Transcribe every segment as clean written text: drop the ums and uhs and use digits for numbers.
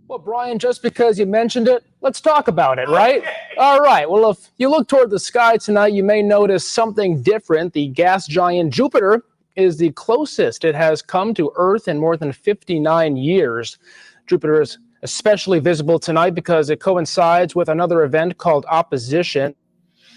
Well, Brian, just because you mentioned it, let's talk about it, right? All right. Well, if you look toward the sky tonight, you may notice something different. The gas giant Jupiter is the closest it has come to Earth in more than 59 years. Jupiter is especially visible tonight because it coincides with another event called opposition.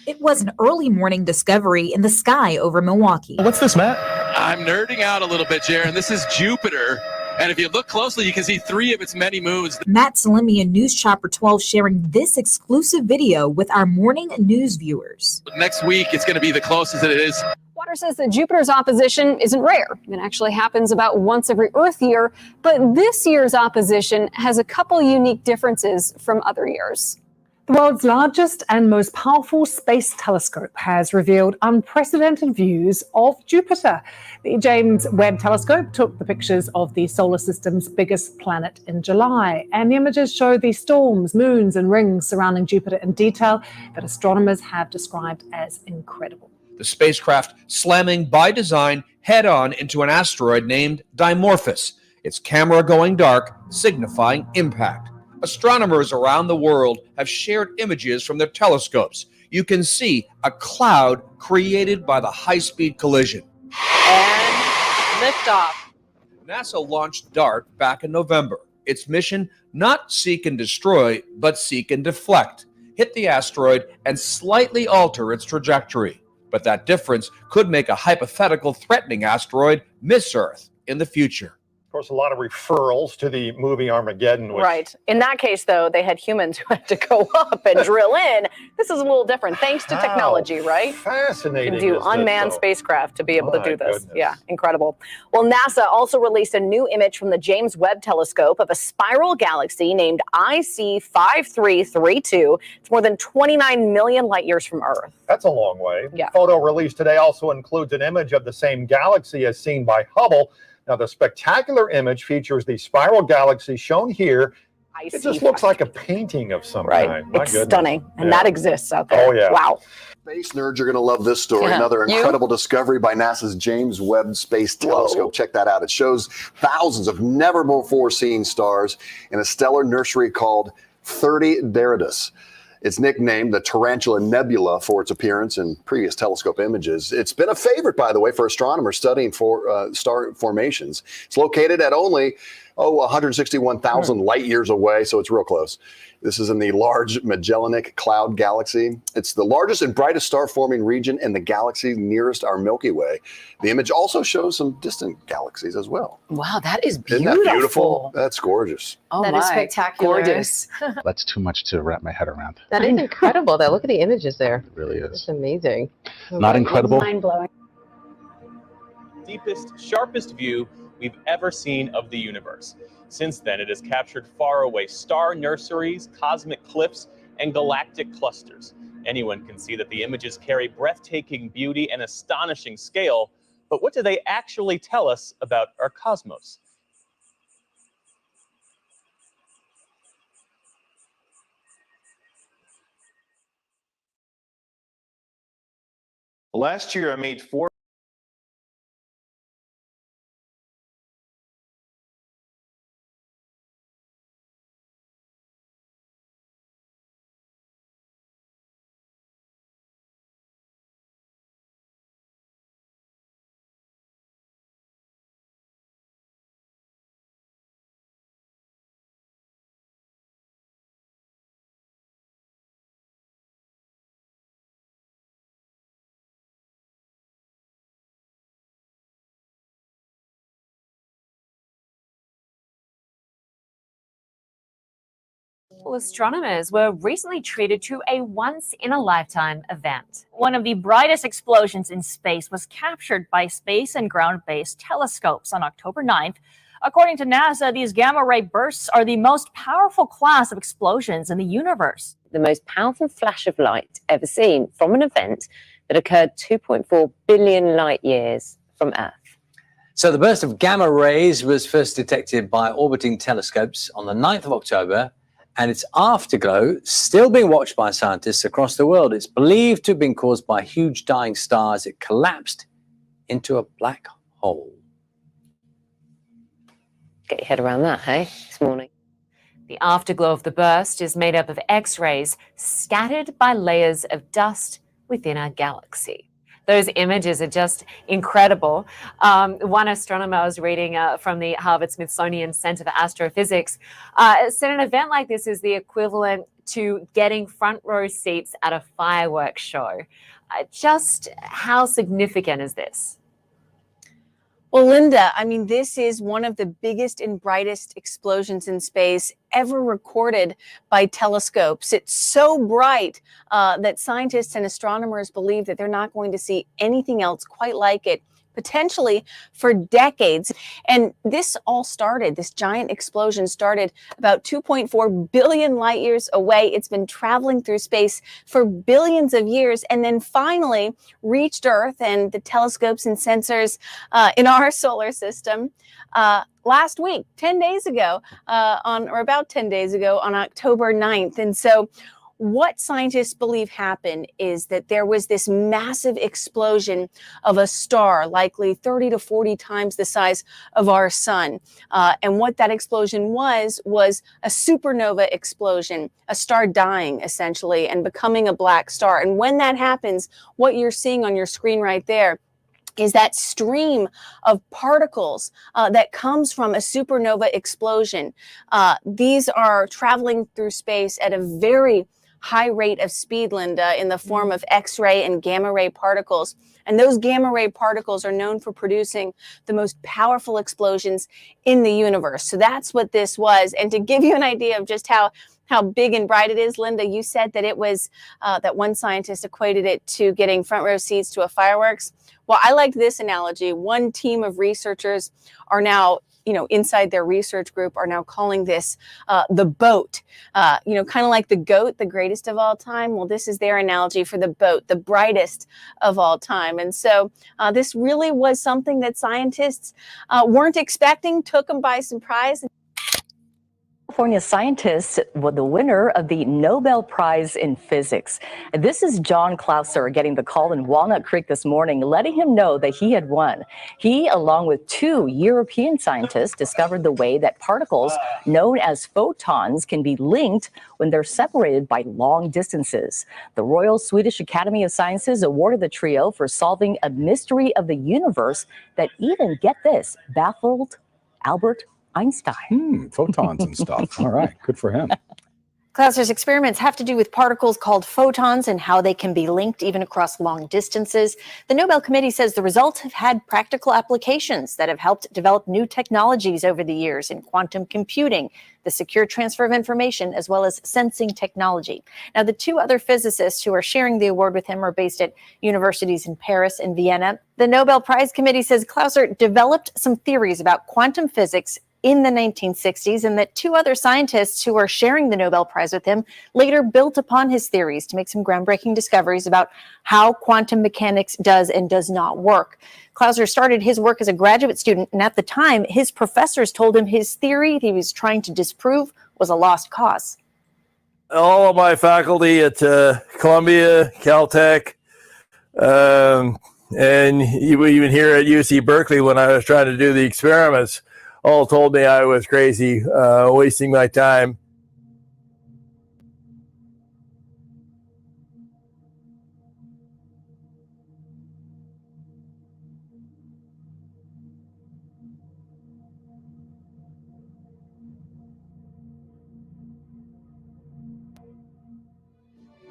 It was an early morning discovery in the sky over Milwaukee. What's this, Matt? I'm nerding out a little bit, Jaron. This is Jupiter. And if you look closely, you can see 3 of its many moons. Matt Salemi and News Chopper 12 sharing this exclusive video with our morning news viewers. Next week, it's going to be the closest that it is. Water says that Jupiter's opposition isn't rare. It actually happens about once every Earth year. But this year's opposition has a couple unique differences from other years. The world's largest and most powerful space telescope has revealed unprecedented views of Jupiter. The James Webb Telescope took the pictures of the solar system's biggest planet in July, and the images show the storms, moons, and rings surrounding Jupiter in detail that astronomers have described as incredible. The spacecraft slamming by design head-on into an asteroid named Dimorphos, its camera going dark, signifying impact. Astronomers around the world have shared images from their telescopes. You can see a cloud created by the high-speed collision. And liftoff. NASA launched DART back in November. Its mission, not seek and destroy, but seek and deflect, hit the asteroid and slightly alter its trajectory. But that difference could make a hypothetical threatening asteroid miss Earth in the future. Of course, a lot of referrals to the movie Armageddon. Right. In that case, though, they had humans who had to go up and drill in. This is a little different, thanks to technology, right? Fascinating. You can do unmanned spacecraft to be able to do this. Yeah, incredible. Well, NASA also released a new image from the James Webb Telescope of a spiral galaxy named IC 5332. It's more than 29 million light years from Earth. That's a long way. Yeah. Photo released today also includes an image of the same galaxy as seen by Hubble. Now, the spectacular image features the spiral galaxy shown here. It just looks like a painting of some kind. My It's goodness. stunning, and that exists out there. Oh, yeah. Wow. Space nerds are going to love this story. Yeah. Another You? incredible discovery by NASA's James Webb Space Telescope. Check that out. It shows thousands of never-before-seen stars in a stellar nursery called 30 Doridus. It's nicknamed the Tarantula Nebula for its appearance in previous telescope images. It's been a favorite, by the way, for astronomers studying star formations. It's located at only 161,000 light years away, so it's real close. This is in the Large Magellanic Cloud Galaxy. It's the largest and brightest star-forming region in the galaxy nearest our Milky Way. The image also shows some distant galaxies as well. Wow, that is beautiful. Isn't that beautiful? That's gorgeous. Oh, That is spectacular. Gorgeous. That's too much to wrap my head around. That is incredible, though. Look at the images there. It really is. It's amazing. Not incredible. Mind-blowing. Deepest, sharpest view we've ever seen of the universe. Since then, it has captured faraway star nurseries, cosmic cliffs, and galactic clusters. Anyone can see that the images carry breathtaking beauty and astonishing scale, but what do they actually tell us about our cosmos? Last year, I made 4. Well, astronomers were recently treated to a once-in-a-lifetime event. One of the brightest explosions in space was captured by space and ground-based telescopes on October 9th. According to NASA, these gamma-ray bursts are the most powerful class of explosions in the universe. The most powerful flash of light ever seen from an event that occurred 2.4 billion light years from Earth. So the burst of gamma rays was first detected by orbiting telescopes on the 9th of October, and its afterglow still being watched by scientists across the world. It's believed to have been caused by a huge dying star as it collapsed into a black hole. Get your head around that, hey, this morning. The afterglow of the burst is made up of X-rays scattered by layers of dust within our galaxy. Those images are just incredible. One astronomer I was reading from the Harvard-Smithsonian Center for Astrophysics said an event like this is the equivalent to getting front row seats at a fireworks show. Just how significant is this? Well, Linda, I mean, this is one of the biggest and brightest explosions in space ever recorded by telescopes. It's so bright that scientists and astronomers believe that they're not going to see anything else quite like it, potentially for decades. And this all started, this giant explosion started about 2.4 billion light years away. It's been traveling through space for billions of years and then finally reached Earth and the telescopes and sensors in our solar system last week, 10 days ago, about 10 days ago on October 9th. And so what scientists believe happened is that there was this massive explosion of a star, likely 30 to 40 times the size of our sun. And what that explosion was a supernova explosion, a star dying essentially and becoming a black star. And when that happens, what you're seeing on your screen right there is that stream of particles that comes from a supernova explosion. These are traveling through space at a very high rate of speed, Linda, in the form of X-ray and gamma ray particles. And those gamma ray particles are known for producing the most powerful explosions in the universe. So that's what this was. And to give you an idea of just how big and bright it is, Linda, you said that it was, that one scientist equated it to getting front row seats to a fireworks. Well, I liked this analogy. One team of researchers are now, inside their research group are now calling this the boat, kind of like the goat, the greatest of all time. Well, this is their analogy for the boat, the brightest of all time. And so this really was something that scientists weren't expecting, took them by surprise. California scientists were the winner of the Nobel Prize in Physics. This is John Clauser getting the call in Walnut Creek this morning, letting him know that he had won. He, along with two European scientists, discovered the way that particles known as photons can be linked when they're separated by long distances. The Royal Swedish Academy of Sciences awarded the trio for solving a mystery of the universe that even, get this, baffled Albert Einstein. Photons and stuff. All right, good for him. Clauser's experiments have to do with particles called photons and how they can be linked even across long distances. The Nobel Committee says the results have had practical applications that have helped develop new technologies over the years in quantum computing, the secure transfer of information, as well as sensing technology. Now, the two other physicists who are sharing the award with him are based at universities in Paris and Vienna. The Nobel Prize Committee says Clauser developed some theories about quantum physics in the 1960s, and that two other scientists who are sharing the Nobel Prize with him later built upon his theories to make some groundbreaking discoveries about how quantum mechanics does and does not work. Clauser started his work as a graduate student, and at the time, his professors told him his theory that he was trying to disprove was a lost cause. All of my faculty at Columbia, Caltech, and even here at UC Berkeley when I was trying to do the experiments, all told me I was crazy, wasting my time.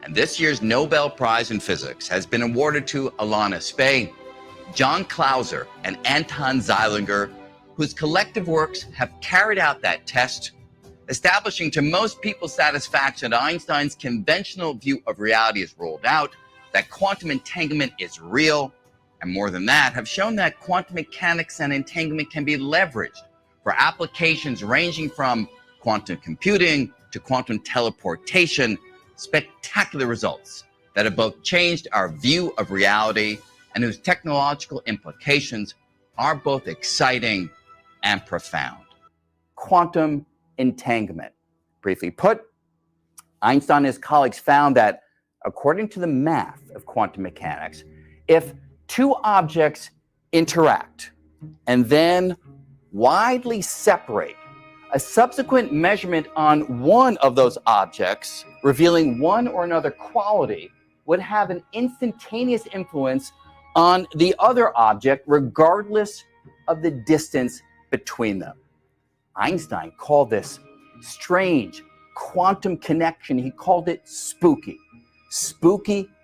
And this year's Nobel Prize in Physics has been awarded to Alana Spey, John Clauser, and Anton Zeilinger, whose collective works have carried out that test, establishing to most people's satisfaction that Einstein's conventional view of reality is ruled out, that quantum entanglement is real, and more than that, have shown that quantum mechanics and entanglement can be leveraged for applications ranging from quantum computing to quantum teleportation. Spectacular results that have both changed our view of reality and whose technological implications are both exciting and profound. Quantum entanglement. Briefly put, Einstein and his colleagues found that, according to the math of quantum mechanics, if two objects interact and then widely separate A subsequent measurement on one of those objects, revealing one or another quality, would have an instantaneous influence on the other object, regardless of the distance between them. Einstein called this strange quantum connection. He called it spooky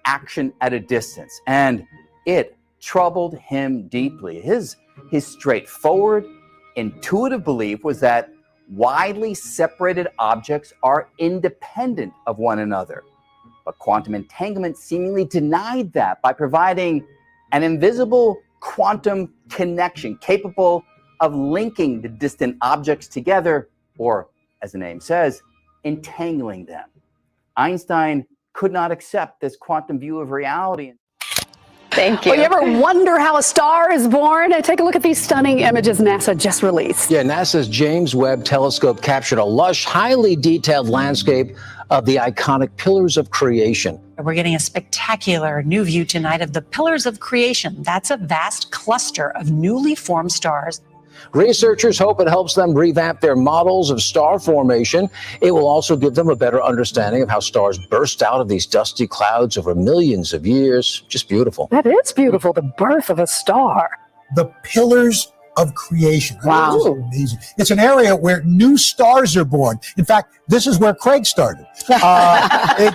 action at a distance, and it troubled him deeply. His straightforward, intuitive belief was that widely separated objects are independent of one another. But quantum entanglement seemingly denied that by providing an invisible quantum connection capable of linking the distant objects together, or, as the name says, entangling them. Einstein could not accept this quantum view of reality. Thank you. Well, you ever wonder how a star is born? Take a look at these stunning images NASA just released. Yeah, NASA's James Webb Telescope captured a lush, highly detailed landscape of the iconic Pillars of Creation. We're getting a spectacular new view tonight of the Pillars of Creation. That's a vast cluster of newly formed stars. Researchers hope it helps them revamp their models of star formation. It will also give them a better understanding of how stars burst out of these dusty clouds over millions of years. Just beautiful. That is beautiful, the birth of a star. The Pillars of Creation. Wow. It's amazing. It's an area where new stars are born. In fact, this is where Craig started. Right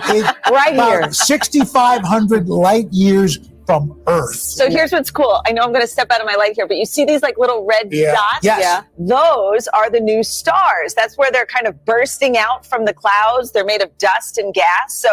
here. 6,500 light years from Earth. So here's what's cool. I know I'm going to step out of my light here, but you see these like little red dots? Yes. Yeah. Those are the new stars. That's where they're kind of bursting out from the clouds. They're made of dust and gas. So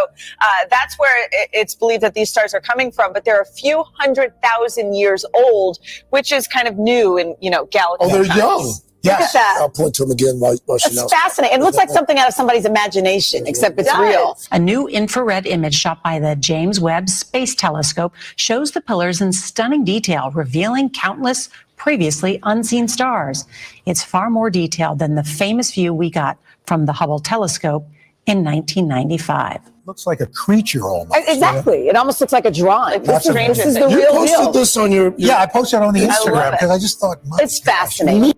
that's where it's believed that these stars are coming from. But they're a few 100,000 years old, which is kind of new in, galaxy Oh, they're times. young. Look at that. I'll point to them again while she knows. It's fascinating. It looks like something out of somebody's imagination, except it's real. A new infrared image shot by the James Webb Space Telescope shows the pillars in stunning detail, revealing countless previously unseen stars. It's far more detailed than the famous view we got from the Hubble telescope in 1995. Looks like a creature almost. Exactly. It almost looks like a drawing. That's This is the you real posted deal. this on your I posted it on the I love Instagram it. because I just thought, It's fascinating.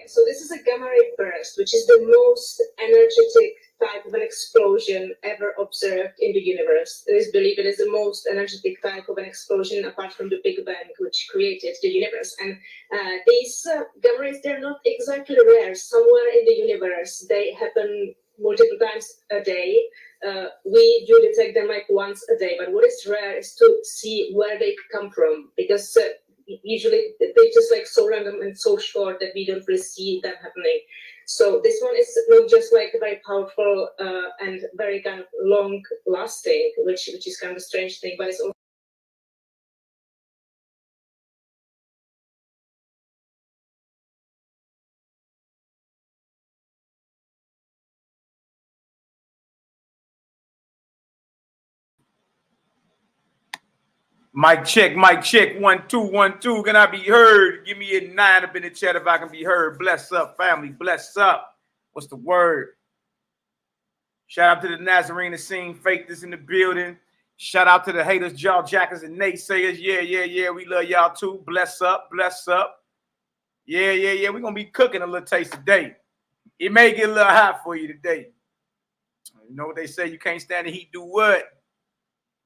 So this is a gamma ray burst, which is the most energetic type of an explosion ever observed in the universe. It is believed it is the most energetic type of an explosion apart from the Big Bang, which created the universe. And these gamma rays, they're not exactly rare. Somewhere in the universe, they happen multiple times a day. We do detect them like once a day, but what is rare is to see where they come from, because usually they just like so random and so short that we don't really see them happening. So this one is not just like very powerful and very kind of long lasting, which is kind of a strange thing, but it's also Mic check, 1 2 1 2. Can I be heard? Give me a 9 up in the chat if I can be heard. Bless up, family. Bless up. What's the word? Shout out to the Nazarene scene fakers in the building. Shout out to the haters, jaw jackers, and naysayers. Yeah. We love y'all too. Bless up, bless up. Yeah. We're gonna be cooking a little taste today. It may get a little hot for you today. You know what they say? You can't stand the heat. Do what?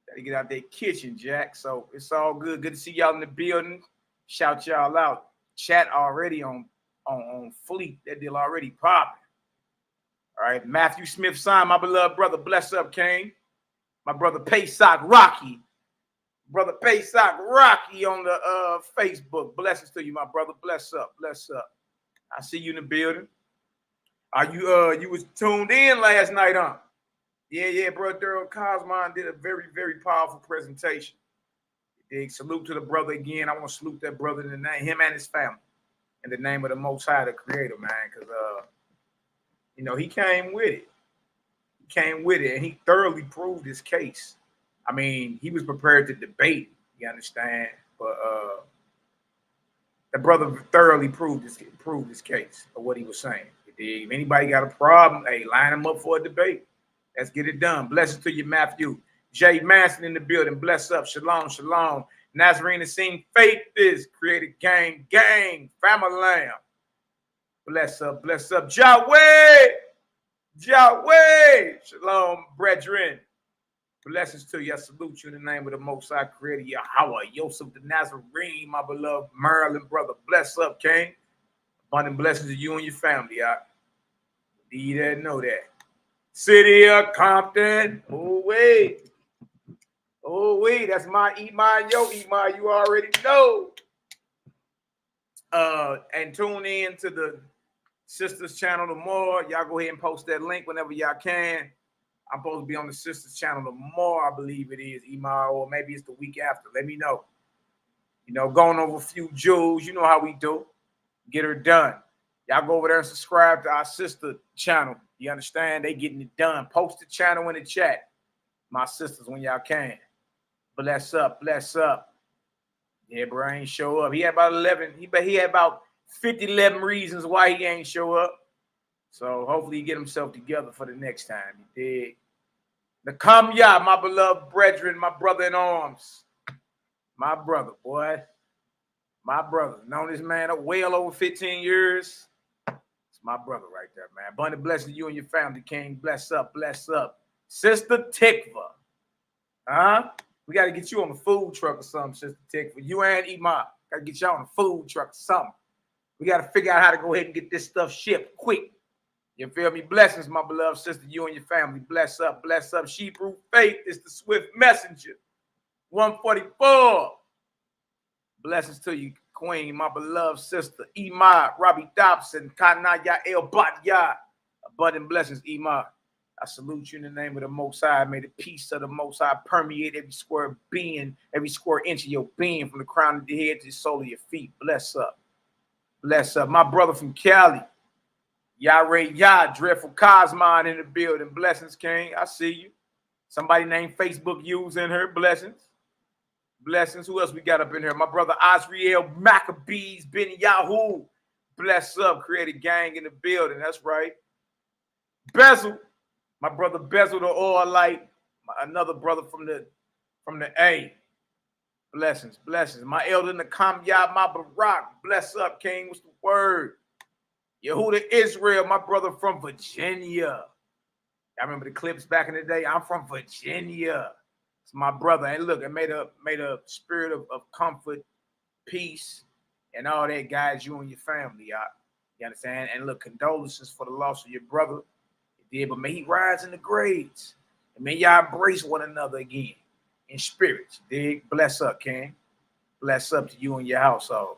Gotta get out their kitchen, Jack. So it's all good. Good to see y'all in the building. Shout y'all out. Chat already on fleet. That deal already popping. All right, Matthew Smith sign, my beloved brother. Bless up, King. My brother Pesach Rocky. Brother Pesach Rocky on the Facebook. Blessings to you, my brother. Bless up, bless up. I see you in the building. Are you was tuned in last night, huh? Yeah, bro. Daryl Cosmon did a very, very powerful presentation. Big salute to the brother again. I want to salute that brother in the name, him and his family, in the name of the Most High, the Creator, man. Because he came with it. He came with it, and he thoroughly proved his case. I mean, he was prepared to debate. You understand? But the brother thoroughly proved his case of what he was saying. If anybody got a problem, hey, line him up for a debate. Let's get it done. Blessings to you, Matthew. Jay Manson in the building. Bless up. Shalom, shalom. Nazarene scene. Faith is created gang. Family lamb. Bless up, bless up. Yahweh. Yahweh. Shalom, brethren. Blessings to you. I salute you in the name of the Most High Creator, Yahweh, Yosef the Nazarene, my beloved Maryland brother. Bless up, King. Abundant blessings to you and your family. Do you that know that? City of Compton. Oh, wait. Oh, wait. That's my YAH'KI. You already know. And tune in to the Sisters channel tomorrow. Y'all go ahead and post that link whenever y'all can. I'm supposed to be on the Sisters channel tomorrow, I believe it is, YAH'KI, or maybe it's the week after. Let me know. You know, going over a few jewels. You know how we do. Get her done. Y'all go over there and subscribe to our sister channel. You understand? They getting it done. Post the channel in the chat. My sisters, when y'all can. Bless up, bless up. Yeah, bro, ain't show up. He had about 11. He had about 11 reasons why he ain't show up. So hopefully he get himself together for the next time. He did. NehemiYAH, my beloved brethren, my brother in arms. My brother, boy. My brother. Known this man well over 15 years. It's my brother right there, man. Abundant blessing to you and your family, King. Bless up, bless up. Sister Tikva. Huh? We got to get you on the food truck or something, Sister Tikva. You and YAH'KI. Got to get you on the food truck or something. We got to figure out how to go ahead and get this stuff shipped quick. You feel me? Blessings, my beloved sister, you and your family. Bless up, bless up. Hebrew faith is the swift messenger. 144. Blessings to you, Queen, my beloved sister. YAH'KI, Robbie Dobson, Kana Yael Batya. Abundant blessings, YAH'KI. I salute you in the name of the Most High. May the peace of the Most High permeate every square being, every square inch of your being, from the crown of your head to the sole of your feet. Bless up. Bless up. My brother from Cali. YAH'KI, dreadful Cosmology in the building. Blessings, King. I see you. Somebody named Facebook using her. Blessings. Blessings. Who else we got up in here? My brother Azriel Maccabees, Ben Yahoo. Bless up. Creative gang in the building. That's right. Bezel. My brother Bezel the Oil Light. Another brother from the A. Blessings. Blessings. My elder NehemiYAH, my Barak. Bless up, King. What's the word? Yehuda Israel, my brother from Virginia. I remember the clips back in the day. I'm from Virginia. It's my brother. And look, it made a spirit of comfort, peace, and all that, guys, you and your family. You understand? And look, condolences for the loss of your brother. It did, but may he rise in the grades. And may y'all embrace one another again in spirit. Dig? Bless up, King. Bless up to you and your household.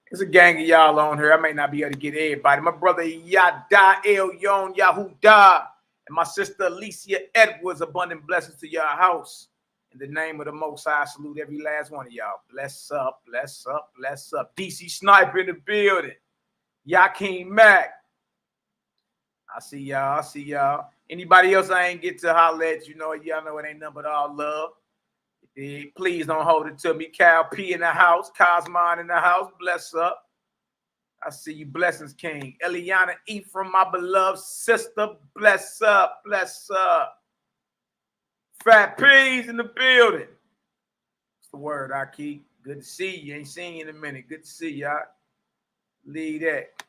There's a gang of y'all on here. I may not be able to get everybody. My brother Yada El Yon Yahuda and my sister Alicia Edwards. Abundant blessings to y'all house. In the name of the Most High, I salute every last one of y'all. Bless up, bless up, bless up. DC Sniper in the building. Yakim Mac. I see y'all. I see y'all. Anybody else I ain't get to holler at, y'all know it ain't nothing but all love. Please don't hold it to me. Cal P in the house. Cosmon in the house. Bless up. I see you. Blessings, King. Eliana Ephraim, my beloved sister. Bless up. Bless up. Fat P's in the building. What's the word, YAH'KI? Good to see you. Ain't seen you in a minute. Good to see y'all. Lead that.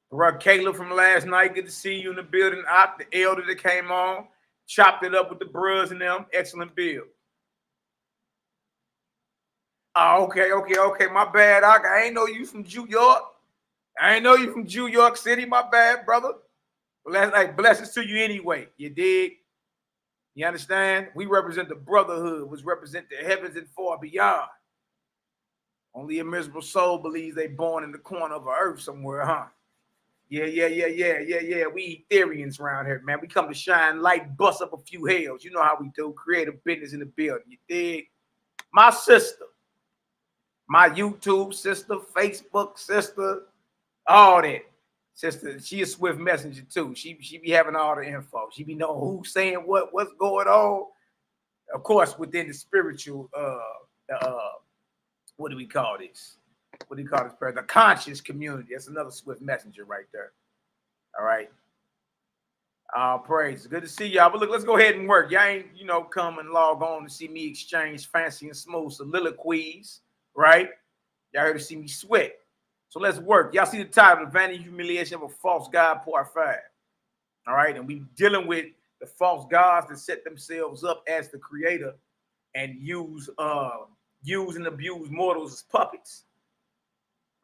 Bro, Caleb from last night. Good to see you in the building. The elder that came on. Chopped it up with the bros and them. Excellent build. Oh, okay. My bad. I ain't know you from New York. I ain't know you from New York City. My bad, brother. Well, that's blessings to you anyway. You dig? You understand? We represent the brotherhood, which represent the heavens and far beyond. Only a miserable soul believes they born in the corner of earth somewhere, huh? Yeah. We Ethereans around here, man. We come to shine light, bust up a few hells. You know how we do. Create a business in the building. You dig? My sister. My YouTube sister, Facebook sister, all that. Sister, she a swift messenger too. She be having all the info. She be knowing who's saying what's going on. Of course, within the spiritual, what do we call this? What do you call this person? The conscious community. That's another swift messenger right there. All right. Praise. Good to see y'all. But look, let's go ahead and work. Y'all ain't, come and log on to see me exchange fancy and smooth soliloquies. Right? Y'all heard to see me sweat. So let's work. Y'all see the title, Vanity, Humiliation of a False God, Part 5. All right, and we dealing with the false gods that set themselves up as the creator and use and abuse mortals as puppets.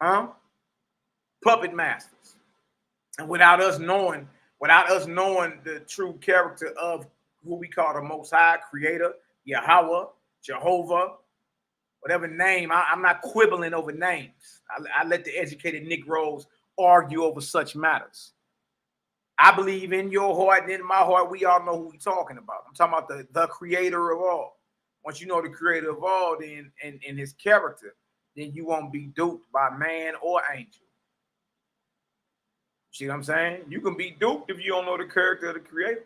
Puppet masters. And without us knowing the true character of who we call the Most High, Creator, Yahweh, Jehovah, whatever name, I'm not quibbling over names. I let the educated Negroes argue over such matters. I believe in your heart and in my heart, we all know who we're talking about. I'm talking about the creator of all. Once you know the creator of all, then and his character, then you won't be duped by man or angel. See what I'm saying? You can be duped if you don't know the character of the creator.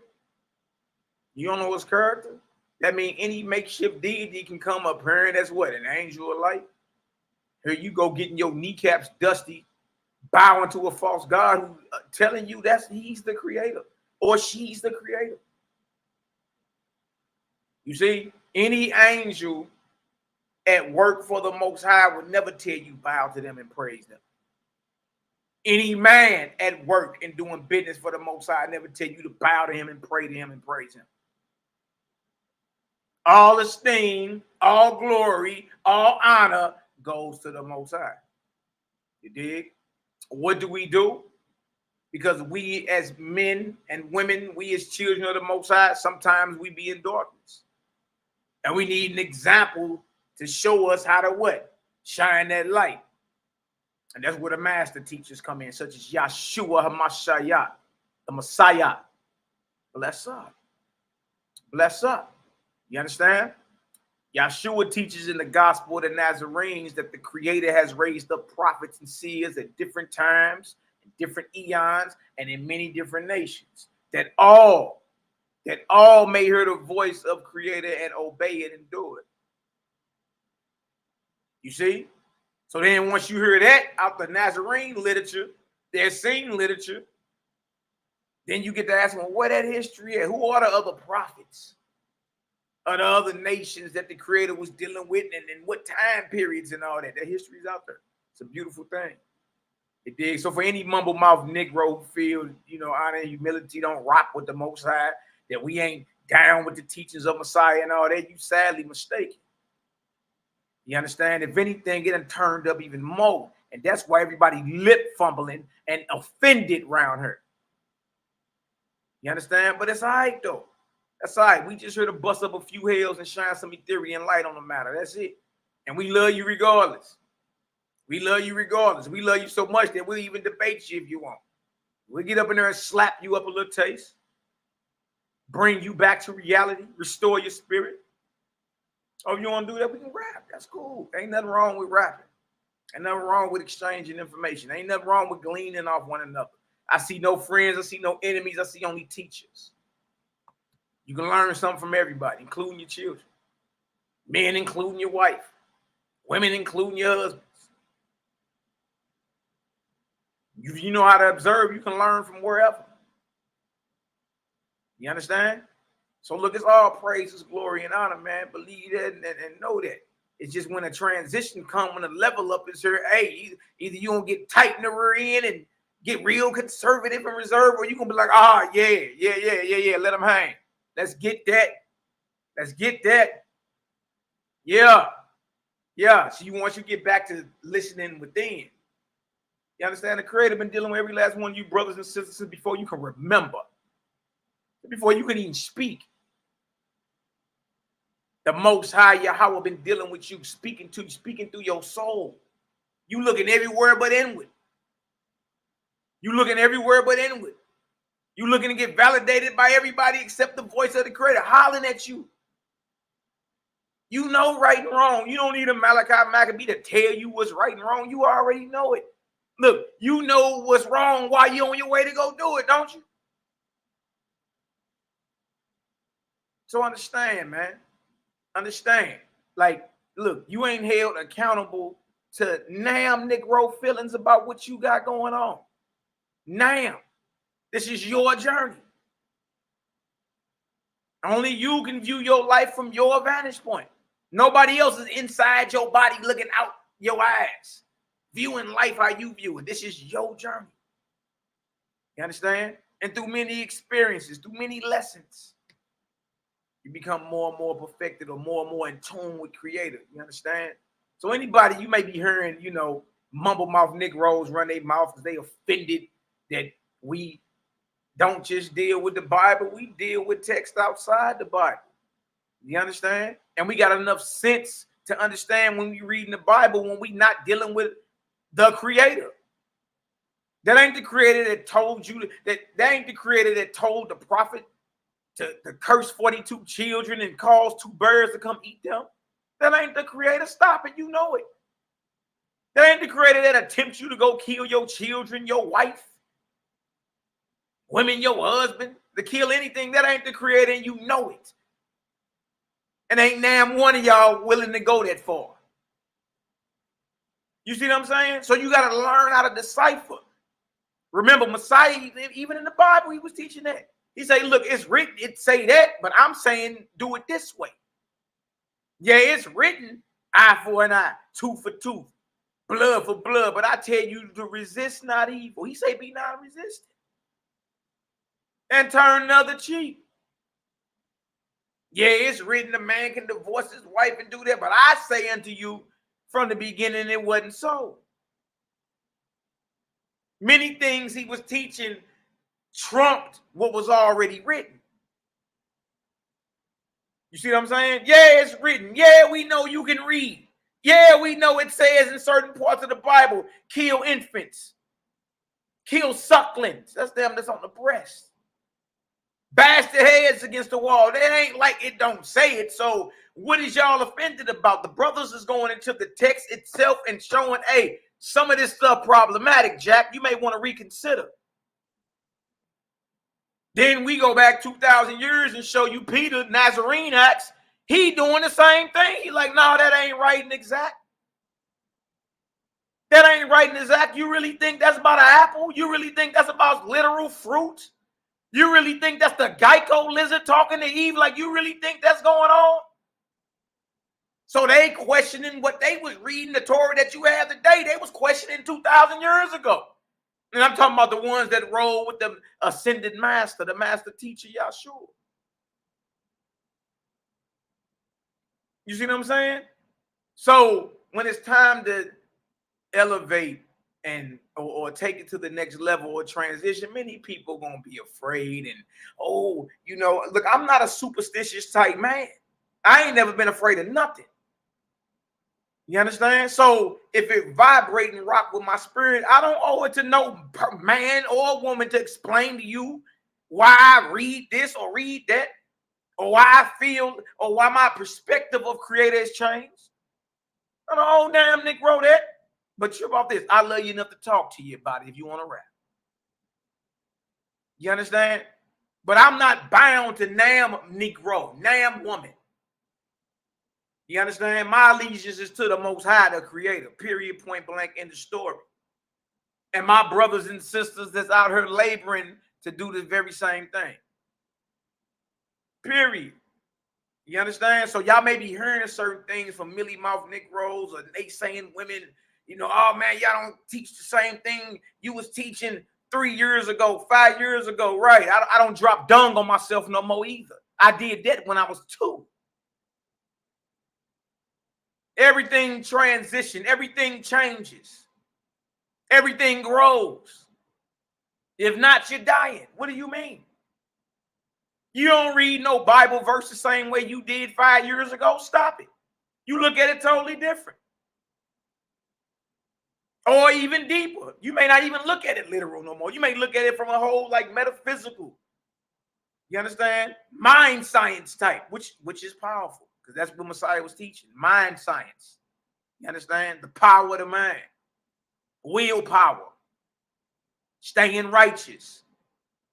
You don't know his character? That means any makeshift deity can come up here, and that's what? An angel of light? Here you go getting your kneecaps dusty, bowing to a false god who telling you he's the creator or she's the creator. You see, any angel at work for the Most High would never tell you bow to them and praise them. Any man at work and doing business for the Most High never tell you to bow to him and pray to him and praise him. All esteem, all glory, all honor goes to the Most High. You dig? What do? Because we as men and women, we as children of the Most High, sometimes we be in darkness. And we need an example to show us how to what? Shine that light. And that's where the master teachers come in, such as Yahshua HaMashiach, the Messiah. Bless up. Bless up. You understand? Yahshua teaches in the Gospel of the Nazarenes that the Creator has raised up prophets and seers at different times, in different eons, and in many different nations. That all may hear the voice of Creator and obey it and do it. You see? So then once you hear that out the Nazarene literature, their Essene literature, then you get to ask them, where that history at? Who are the other prophets of the other nations that the Creator was dealing with, and what time periods and all that? That history's out there. It's a beautiful thing. It did. So for any mumble mouth Negro who feel, honor and humility don't rock with the Most High, that we ain't down with the teachings of Messiah and all that, you sadly mistaken. You understand? If anything, it done turned up even more. And that's why everybody lip fumbling and offended around her. You understand? But it's all right, though. That's all right. We just here to bust up a few hells and shine some Ethereum light on the matter. That's it. And we love you regardless. We love you regardless. We love you so much that we'll even debate you if you want. We'll get up in there and slap you up a little taste. Bring you back to reality. Restore your spirit. Oh, if you want to do that, we can rap. That's cool. Ain't nothing wrong with rapping. Ain't nothing wrong with exchanging information. Ain't nothing wrong with gleaning off one another. I see no friends. I see no enemies. I see only teachers. You can learn something from everybody, including your children. Men, including your wife. Women, including your husbands. If you know how to observe, you can learn from wherever. You understand? So look, it's all praises, glory, and honor, man. Believe that and know that. It's just when a transition comes, when a level up is here, hey, either you gonna get tight in the rear end and get real conservative and reserved, or you gonna be like, yeah, let them hang. Let's get that. Let's get that. Yeah. So once you get back to listening within, you understand? The Creator been dealing with every last one of you brothers and sisters before you can remember, before you can even speak. The Most High Yahweh been dealing with you, speaking through your soul. You looking everywhere but inward. You looking everywhere but inward. You looking to get validated by everybody except the voice of the Creator hollering at you. You know right and wrong. You don't need a MALAKIMAC to tell you what's right and wrong. You already know it. Look, you know what's wrong while you're on your way to go do it, don't you? So understand, man. Understand. Like, look, you ain't held accountable to damn Negro feelings about what you got going on. Now, this is your journey. Only you can view your life from your vantage point. Nobody else is inside your body looking out your eyes. viewing life how you view it. This is your journey. You understand? And through many experiences, through many lessons, you become more and more perfected or more in tune with Creator. You understand? So anybody, you may be hearing, you know, mumble mouth Negroes run their mouth because they offended that we don't just deal with the Bible, we deal with text outside the Bible. You understand? And we got enough sense to understand when we reading the Bible, when we not dealing with the Creator. That ain't the Creator that told you that ain't the Creator that told the prophet to curse 42 children and cause 2 birds to come eat them. That ain't the Creator. Stop it. You know it. That ain't the Creator that attempts you to go kill your children, your wife, women, your husband, to kill anything. That ain't the Creator, and you know it. And ain't damn one of y'all willing to go that far. You see what I'm saying? So you got to learn how to decipher. Remember, Messiah, even in the Bible, he was teaching that. He say, look, it's written, it say that, but I'm saying do it this way. Yeah, it's written, eye for an eye, tooth for tooth, blood for blood, but I tell you to resist not evil. He say be not resistant. And turn the other cheek. Yeah, it's written a man can divorce his wife and do that, but I say unto you from the beginning it wasn't so. Many things he was teaching trumped what was already written. You see what I'm saying? Yeah, it's written. Yeah, we know you can read. Yeah, we know it says in certain parts of the Bible, kill infants, kill sucklings. That's them that's on the breast. Bash their heads against the wall. That ain't like it don't say it. So what is y'all offended about? The brothers is going into the text itself and showing, hey, some of this stuff problematic, Jack. You may want to reconsider. Then we go back 2,000 years and show you Peter, Nazarene Acts. He doing the same thing. He like, no, that ain't right and exact. That ain't right and exact. You really think that's about an apple? You really think that's about literal fruit? You really think that's the Geico lizard talking to Eve? Like, you really think that's going on? So they questioning what they was reading, the Torah that you have today. They was questioning 2,000 years ago. And I'm talking about the ones that roll with the ascended master, the master teacher, Yahshua. You see what I'm saying? So when it's time to elevate and or take it to the next level or transition, many people gonna be afraid and, oh, you know, look, I'm not a superstitious type man. I ain't never been afraid of nothing. You understand? So if it vibrate and rock with my spirit, I don't owe it to no man or woman to explain to you why I read this or read that, or why I feel, or why my perspective of Creator has changed. I don't owe damn Nick wrote that. But you about this. I love you enough to talk to you about it if you want to rap. You understand? But I'm not bound to Nam Negro, Nam woman. You understand? My allegiance is to the Most High, the Creator, period, point blank, in the story. And my brothers and sisters that's out here laboring to do the very same thing. Period. You understand? So y'all may be hearing certain things from Millie Mouth Negroes or they saying women, you know, oh man, y'all don't teach the same thing you was teaching 3 years ago, 5 years ago, right? I don't drop dung on myself no more either. I did that when I was 2. Everything transitions, everything changes, everything grows. If not, you're dying. What do you mean? You don't read no Bible verse the same way you did 5 years ago. Stop it. You look at it totally different. Or even deeper. You may not even look at it literal no more. You may look at it from a whole like metaphysical. You understand? Mind science type, which is powerful. Because that's what Messiah was teaching. Mind science. You understand? The power of the mind. Willpower. Staying righteous.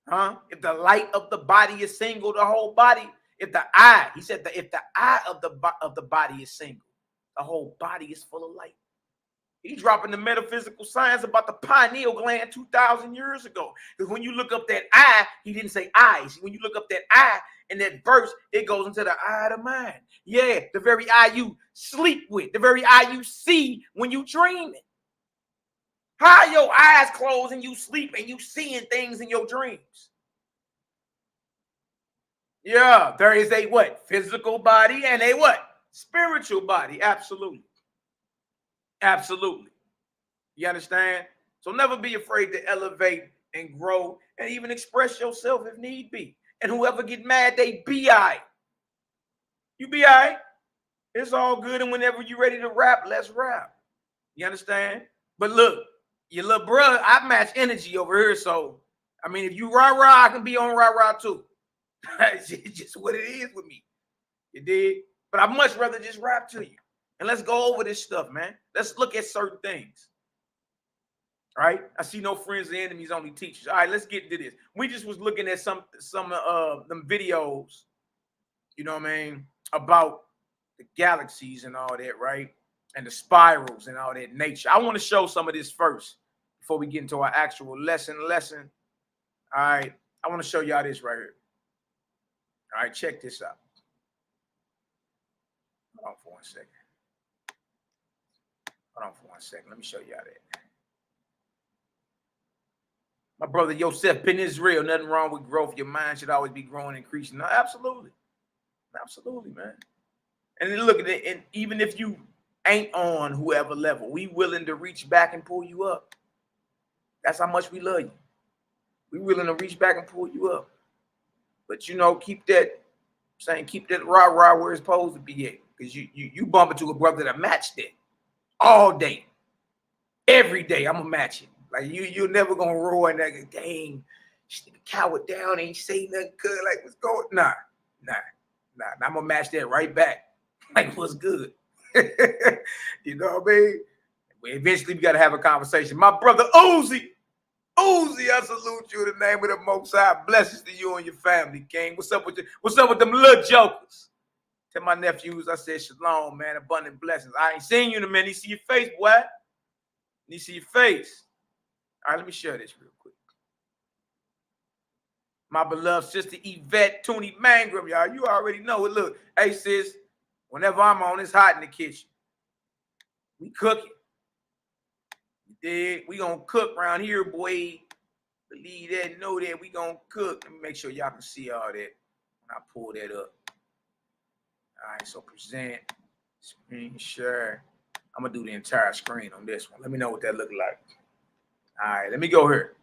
Huh? If the light of the body is single, the whole body. If the eye, he said that if the eye of the body is single, the whole body is full of light. He's dropping the metaphysical science about the pineal gland 2,000 years ago. Because when you look up that eye, he didn't say eyes. When you look up that eye in that verse, it goes into the eye of the mind. Yeah, the very eye you sleep with, the very eye you see when you dream it. How your eyes closed and you sleep and you seeing things in your dreams? Yeah, there is a what? Physical body and a what? Spiritual body. Absolutely. Absolutely. You understand? So never be afraid to elevate and grow and even express yourself if need be. And whoever get mad, they be all right. You be all right. It's all good. And whenever you're ready to rap, let's rap. You understand? But look, your little brother, I match energy over here. So, I mean, if you rah-rah, I can be on rah-rah too. It's just what it is with me. You dig? But I'd much rather just rap to you. And let's go over this stuff, man. Let's look at certain things. All right? I see no friends or enemies, only teachers. All right, let's get into this. We just was looking at some of them videos, you know what I mean, about the galaxies and all that, right? And the spirals and all that nature. I want to show some of this first before we get into our actual lesson. All right, I want to show y'all this right here. All right, check this out. Hold on for 1 second. Hold on for 1 second. Let me show y'all that. My brother Yosef Ben Israel, nothing wrong with growth. Your mind should always be growing and increasing. No, absolutely. Absolutely, man. And then look at it, and even if you ain't on whoever level, we willing to reach back and pull you up. That's how much we love you. We willing to reach back and pull you up. But you know, keep that rah-rah where it's supposed to be at. Because you bump into a brother that matched that all day. Every day, I'm gonna match it. Like you're never gonna roar and like, dang, cow it down, ain't say nothing good. Like, what's going? Nah. I'm gonna match that right back. Like, what's good? You know what I mean? Eventually, we gotta have a conversation. My brother Uzi, I salute you in the name of the Most High. Blessings to you and your family, King. What's up with them little jokers? Tell my nephews I said shalom, man. Abundant blessings. I ain't seen you in a minute. Need to see your face, boy. Need to see your face. All right, let me share this real quick. My beloved sister Yvette Tooney Mangrum, y'all. You already know it. Look, hey, sis, whenever I'm on, it's hot in the kitchen. We cooking. You dig? We gonna cook around here, boy. Believe that, know that. We gonna cook. Let me make sure y'all can see all that when I pull that up. All right, so present, screen share. I'm gonna do the entire screen on this one. Let me know what that look like. All right, let me go here.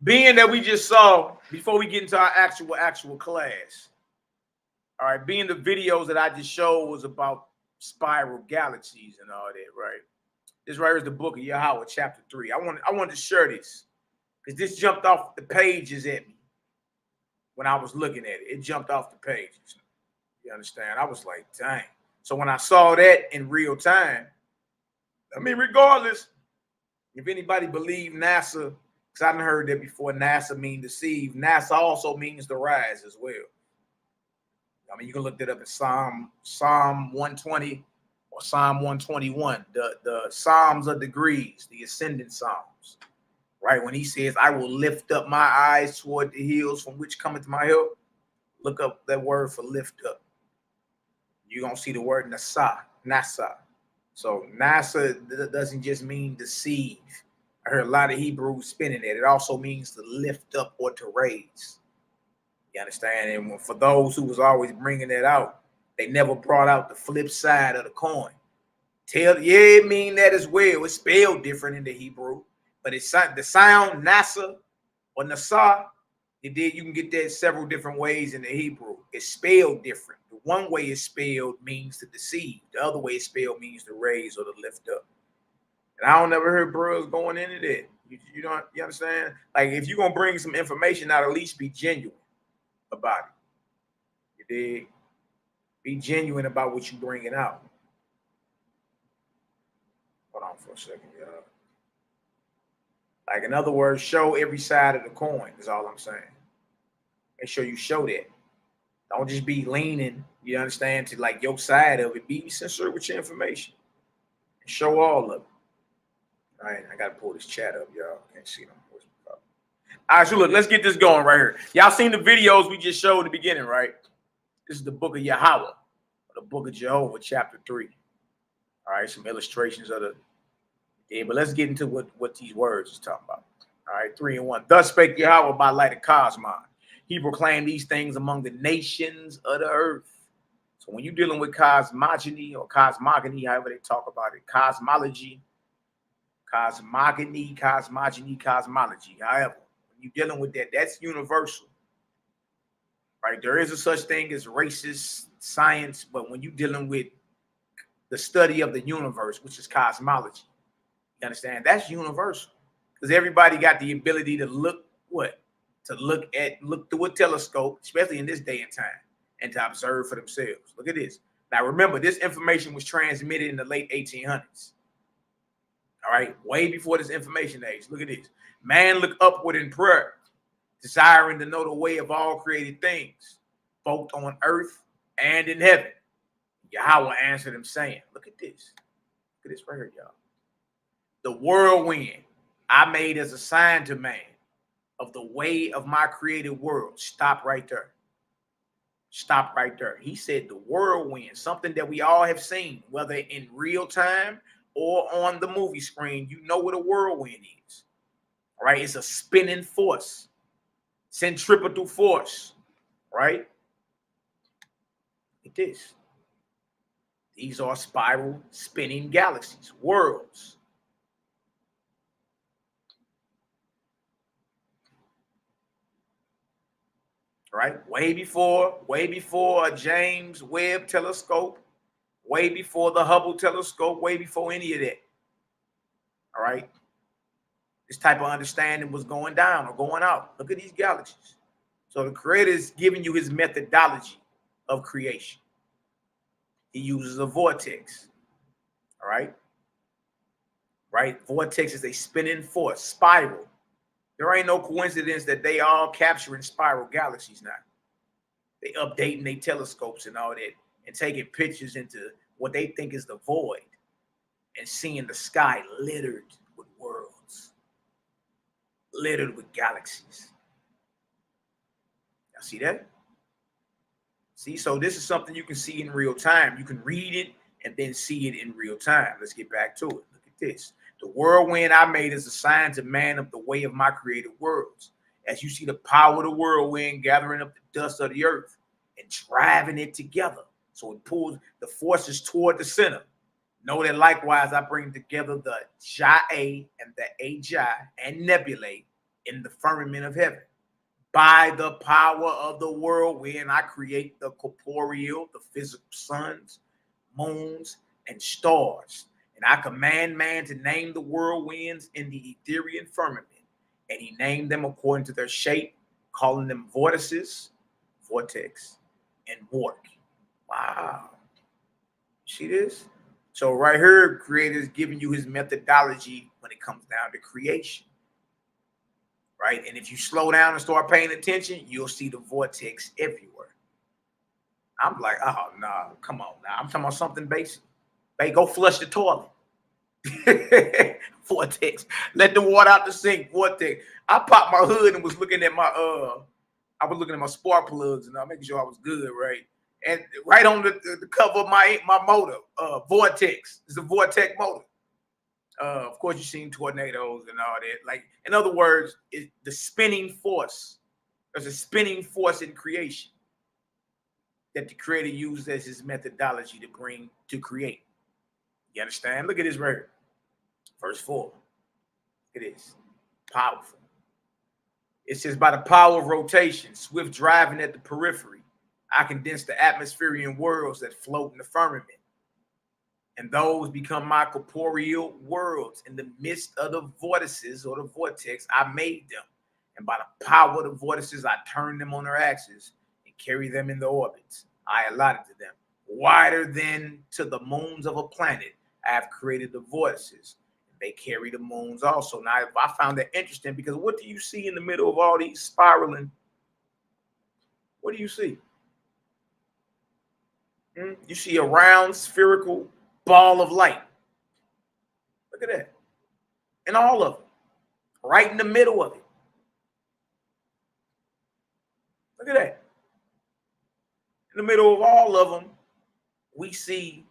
Being that we just saw, before we get into our actual class, all right, being the videos that I just showed was about spiral galaxies and all that, right? This right here is the book of YAHWH, chapter 3. I wanted to share this because this jumped off the pages at me when I was looking at it. It jumped off the pages. You understand? I was like, dang. So when I saw that in real time, I mean, regardless, if anybody believe NASA, because I done heard that before, NASA mean deceive. NASA also means to rise as well. I mean, you can look that up in Psalm 120 or Psalm 121. The Psalms of degrees, the ascendant Psalms, right? When he says, I will lift up my eyes toward the hills from which cometh my help. Look up that word for lift up. You're going to see the word NASA. So NASA doesn't just mean deceive. I heard a lot of Hebrews spinning it. It also means to lift up or to raise. You understand? And for those who was always bringing that out, they never brought out the flip side of the coin. It mean that as well. It's spelled different in the Hebrew, but it's the sound NASA or Nasa. You can get that several different ways in the Hebrew. It's spelled different. The one way it's spelled means to deceive. The other way it's spelled means to raise or to lift up. And I don't never hear bros going into that. You understand? Like, if you're going to bring some information out, at least be genuine about it. You dig? Be genuine about what you're bringing out. Hold on for a second, y'all. Like, in other words, show every side of the coin is all I'm saying. Make sure you show that. Don't just be leaning, you understand, to like your side of it. Be sincere with your information. And show all of it. All right, I got to pull this chat up, y'all. Can't see them. All right, so look, let's get this going right here. Y'all seen the videos we just showed at the beginning, right? This is the book of YAHWH, or the book of Jehovah, chapter 3. All right, some illustrations of the Yeah, but let's get into what these words is talking about. All right, 3 and 1. Thus spake Yahweh by light of Cosmon. He proclaimed these things among the nations of the earth. So when you're dealing with cosmogony or cosmogony, however they talk about it, cosmology, cosmogony, cosmology. However, when you're dealing with that, that's universal. Right? There is a such thing as racist science, but when you're dealing with the study of the universe, which is cosmology, you understand? That's universal. Because everybody got the ability to look through a telescope, especially in this day and time, and to observe for themselves. Look at this. Now remember, this information was transmitted in the late 1800s. All right, way before this information age. Look at this. Man looked upward in prayer, desiring to know the way of all created things, both on earth and in heaven. Yahweh answered him, saying, look at this. Look at this right here, y'all. The whirlwind I made as a sign to man of the way of my created world. Stop right there. Stop right there. He said the whirlwind, something that we all have seen, whether in real time or on the movie screen. You know what a whirlwind is, right? It's a spinning force, centripetal force, right? Look at this. These are spiral spinning galaxies, worlds. Right? Way before a James Webb telescope, way before the Hubble telescope, way before any of that. All right? This type of understanding was going down or going out. Look at these galaxies. So the Creator is giving you his methodology of creation. He uses a vortex. All right? Right? Vortex is a spinning force, spiral. There ain't no coincidence that they all capturing spiral galaxies now. They updating their telescopes and all that and taking pictures into what they think is the void and seeing the sky littered with worlds, littered with galaxies. Y'all see that? See, so this is something you can see in real time. You can read it and then see it in real time. Let's get back to it. Look at this. The whirlwind I made is a sign to man of the way of my created worlds. As you see the power of the whirlwind gathering up the dust of the earth and driving it together. So it pulls the forces toward the center. Know that likewise I bring together the YAH'Ki and the HICKMAN and nebulae in the firmament of heaven. By the power of the whirlwind, I create the corporeal, the physical suns, moons, and stars. And I command man to name the whirlwinds in the ethereal firmament. And he named them according to their shape, calling them vortexes, vortex, and YAH'KI. Wow. See this? So right here, Creator is giving you his methodology when it comes down to creation. Right? And if you slow down and start paying attention, you'll see the vortex everywhere. I'm like, oh, no, come on now. I'm talking about something basic. Hey, go flush the toilet. Vortex. Let the water out the sink. Vortex. I popped my hood and was looking at my spark plugs and I'm making sure I was good, right? And right on the cover of my motor, vortex. It's a vortex motor. Of course, you've seen tornadoes and all that. Like, in other words, the spinning force. There's a spinning force in creation that the Creator uses as his methodology to create. You understand? Look at this right here. Verse 4. Look at this. Powerful. It says, by the power of rotation, swift driving at the periphery, I condense the atmospheric worlds that float in the firmament. And those become my corporeal worlds. In the midst of the vortices or the vortex, I made them. And by the power of the vortices, I turn them on their axis and carry them in the orbits I allotted to them. Wider than to the moons of a planet, I have created the vortices. They carry the moons also. Now, I found that interesting because what do you see in the middle of all these spiraling? What do you see? You see a round spherical ball of light. Look at that. And all of them. Right in the middle of it. Look at that. In the middle of all of them, we see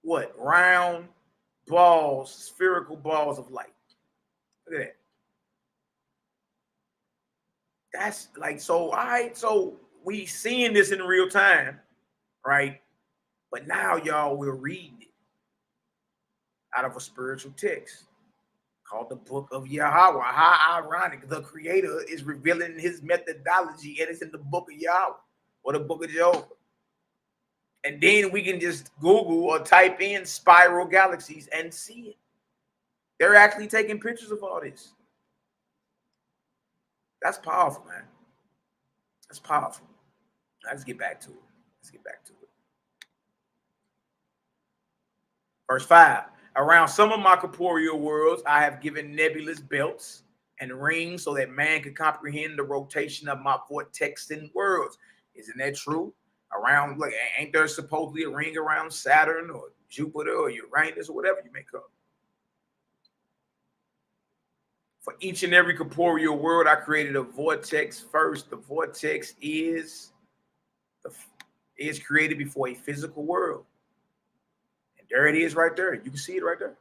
what? Round balls, spherical balls of light. Look at that. That's like, so, all right, so we seeing this in real time, right? But now, y'all, we're reading it out of a spiritual text called the Book of Yahweh. How ironic. The Creator is revealing his methodology, and it's in the Book of Yahweh or the Book of Jehovah. And then we can just Google or type in spiral galaxies and see it. They're actually taking pictures of all this. That's powerful, man. That's powerful. Let's get back to it. Let's get back to it. Verse 5. Around some of my corporeal worlds, I have given nebulous belts and rings so that man can comprehend the rotation of my vortexing worlds. Isn't that true? Around, like, ain't there supposedly a ring around Saturn or Jupiter or Uranus or whatever you may call it? For each and every corporeal world, I created a vortex first. The vortex is created before a physical world. And there it is right there. You can see it right there.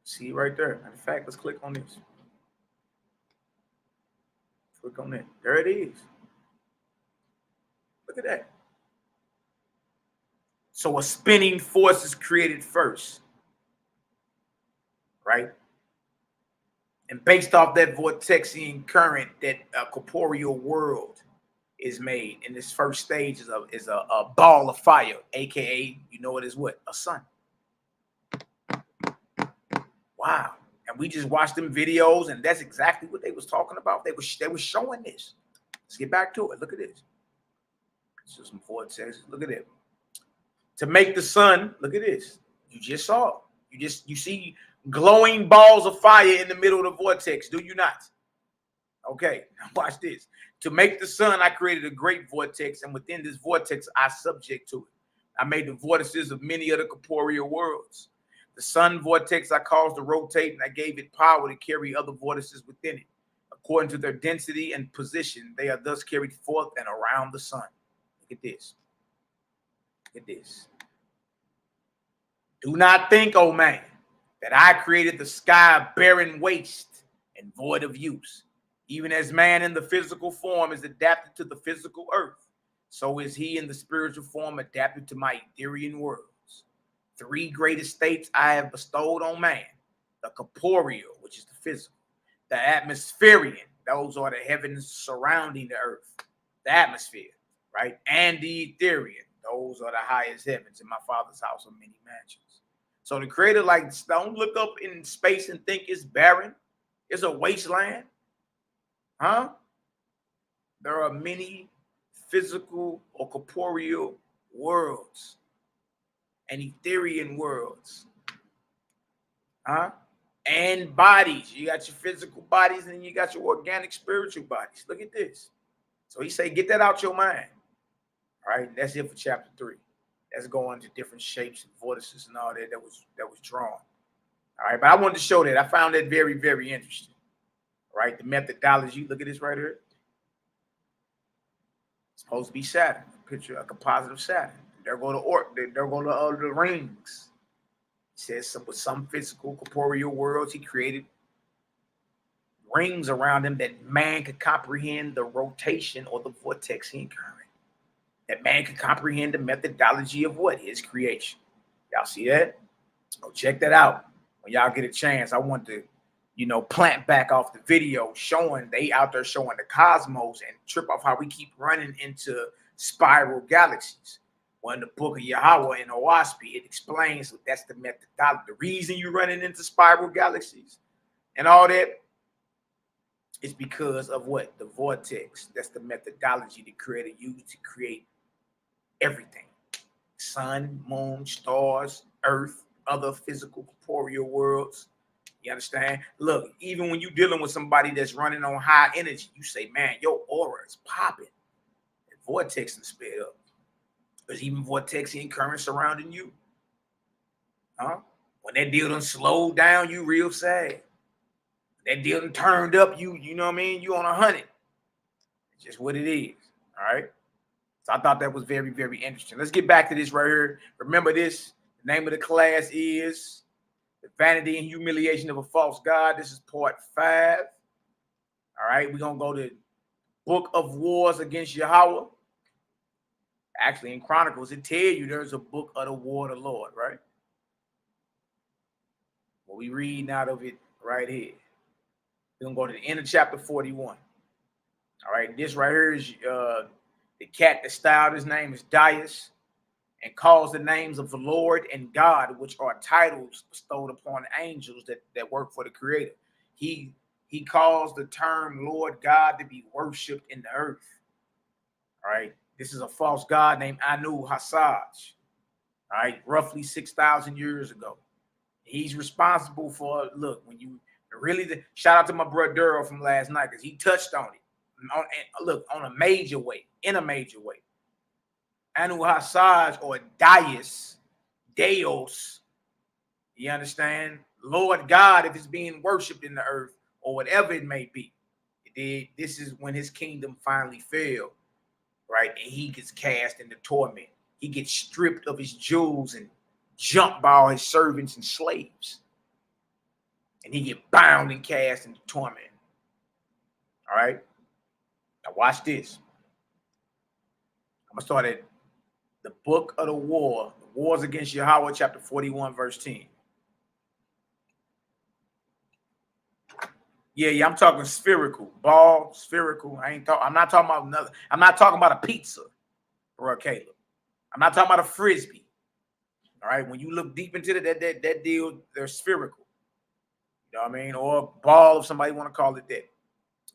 See it right there. In fact, let's click on this. Click on that. There it is. Look at that. So a spinning force is created first, right? And based off that vortexian current, that corporeal world is made. In this first stage is a ball of fire, aka, you know it is what? A sun. Wow. And we just watched them videos, and that's exactly what they was talking about. They were showing this. Let's get back to it. Look at this. This is some vortexes. Look at it. To make the sun, look at this. You just saw it. You see glowing balls of fire in the middle of the vortex, do you not? Okay, now watch this. To make the sun, I created a great vortex, and within this vortex, I subject to it. I made the vortices of many other corporeal worlds. The sun vortex I caused to rotate, and I gave it power to carry other vortices within it. According to their density and position, they are thus carried forth and around the sun. Look at this. Look at this. Do not think, oh man, that I created the sky barren waste and void of use. Even as man in the physical form is adapted to the physical earth, so is he in the spiritual form adapted to my ethereal worlds. 3 great estates I have bestowed on man: the corporeal, which is the physical; the atmospherian, those are the heavens surrounding the earth, the atmosphere, right? And the ethereal, those are the highest heavens. In my Father's house are many mansions. So the Creator, like, don't look up in space and think it's barren. It's a wasteland. Huh? There are many physical or corporeal worlds and ethereal worlds. Huh? And bodies. You got your physical bodies, and you got your organic spiritual bodies. Look at this. So he say, get that out your mind. All right, and that's it for chapter 3. Let's go on to different shapes and vortices and all that was drawn. All right, but I wanted to show that. I found that very, very interesting. All right, the methodology. Look at this right here. It's supposed to be Saturn. A picture, a composite of Saturn. There go the rings. He says with some physical corporeal worlds, he created rings around him that man could comprehend the rotation or the vortexian current. That man could comprehend the methodology of what? His creation. Y'all see that? Go check that out. When y'all get a chance, I want to, plant back off the video showing they out there showing the cosmos and trip off how we keep running into spiral galaxies. Well, in the Book of Yahweh and HOASPI, it explains that that's the methodology. The reason you're running into spiral galaxies and all that is because of what? The vortex. That's the methodology the Creator used to create everything. Sun, moon, stars, earth, other physical corporeal worlds. You understand? Look, even when you're dealing with somebody that's running on high energy, you say, man, your aura is popping. The vortex is sped up. There's even vortexian current surrounding you. Huh? When that deal done slowed down, you real sad. That deal done turned up, you know what I mean? You on 100. It's just what it is. All right. So I thought that was very, very interesting. Let's get back to this right here. Remember this. The name of the class is The Vanity and Humiliation of a False God. This is part 5. All right, we're going to go to Book of Wars Against Yahweh. Actually, in Chronicles, it tells you there's a book of the war of the Lord, right? Well, we reading out of it right here. We're going to go to the end of chapter 41. All right, this right here is the cat that styled his name is Darius and calls the names of the Lord and God, which are titles bestowed upon angels that work for the Creator. He calls the term Lord God to be worshipped in the earth. All right, this is a false god named Anu Hassaj. All right, roughly 6,000 years ago. He's responsible for, look, when you really, shout out to my brother Daryl from last night because he touched on it. On a major way, in a major way. Anu Hassaj or Darius, Deos, you understand? Lord God, if it's being worshipped in the earth or whatever it may be. This is when his kingdom finally fell, right? And he gets cast into torment. He gets stripped of his jewels and jumped by all his servants and slaves. And he get bound and cast into torment. All right? Now watch this. I'm going to start at the book of the war, the wars against Yahweh, chapter 41, verse 10. Yeah, I'm talking spherical, ball, spherical. I'm not talking about another. I'm not talking about a pizza, bro, Caleb. I'm not talking about a frisbee. All right, when you look deep into that deal, they're spherical. You know what I mean? Or a ball, if somebody want to call it that.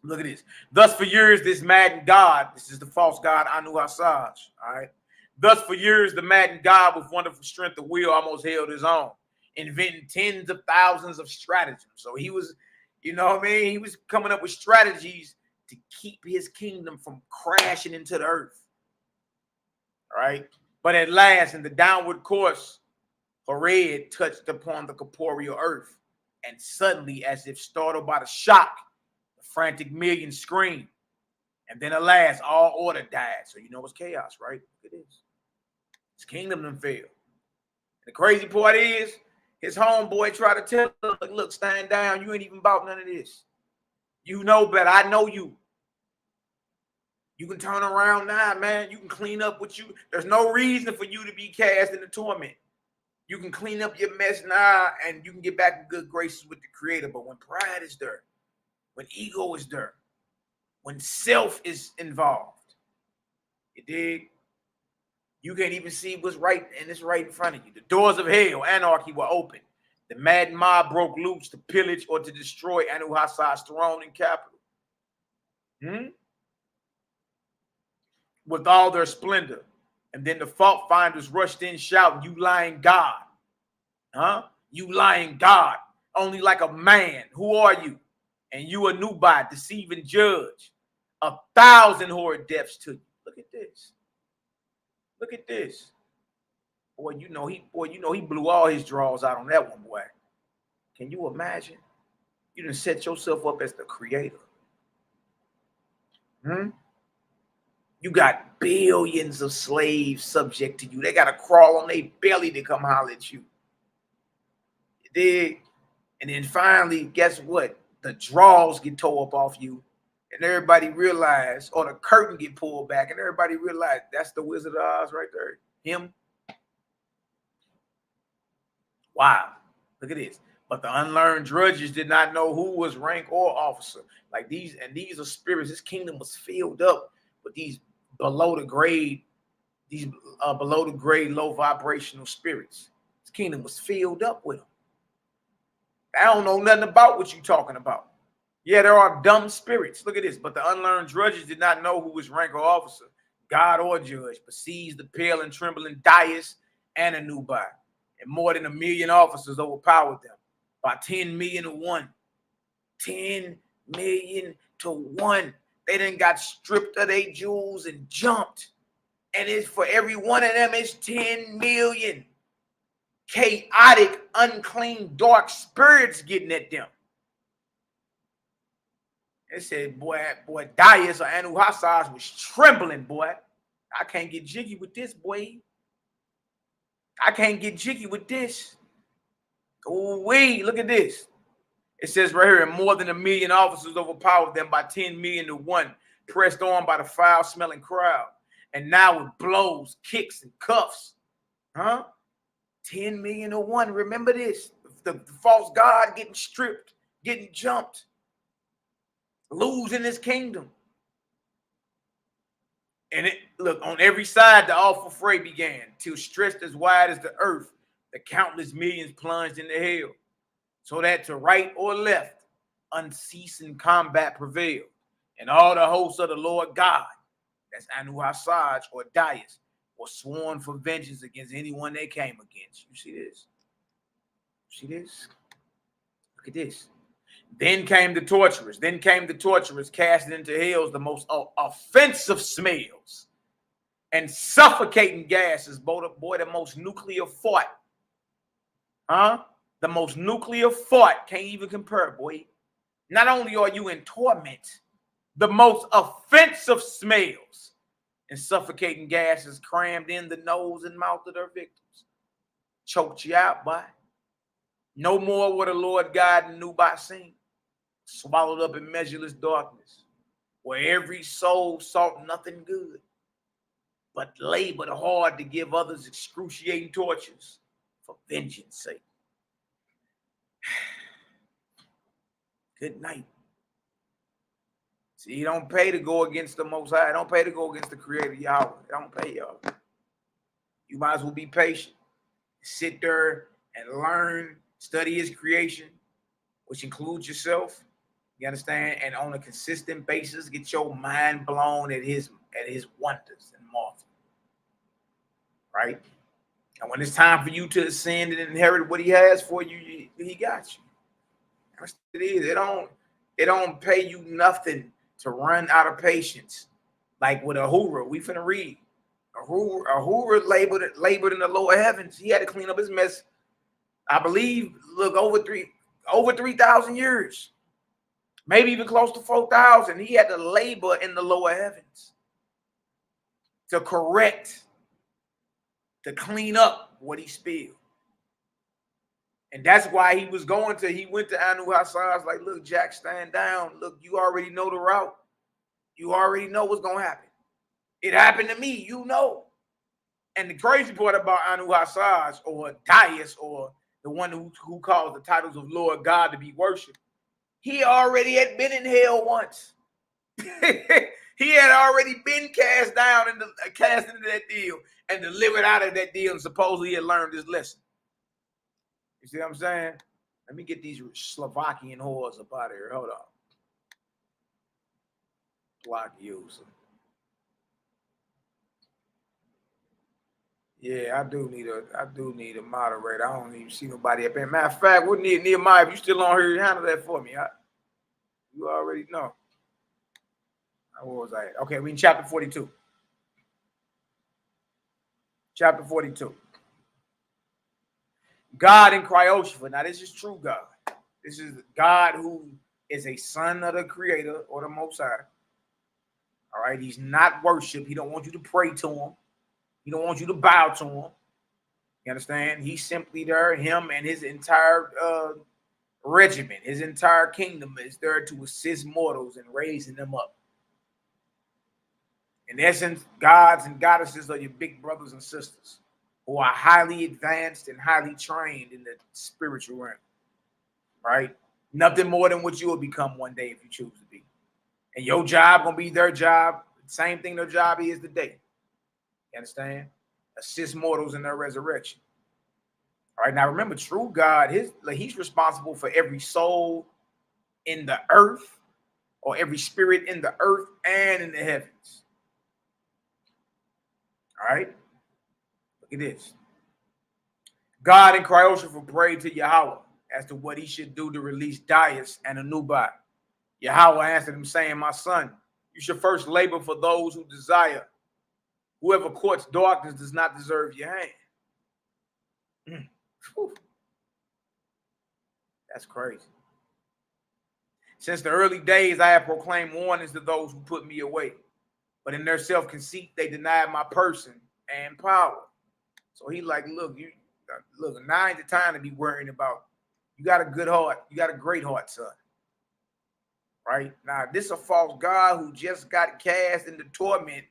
Look at this. Thus for years, this maddened God, this is the false god Anu Hassaj. All right. Thus for years, the maddened God with wonderful strength of will almost held his own, inventing tens of thousands of stratagems. So he was, you know what I mean? He was coming up with strategies to keep his kingdom from crashing into the earth. All right. But at last, in the downward course, Horeb touched upon the corporeal earth, and suddenly, as if startled by the shock, the frantic millions screamed. And then, alas, all order died. So you know it's chaos, right? Look at this. His kingdom done failed. The crazy part is, his homeboy tried to tell him, look, stand down. You ain't even about none of this. You know better. I know you. You can turn around now, man. You can clean up what you... There's no reason for you to be cast into torment. You can clean up your mess now, and you can get back in good graces with the Creator. But when pride is there, when ego is there, when self is involved, you dig? You can't even see what's right, and it's right in front of you. The doors of hell, anarchy, were open. The mad mob broke loose to pillage or to destroy Anu Hassaj's throne and capital. With all their splendor. And then the fault finders rushed in shouting, "You lying God. Huh? You lying God. Only like a man. Who are you? And you a Nubite, deceiving judge. 1,000 horrid deaths to you." Look at this. Look at this. Boy, you know he blew all his draws out on that one, boy. Can you imagine? You done set yourself up as the creator. You got billions of slaves subject to you. They got to crawl on their belly to come holler at you. You dig? And then finally, guess what? The draws get tore up off you. And everybody realize, or the curtain get pulled back, and everybody realize that's the Wizard of Oz right there. Him. Wow. Look at this. But the unlearned drudges did not know who was rank or officer. Like these are spirits. This kingdom was filled up with these below the grade, low vibrational spirits. This kingdom was filled up with them. I don't know nothing about what you're talking about. Yeah, there are dumb spirits. Look at this. But the unlearned drudges did not know who was rank or officer, God or judge, but seized the pale and trembling Darius and a Nubite. And more than 1 million officers overpowered them by 10 million to 1. 10 million to 1. They done got stripped of their jewels and jumped. And it's for every one of them, it's 10 million chaotic, unclean, dark spirits getting at them. It said, boy, Darius or Anu Hassaj was trembling, boy. I can't get jiggy with this, boy. I can't get jiggy with this. Oh, wait, look at this. It says right here, and more than 1 million officers overpowered them by 10 million to 1, pressed on by the foul-smelling crowd. And now with blows, kicks, and cuffs. Huh? 10 million to 1. Remember this. The false god getting stripped, getting jumped, losing his kingdom. And it, look, on every side, the awful fray began, till stretched as wide as the earth, the countless millions plunged into hell, so that to right or left, unceasing combat prevailed. And all the hosts of the Lord God, that's HonorandHumilitySTL or Dais, were sworn for vengeance against anyone they came against. You see this? See this? Look at this. Then came the torturers. Then came the torturers, casting into hells the most offensive smells and suffocating gases. Boy, the most nuclear fought. Huh? The most nuclear fought. Can't even compare, boy. Not only are you in torment, the most offensive smells and suffocating gases crammed in the nose and mouth of their victims. Choked you out, boy. No more were the Lord God and Nobel seen, swallowed up in measureless darkness, where every soul sought nothing good, but labored hard to give others excruciating tortures for vengeance sake. Good night. See, you don't pay to go against the Most High. Don't pay to go against the Creator, Yahweh. Don't pay, y'all. You might as well be patient. Sit there and learn, study His creation, which includes yourself. You understand? And on a consistent basis, get your mind blown at His wonders and marvels. Right? And when it's time for you to ascend and inherit what He has for you, He got you. That's what it is. It don't pay you nothing to run out of patience. Like with Ahura, we finna read. Ahura labored in the lower heavens. He had to clean up his mess. I believe, look, over 3,000 years, maybe even close to 4,000. He had to labor in the lower heavens to correct, to clean up what he spilled. And that's why he went to HonorandHumilitySTL. Like, look, Jack, stand down. Look, you already know the route. You already know what's going to happen. It happened to me, you know. And the crazy part about HonorandHumilitySTL or Dais, or the one who calls the titles of Lord God to be worshipped, he already had been in hell once. He had already been cast into that deal and delivered out of that deal, and supposedly he had learned his lesson. You see what I'm saying? Let me get these Slovakian whores up out of here. Hold on. Block user. Yeah, I do need a moderator. I don't even see nobody up here. Matter of fact, we need NehemiYAH. If you still on here, handle that for me. You already know. Where was I at? Okay, we in chapter 42. Chapter 42. God in Cryoshua. Now, this is true God. This is God who is a son of the Creator or the Most High. All right, He's not worship. He don't want you to pray to Him. He don't want you to bow to Him. You understand? He's simply there. Him and his entire regiment, his entire kingdom is there to assist mortals in raising them up. In essence, gods and goddesses are your big brothers and sisters who are highly advanced and highly trained in the spiritual realm, right? Nothing more than what you will become one day if you choose to be. And your job gonna be their job. Same thing their job is today. You understand? Assist mortals in their resurrection. All right, now remember, true God, He's responsible for every soul in the earth, or every spirit in the earth and in the heavens. All right? Look at this. God in Cryoshua prayed to Yahweh as to what He should do to release Dais and Nobel. Yahweh answered him, saying, my son, you should first labor for those who desire. Whoever courts darkness does not deserve your hand. That's crazy. Since the early days, I have proclaimed warnings to those who put me away. But in their self-conceit, they denied my person and power. So he like, look, now ain't the time to be worrying about. You got a good heart. You got a great heart, son. Right? Now, this is a false God who just got cast into torment,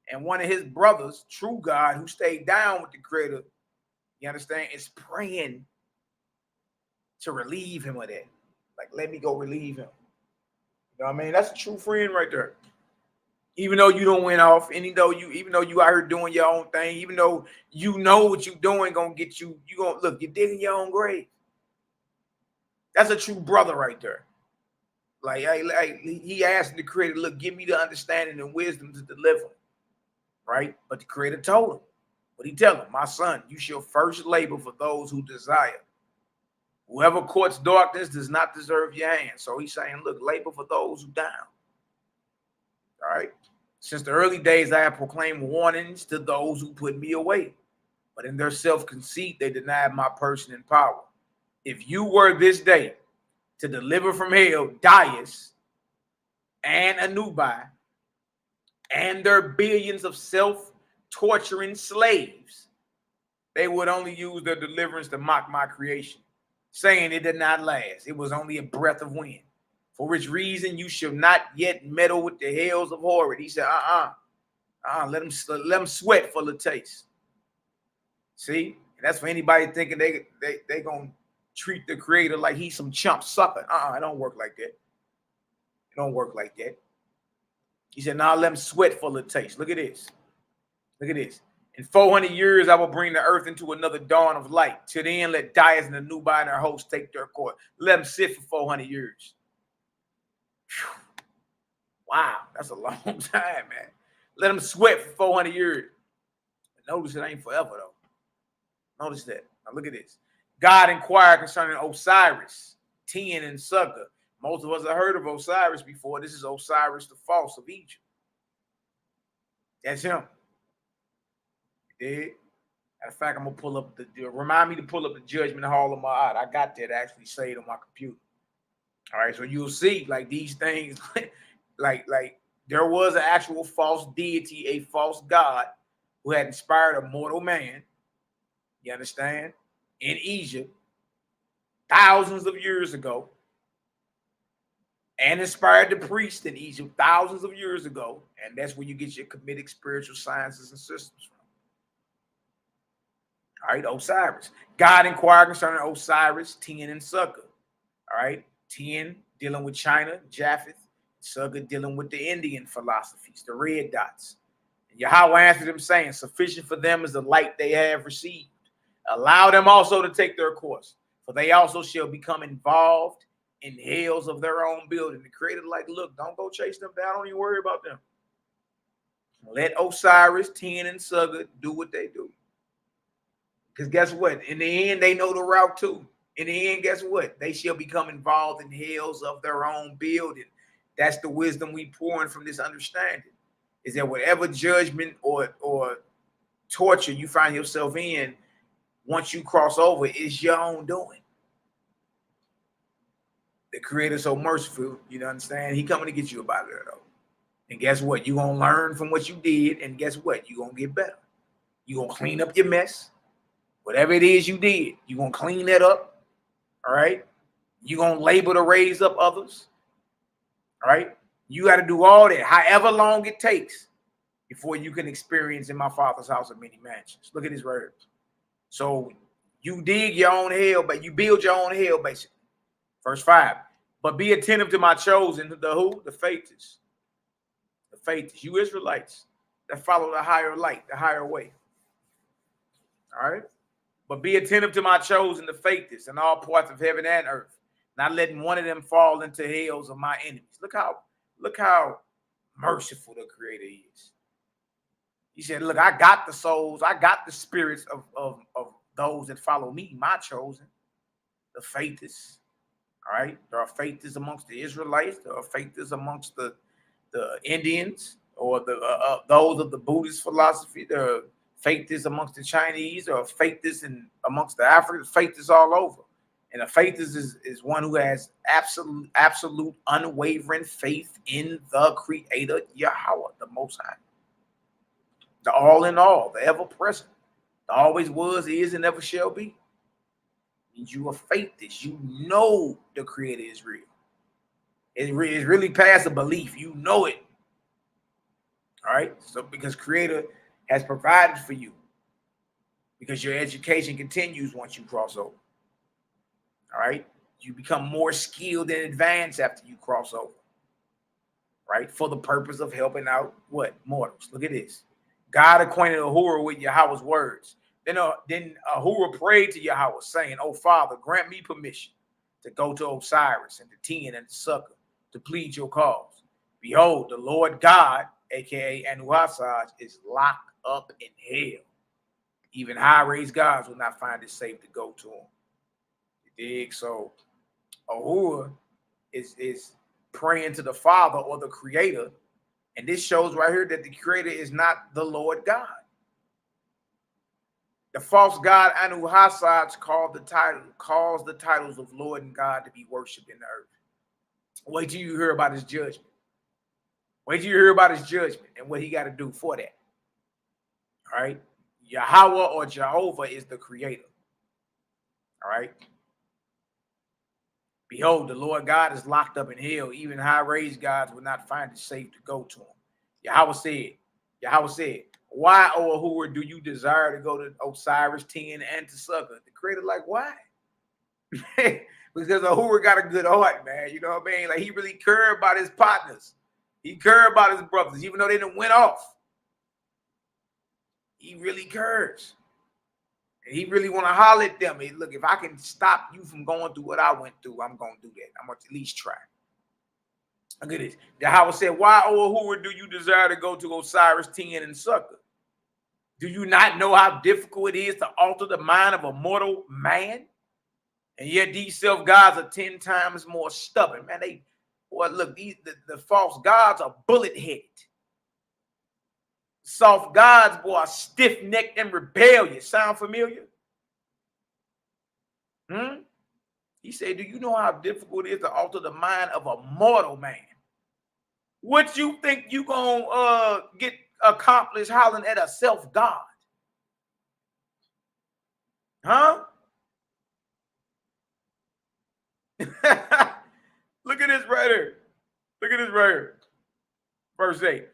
and one of his brothers, true God, who stayed down with the Creator, you understand, is praying to relieve him of that. Like, let me go relieve him. You know what I mean? That's a true friend right there. Even though you don't went off, even though you out here doing your own thing, even though you know what you're doing gonna get you, you're digging your own grave. That's a true brother right there. Like he asked the Creator, look, give me the understanding and wisdom to deliver. Right? But the Creator told him. But he tell him, my son, you shall first labor for those who desire. Whoever courts darkness does not deserve your hand. So he's saying, look, labor for those who down. All right. Since the early days, I have proclaimed warnings to those who put me away. But in their self-conceit, they denied my person and power. If you were this day to deliver from hell Dais and Anubai and their billions of self-torturing slaves, they would only use their deliverance to mock my creation, saying it did not last. It was only a breath of wind. For which reason you shall not yet meddle with the hells of horror. He said, let them sweat for the taste. See? And that's for anybody thinking they gonna treat the Creator like he's some chump sucker. It don't work like that. It don't work like that. He said, now let them sweat for the taste. Look at this. Look at this. In 400 years, I will bring the earth into another dawn of light. Till then, let Dais and the Nubai and their hosts take their course. Let them sit for 400 years. Whew. Wow, that's a long time, man. Let them sweat for 400 years. But notice it ain't forever, though. Notice that. Now look at this. God inquired concerning Osiris, Ten, and Sugar. Most of us have heard of Osiris before. This is Osiris the False of Egypt. That's him. Matter of fact, I'm gonna pull up remind me to pull up the Judgment Hall of Ma'at. I got that actually saved on my computer. All right, so you'll see like these things, like there was an actual false deity, a false god who had inspired a mortal man. You understand? In Egypt, thousands of years ago, and inspired the priest in Egypt thousands of years ago, and that's where you get your Kemetic spiritual sciences and systems from. All right, Osiris. God inquired concerning Osiris, Ten, and Sugar. All right, Ten dealing with China, Japheth, Sugar dealing with the Indian philosophies, the red dots. And Yahweh answered them, saying, sufficient for them is the light they have received. Allow them also to take their course, for they also shall become involved in hells of their own building. The Creator, like, look, don't go chase them down. Don't even worry about them. Let Osiris, Ten, and Sugar do what they do. Because guess what? In the end, they know the route too. In the end, guess what? They shall become involved in hells of their own building. That's the wisdom we pouring from this understanding. Is that whatever judgment or torture you find yourself in, once you cross over, it's your own doing. The Creator so merciful, you understand? He coming to get you about it though. And guess what? You're going to learn from what you did. And guess what? You're going to get better. You're going to clean up your mess. Whatever it is you did, you're going to clean that up. All right? You're going to labor to raise up others. All right? You got to do all that, however long it takes, before you can experience in my Father's house of many mansions. Look at his words. So you dig your own hell, but you build your own hell, basically. Verse 5. But be attentive to my chosen, the who? The faithless. The faithless. You Israelites that follow the higher light, the higher way. All right? But be attentive to my chosen, the faithless, in all parts of heaven and earth, not letting one of them fall into hells of my enemies. Look how merciful the Creator is. He said, look, I got the souls, I got the spirits of those that follow me, my chosen, the faithless. All right, there are faithless amongst the Israelites, there are faithless amongst the Indians, or those of the Buddhist philosophy. There are faithless amongst the Chinese, or faithless amongst the Africans. Faithless all over. And a faithless is one who has absolute unwavering faith in the Creator, Yahweh, the Most High. The all in all, the ever present, always was, is, and never shall be. Means you are faith this. You know the Creator is real. It's really past a belief. You know it. All right. So because Creator has provided for you. Because your education continues once you cross over. All right. You become more skilled and advanced after you cross over. Right. For the purpose of helping out what? Mortals. Look at this. God acquainted Ahura with Yahweh's words. Then Ahura prayed to Yahweh, saying, "O Father, grant me permission to go to Osiris and to Ten and to Sucker to plead your cause. Behold, the Lord God, aka Anuhasaj, is locked up in hell. Even high-raised gods will not find it safe to go to him." You dig? So Ahura is praying to the Father or the Creator, and this shows right here that the Creator is not the Lord God. The false god Anuhasaj calls the titles of Lord and God to be worshipped in the earth. Wait till you hear about his judgment. Wait till you hear about his judgment and what he got to do for that. All right. Yahweh or Jehovah is the Creator. All right. Behold, the Lord God is locked up in hell. Even high-raised gods will not find it safe to go to him. Yahweh said, "Why, O Ahura, do you desire to go to Osiris, Ten, and to Sucker?" The Creator, like, why? Because Ahura got a good heart, man. You know what I mean? Like, he really cared about his partners. He cared about his brothers, even though they didn't went off. He really cares. And he really want to holler at them. Hey, look, if I can stop you from going through what I went through, I'm going to do that. I'm going to at least try. Look at this. Yahweh said, "Why, O Ahura, do you desire to go to Osiris, Ten, and Sucker? Do you not know how difficult it is to alter the mind of a mortal man? And yet these self-gods are 10 times more stubborn." Man, look, the false gods are bullet-headed. Soft gods, boy, are stiff-necked and rebellious. Sound familiar? He said, "Do you know how difficult it is to alter the mind of a mortal man? What you think you gonna get accomplished hollering at a self-god? Huh?" Look at this right here. Look at this right here. Verse 8.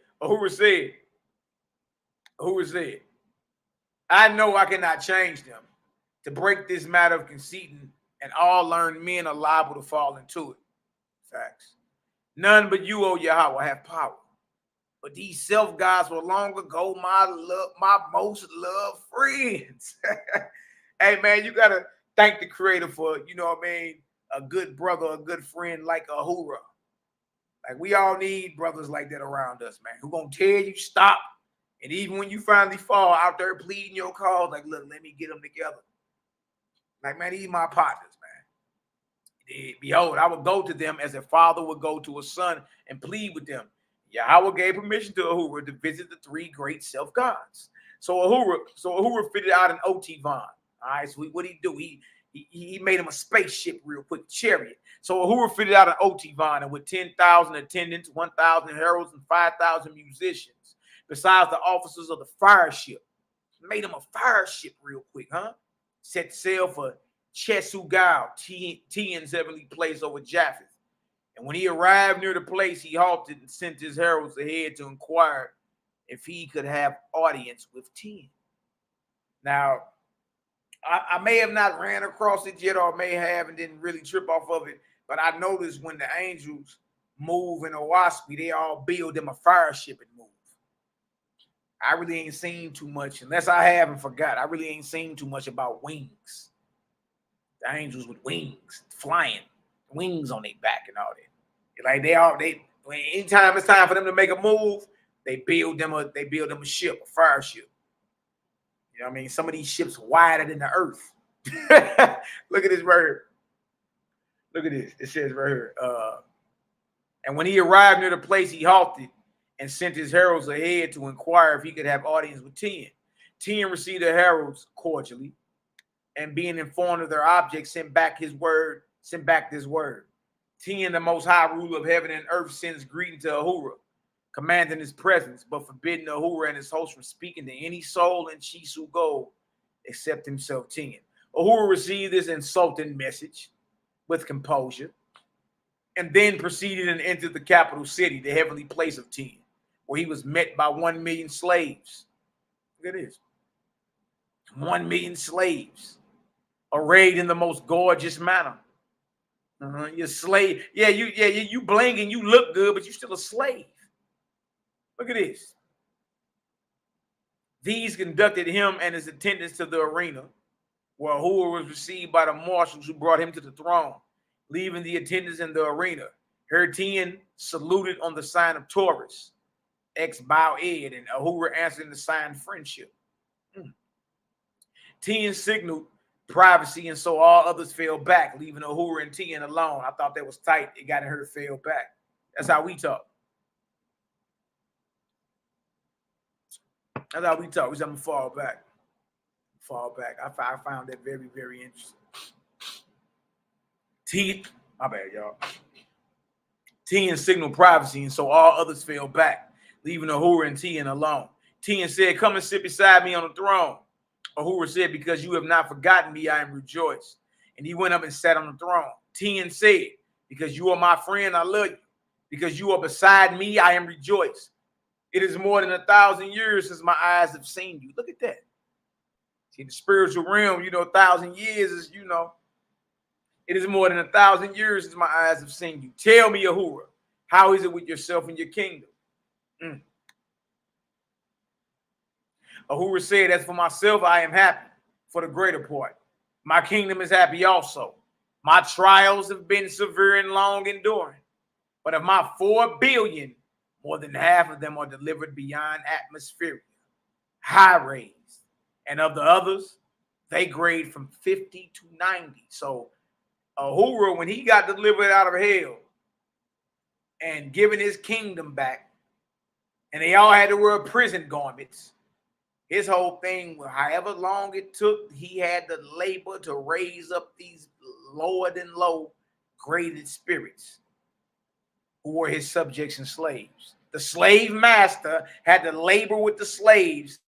Ahura said, "I know I cannot change them. To break this matter of conceiting, and all learned men are liable to fall into it." Facts. "None but you, O Yahweh, have power. But these self-gods were long ago my most loved friends." Hey, man, you got to thank the Creator for, you know what I mean, a good brother, a good friend like Ahura. Like, we all need brothers like that around us, man, who going to tell you stop. And even when you finally fall out there pleading your cause, like, look, let me get them together. Like, man, these my partners, man. "Behold, I will go to them as a father would go to a son and plead with them." Yahweh gave permission to Ahura to visit the 3 great self-gods. So Ahura fitted out an Otivan. All right, so what did he do? He made him a spaceship real quick, chariot. So Ahura fitted out an Otivan, and with 10,000 attendants, 1,000 heralds, and 5,000 musicians, besides the officers of the fire ship. Made him a fire ship real quick, huh? Set sail for Chesugal, Ten's heavenly place over Japheth. And when he arrived near the place, he halted and sent his heralds ahead to inquire if he could have audience with Ten. Now, I may have not ran across it yet, or may have and didn't really trip off of it, but I noticed when the angels move in a WASPy, they all build them a fire ship and move. I really ain't seen too much, unless I haven't forgot. I really ain't seen too much about wings. The angels with wings, flying, wings on their back and all that. Like anytime it's time for them to make a move, they build them a ship, a fire ship. You know what I mean? Some of these ships wider than the earth. Look at this right here. Look at this. It says right here. And when he arrived near the place, he halted and sent his heralds ahead to inquire if he could have audience with Ten. Ten received the heralds cordially, and being informed of their object, sent back this word. Ten, the most high ruler of heaven and earth, sends greeting to Ahura, commanding his presence, but forbidding Ahura and his host from speaking to any soul in Chisu Gold except himself 10. Uhura received this insulting message with composure and then proceeded and entered the capital city, the heavenly place of 10, where he was met by 1 million slaves. Look at this. 1 million slaves arrayed in the most gorgeous manner. You're a slave. Yeah, you bling and you look good, but you're still a slave. Look at this. These conducted him and his attendants to the arena, where Uhura was received by the marshals who brought him to the throne. Leaving the attendants in the arena, her 10 saluted on the sign of Taurus, X-Bow-Ed, and Uhura answered in the sign friendship. 10 signaled privacy, and so all others fell back, leaving Uhura and 10 alone. I thought that was tight. It got her to fail back. That's how we talk. That's how we talk. We said, I'm going to fall back. Fall back. I found that very, very interesting. 10, my bad, y'all. 10 signaled privacy, and so all others fell back, leaving Uhura and 10 alone. 10 said, come and sit beside me on the throne. Uhura said, because you have not forgotten me, I am rejoiced. And he went up and sat on the throne. 10 said, because you are my friend, I love you. Because you are beside me, I am rejoiced. It is more than 1,000 years since my eyes have seen you. Look at that. See, the spiritual realm, 1,000 years is, it is more than 1,000 years since my eyes have seen you. Tell me, Uhura, how is it with yourself and your kingdom? Uhura said, as for myself, I am happy for the greater part. My kingdom is happy also. My trials have been severe and long enduring. But of my 4 billion, more than half of them are delivered beyond atmosphere, high rays. And of the others, they grade from 50 to 90. So Uhura, when he got delivered out of hell and given his kingdom back, and they all had to wear prison garments, his whole thing, however long it took, he had to labor to raise up these lower than low graded spirits who were his subjects and slaves. The slave master had to labor with the slaves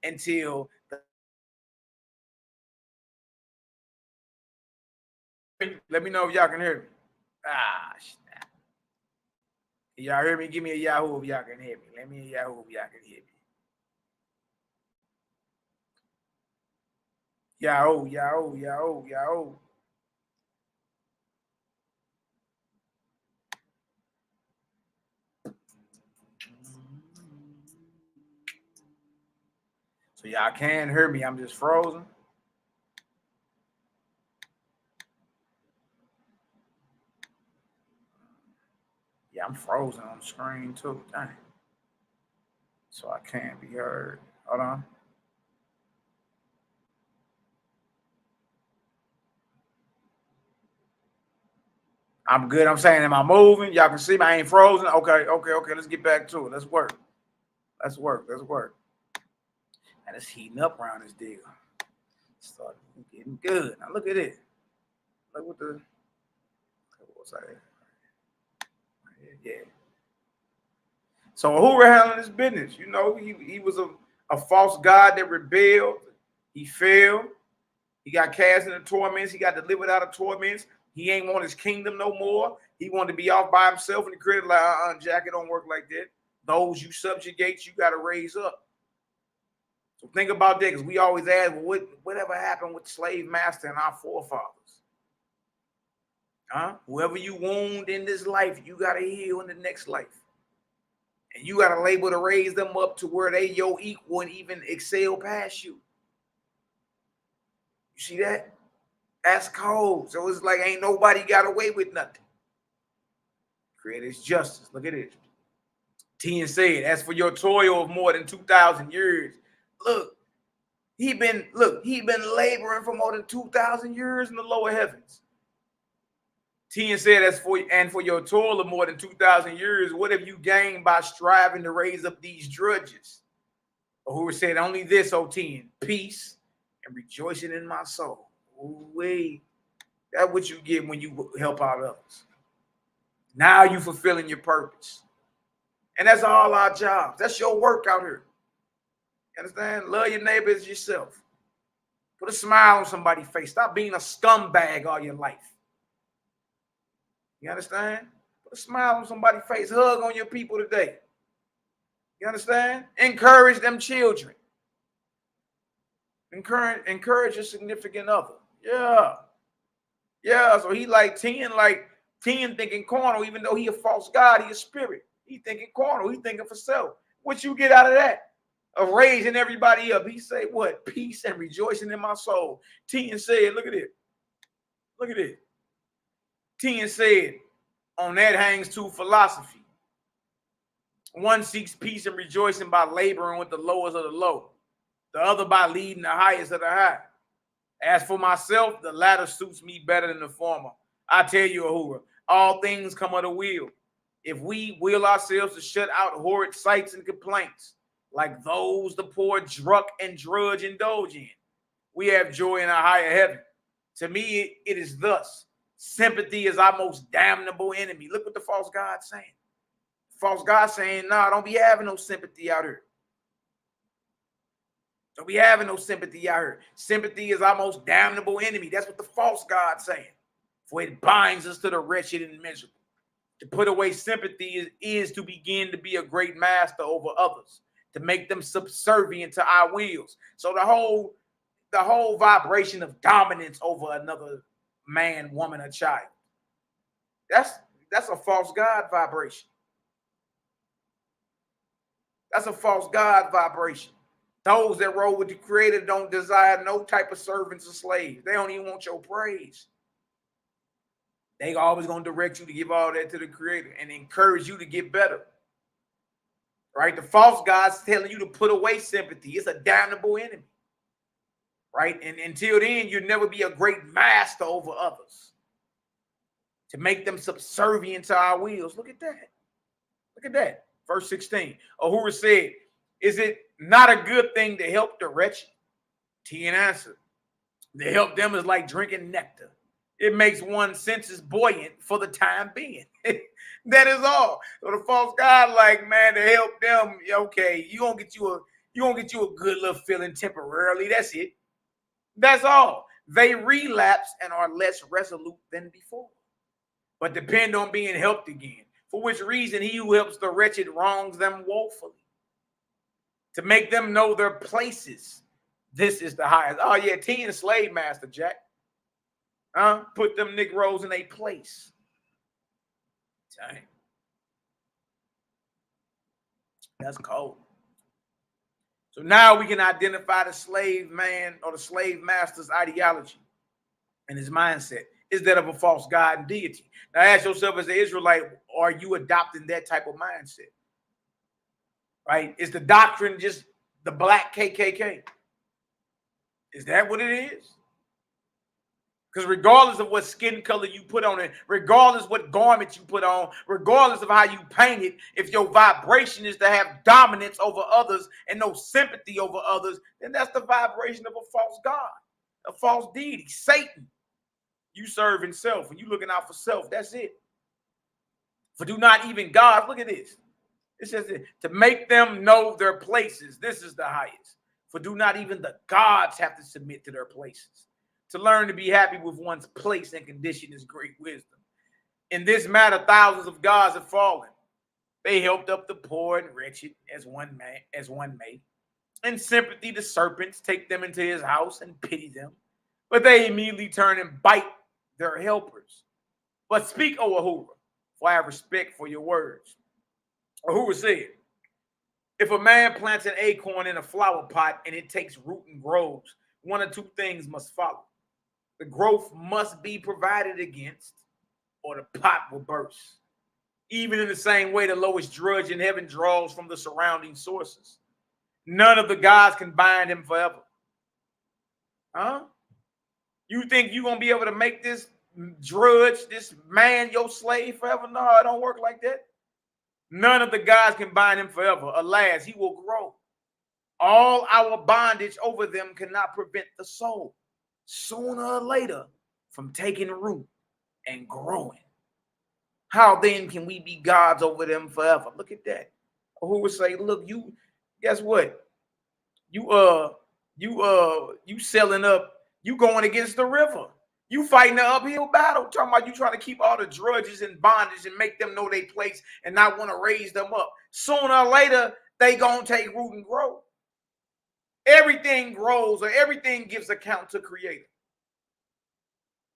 until let me know if y'all can hear me. Snap. Y'all hear me? Give me a Yahoo if y'all can hear me. Let me a Yahoo if y'all can hear me. Yahoo, Yahoo, Yahoo, Yahoo. So y'all can hear me. I'm just frozen. Yeah, I'm frozen on the screen too. Dang. So I can't be heard. Hold on. I'm good. I'm saying, am I moving? Y'all can see me. I ain't frozen. Okay. Let's get back to it. Let's work. Let's work. And it's heating up around this deal. Started getting good. Now look at it. Look what the what's that? Yeah. So Uhura handling his business. He was a false god that rebelled. He failed. He got cast into torments. He got delivered out of torments. He ain't want his kingdom no more. He wanted to be off by himself, and the creator like, Jack, it don't work like that. Those you subjugate, you got to raise up. So think about that, because we always ask, well, whatever happened with the slave master and our forefathers? Whoever you wound in this life, you got to heal in the next life. And you got to labor to raise them up to where they your equal and even excel past you. You see that? That's cold. So it's like ain't nobody got away with nothing. Creator's justice. Look at it. Tien said, as for your toil of more than 2,000 years, look, he been laboring for more than 2,000 years in the lower heavens. Tien said, as for your toil of more than 2,000 years, what have you gained by striving to raise up these drudges? Who said, only this, O Tien, peace and rejoicing in my soul. Wait, that's what you get when you help out others. Now you fulfilling your purpose. And that's all our jobs. That's your work out here. You understand? Love your neighbor as yourself. Put a smile on somebody's face. Stop being a scumbag all your life. You understand? Put a smile on somebody's face. Hug on your people today. You understand? Encourage them children. Encourage your significant other. Yeah. Yeah, so he like Tien thinking carnal, even though he a false god, he a spirit. He thinking carnal, he thinking for self. What you get out of that? Of raising everybody up. He say what? Peace and rejoicing in my soul. Tien said, look at it. Look at it. Tien said, on that hangs two philosophy. One seeks peace and rejoicing by laboring with the lowest of the low. The other by leading the highest of the high. As for myself, the latter suits me better than the former. I tell you, Ahura, all things come of the will. If we will ourselves to shut out horrid sights and complaints, like those the poor druck and drudge indulge in, we have joy in a higher heaven. To me, it is thus. Sympathy is our most damnable enemy. Look what the false God's saying. False God saying, nah, don't be having no sympathy out here. Don't be having no sympathy out here. Sympathy is our most damnable enemy. That's what the false God's saying. For it binds us to the wretched and miserable. To put away sympathy is to begin to be a great master over others, to make them subservient to our wills. So the whole vibration of dominance over another man, woman, or child. That's a false God vibration. That's a false God vibration. Those that roll with the Creator don't desire no type of servants or slaves. They don't even want your praise. They always going to direct you to give all that to the Creator and encourage you to get better. Right? The false God's telling you to put away sympathy. It's a damnable enemy. Right? And until then, you'll never be a great master over others. To make them subservient to our wills. Look at that. Look at that. Verse 16. Ahura said, is it not a good thing to help the wretched? Tien answered, to help them is like drinking nectar. It makes one's senses buoyant for the time being. That is all. So the false God, like, man, to help them, okay, you gonna get you a good little feeling temporarily. That's it. That's all. They relapse and are less resolute than before, but depend on being helped again. For which reason he who helps the wretched wrongs them woefully. To make them know their places. This is the highest. Oh, yeah, Tien slave master, Jack. Put them Negroes in a place. Dang. That's cold. So now we can identify the slave man or the slave master's ideology and his mindset. Is that of a false God and deity? Now ask yourself as an Israelite, are you adopting that type of mindset? Right? Is the doctrine just the black KKK? Is that what it is? Because regardless of what skin color you put on it, regardless what garment you put on, regardless of how you paint it, if your vibration is to have dominance over others and no sympathy over others, then that's the vibration of a false God, a false deity, Satan. You serving self and you looking out for self. That's it. For do not even God, look at this. It says to make them know their places. This is the highest. For do not even the gods have to submit to their places. To learn to be happy with one's place and condition is great wisdom. In this matter, thousands of gods have fallen. They helped up the poor and wretched as one may. In sympathy, the serpents take them into his house and pity them. But they immediately turn and bite their helpers. But speak, O Ahura, for I have respect for your words. Ahura said, if a man plants an acorn in a flower pot and it takes root and grows, one or two things must follow. The growth must be provided against, or the pot will burst. Even in the same way the lowest drudge in heaven draws from the surrounding sources. None of the gods can bind him forever. Huh? You think you're going to be able to make this drudge, this man, your slave forever? No, it don't work like that. None of the gods can bind him forever. Alas, he will grow. All our bondage over them cannot prevent the soul, sooner or later, from taking root and growing. How then can we be gods over them forever? Look at that. Who would say, look, you, guess what? You selling up, you going against the river. You fighting the uphill battle. Talking about you trying to keep all the drudges in bondage and make them know their place and not want to raise them up. Sooner or later, they gonna take root and grow. Everything grows, or everything gives account to Creator.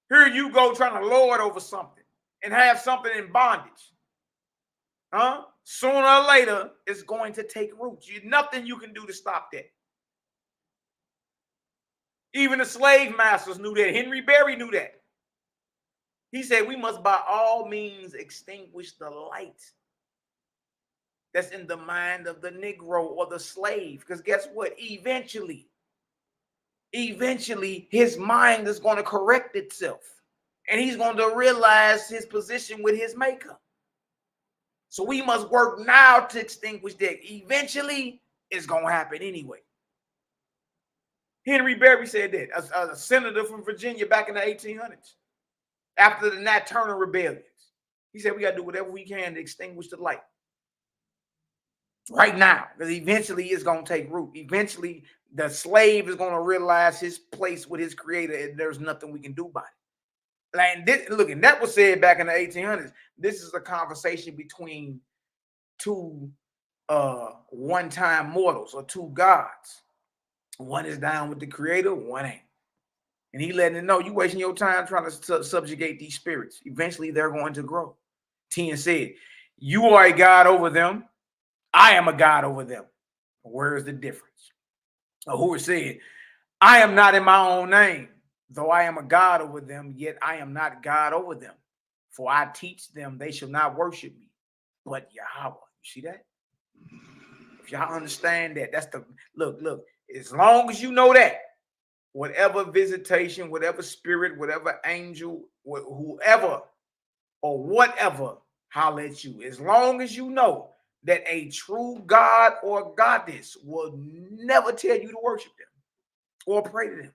Here you go trying to lord over something and have something in bondage. Huh? Sooner or later, it's going to take root. Nothing you can do to stop that. Even the slave masters knew that. Henry Berry knew that. He said, we must by all means extinguish the light that's in the mind of the Negro or the slave. Because guess what? Eventually, his mind is going to correct itself. And he's going to realize his position with his maker. So we must work now to extinguish that. Eventually, it's going to happen anyway. Henry Berry said that, a senator from Virginia back in the 1800s, after the Nat Turner rebellions. He said we got to do whatever we can to extinguish the light. Right now, because eventually it's going to take root. Eventually, the slave is going to realize his place with his Creator, and there's nothing we can do about it. And this, look, and that was said back in the 1800s. This is a conversation between two one-time mortals, or two gods. One is down with the Creator, one ain't. And he letting them know, you wasting your time trying to subjugate these spirits. Eventually, they're going to grow. Tien said, you are a God over them. I am a God over them. Where is the difference? Who said, I am not in my own name. Though I am a God over them, yet I am not God over them. For I teach them they shall not worship me, but Yahweh. You see that? If y'all understand that, that's the, look, as long as you know that, whatever visitation, whatever spirit, whatever angel, whoever or whatever holler at you, as long as you know that a true God or goddess will never tell you to worship them or pray to them.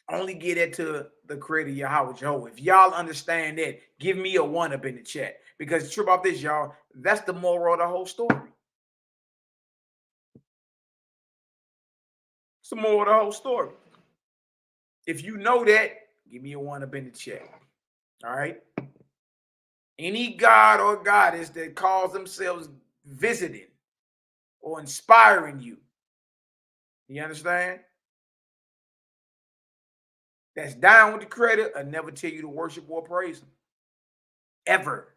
Only get it to the Creator YHWH. If y'all understand that, give me a 1 up in the chat. Because the truth about this, y'all, that's the moral of the whole story. It's the moral of the whole story. If you know that, give me a 1 up in the chat. All right? Any god or goddess that calls themselves visiting or inspiring you, you understand? That's down with the Creator, I never tell you to worship or praise him. Ever.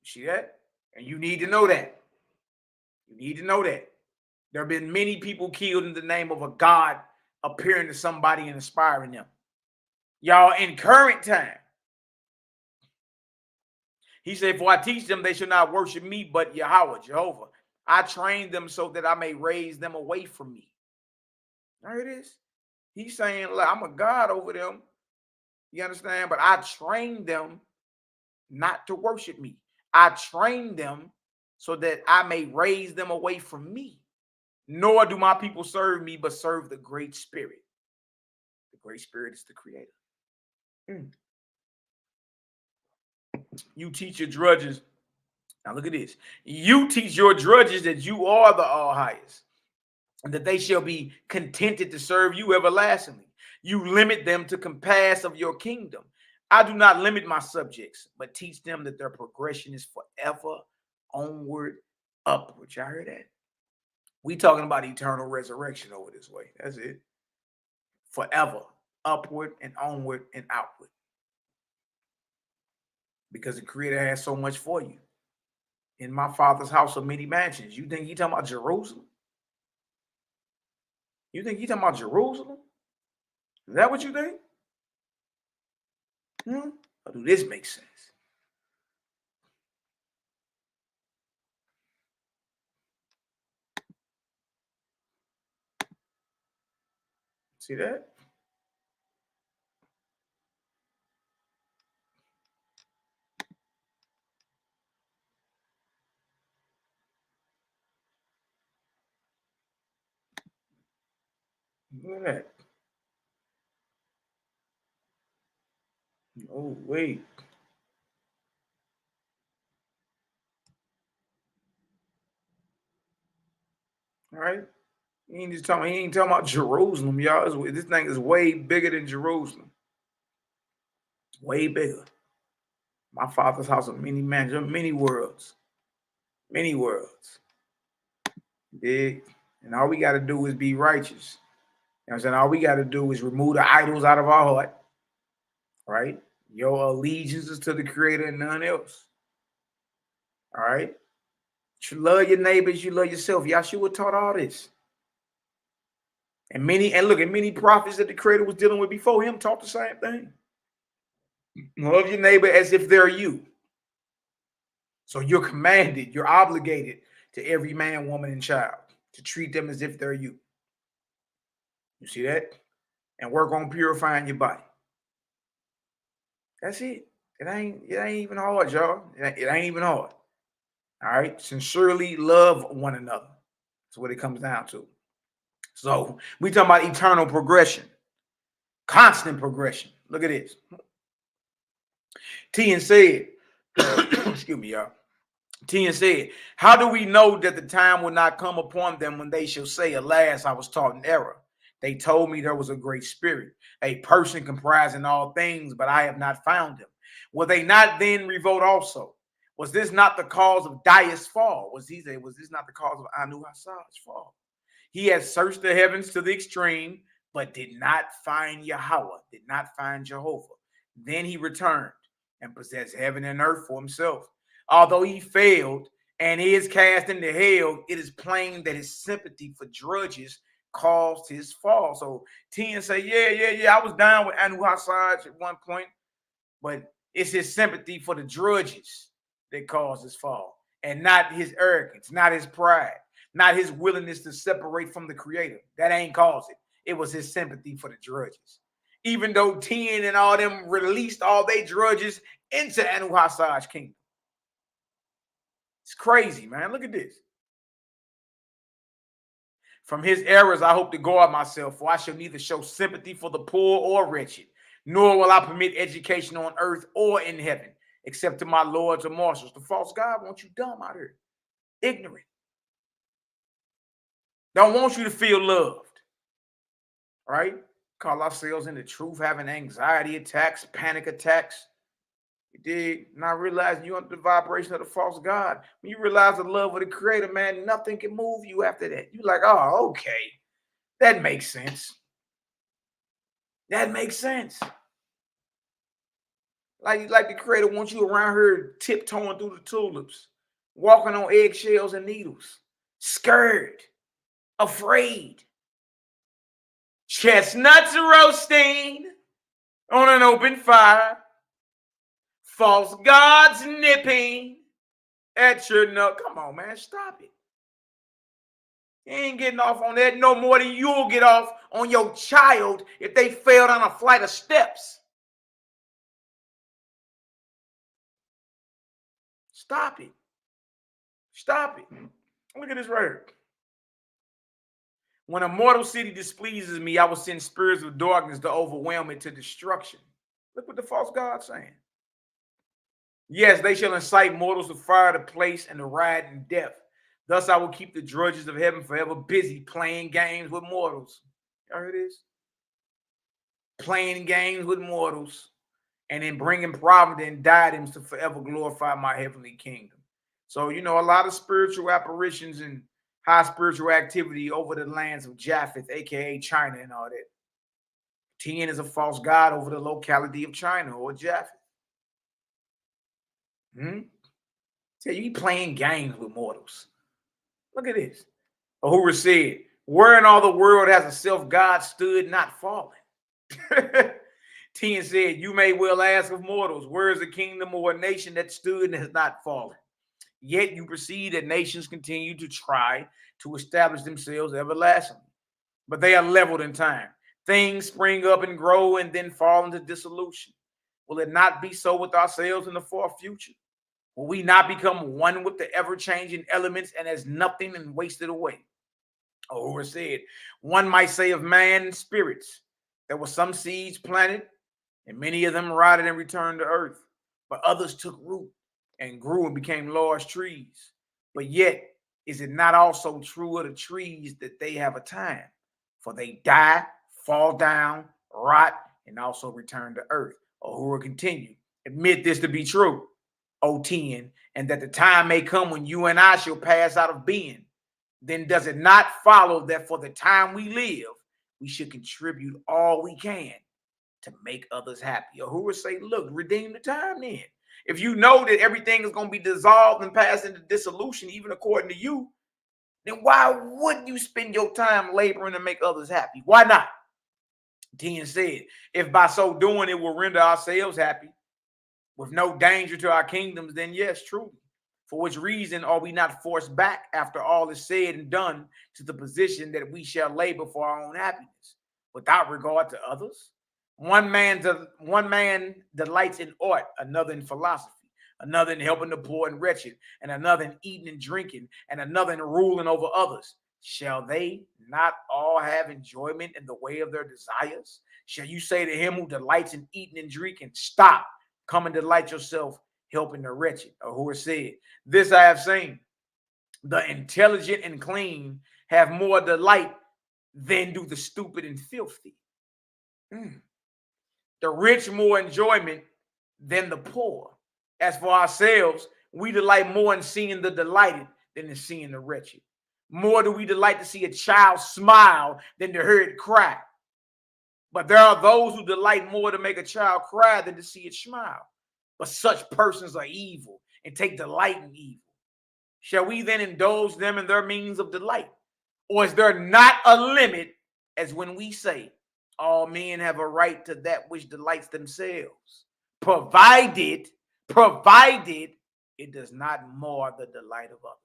You see that? And you need to know that. You need to know that. There have been many people killed in the name of a God appearing to somebody and inspiring them. Y'all, in current time, he said, for I teach them they shall not worship me, but Yahweh, Jehovah. I train them so that I may raise them away from me. There it is. He's saying, look, I'm a God over them. You understand? But I train them not to worship me. I train them so that I may raise them away from me. Nor do my people serve me, but serve the Great Spirit. The Great Spirit is the Creator. You teach your drudges. Now look at this. You teach your drudges that you are the all-highest, and that they shall be contented to serve you everlastingly. You limit them to compass of your kingdom. I do not limit my subjects, but teach them that their progression is forever onward, upward. Y'all heard that? We talking about eternal resurrection over this way. That's it. Forever, upward and onward and outward. Because the Creator has so much for you. In my Father's house are many mansions. You think he talking about Jerusalem? You think he's talking about Jerusalem? Is that what you think? Or do this make sense? See that? Look at that. Oh, wait. All right. He ain't talking about Jerusalem, y'all. This thing is way bigger than Jerusalem. Way bigger. My father's house of many mansions, many worlds. Many worlds. Big. And all we got to do is be righteous. You know what I'm saying? All we got to do is remove the idols out of our heart. Right? Your allegiance is to the Creator and none else. All right? You love your neighbors, you love yourself. Yahshua taught all this. And many prophets that the Creator was dealing with before him taught the same thing. Love your neighbor as if they're you. So you're commanded, you're obligated to every man, woman, and child to treat them as if they're you. You see that? And work on purifying your body. That's it. It ain't even hard, y'all. It ain't even hard. All right? Sincerely love one another. That's what it comes down to. So we talking about eternal progression. Constant progression. Look at this. Tien said, excuse me, y'all. Tien said, how do we know that the time will not come upon them when they shall say, alas, I was taught in error? They told me there was a great spirit, a person comprising all things, but I have not found him. Will they not then revolt also? Was this not the cause of Dias' fall? Was this not the cause of Anu-Hasad's fall? He had searched the heavens to the extreme, but did not find Yahweh, did not find Jehovah. Then he returned and possessed heaven and earth for himself. Although he failed and is cast into hell, it is plain that his sympathy for drudges caused his fall. So Tien say, yeah, I was down with Anu-Hasad at one point, but it's his sympathy for the drudges that caused his fall, and not his arrogance, not his pride, not his willingness to separate from the Creator. That ain't caused it. It was his sympathy for the drudges. Even though Tien and all them released all their drudges into Anu-Hasad's kingdom. It's crazy, man. Look at this. From his errors, I hope to guard myself, for I shall neither show sympathy for the poor or wretched, nor will I permit education on earth or in heaven, except to my lords or marshals. The false God wants you dumb out here, ignorant. Don't want you to feel loved, right? Call ourselves in the truth, having anxiety attacks, panic attacks. You dig? Not realizing you're under the vibration of the false God. When you realize the love of the Creator, man, nothing can move you after that. You're like, oh, okay. That makes sense. That makes sense. Like the Creator wants you around here tiptoeing through the tulips, walking on eggshells and needles, scared, afraid. Chestnuts roasting on an open fire. False gods nipping at your nut. Come on, man. Stop it. You ain't getting off on that no more than you'll get off on your child if they fell down a flight of steps. Stop it. Stop it. Look at this right here. When a mortal city displeases me, I will send spirits of darkness to overwhelm it to destruction. Look what the false God's saying. Yes, they shall incite mortals to fire, to place, and to ride in death. Thus I will keep the drudges of heaven forever busy playing games with mortals. Y'all hear this? Playing games with mortals and then bringing providence and diadems to forever glorify my heavenly kingdom. So, you know, a lot of spiritual apparitions and high spiritual activity over the lands of Japheth, a.k.a. China and all that. Tien is a false god over the locality of China or Japheth. Tell you, he playing games with mortals. Look at this. Ahura said, Where in all the world has a self-God stood not fallen? 10 said, you may well ask of mortals, where is a kingdom or a nation that stood and has not fallen? Yet you perceive that nations continue to try to establish themselves everlastingly, but they are leveled in time. Things spring up and grow and then fall into dissolution. Will it not be so with ourselves in the far future? Will we not become one with the ever-changing elements and as nothing and wasted away? Or said, one might say of man and spirits, there were some seeds planted, and many of them rotted and returned to earth, but others took root and grew and became large trees. But yet, is it not also true of the trees that they have a time? For they die, fall down, rot, and also return to earth. Or continue, admit this to be true, O 10, and that the time may come when you and I shall pass out of being. Then does it not follow that for the time we live, we should contribute all we can to make others happy? Or who would say, look, redeem the time then. If you know that everything is going to be dissolved and passed into dissolution, even according to you, then why wouldn't you spend your time laboring to make others happy? Why not? 10 said, if by so doing it will render ourselves happy with no danger to our kingdoms, then yes, truly. For which reason are we not forced back after all is said and done to the position that we shall labor for our own happiness without regard to others? One man delights in art, another in philosophy, another in helping the poor and wretched, and another in eating and drinking, and another in ruling over others. Shall they not all have enjoyment in the way of their desires? Shall you say to him who delights in eating and drinking, stop, come and delight yourself helping the wretched? Or who has said, this I have seen, the intelligent and clean have more delight than do the stupid and filthy. The rich more enjoyment than the poor. As for ourselves, we delight more in seeing the delighted than in seeing the wretched. More do we delight to see a child smile than to hear it cry. But there are those who delight more to make a child cry than to see it smile. But such persons are evil and take delight in evil. Shall we then indulge them in their means of delight? Or is there not a limit, as when we say, all men have a right to that which delights themselves, provided it does not mar the delight of others?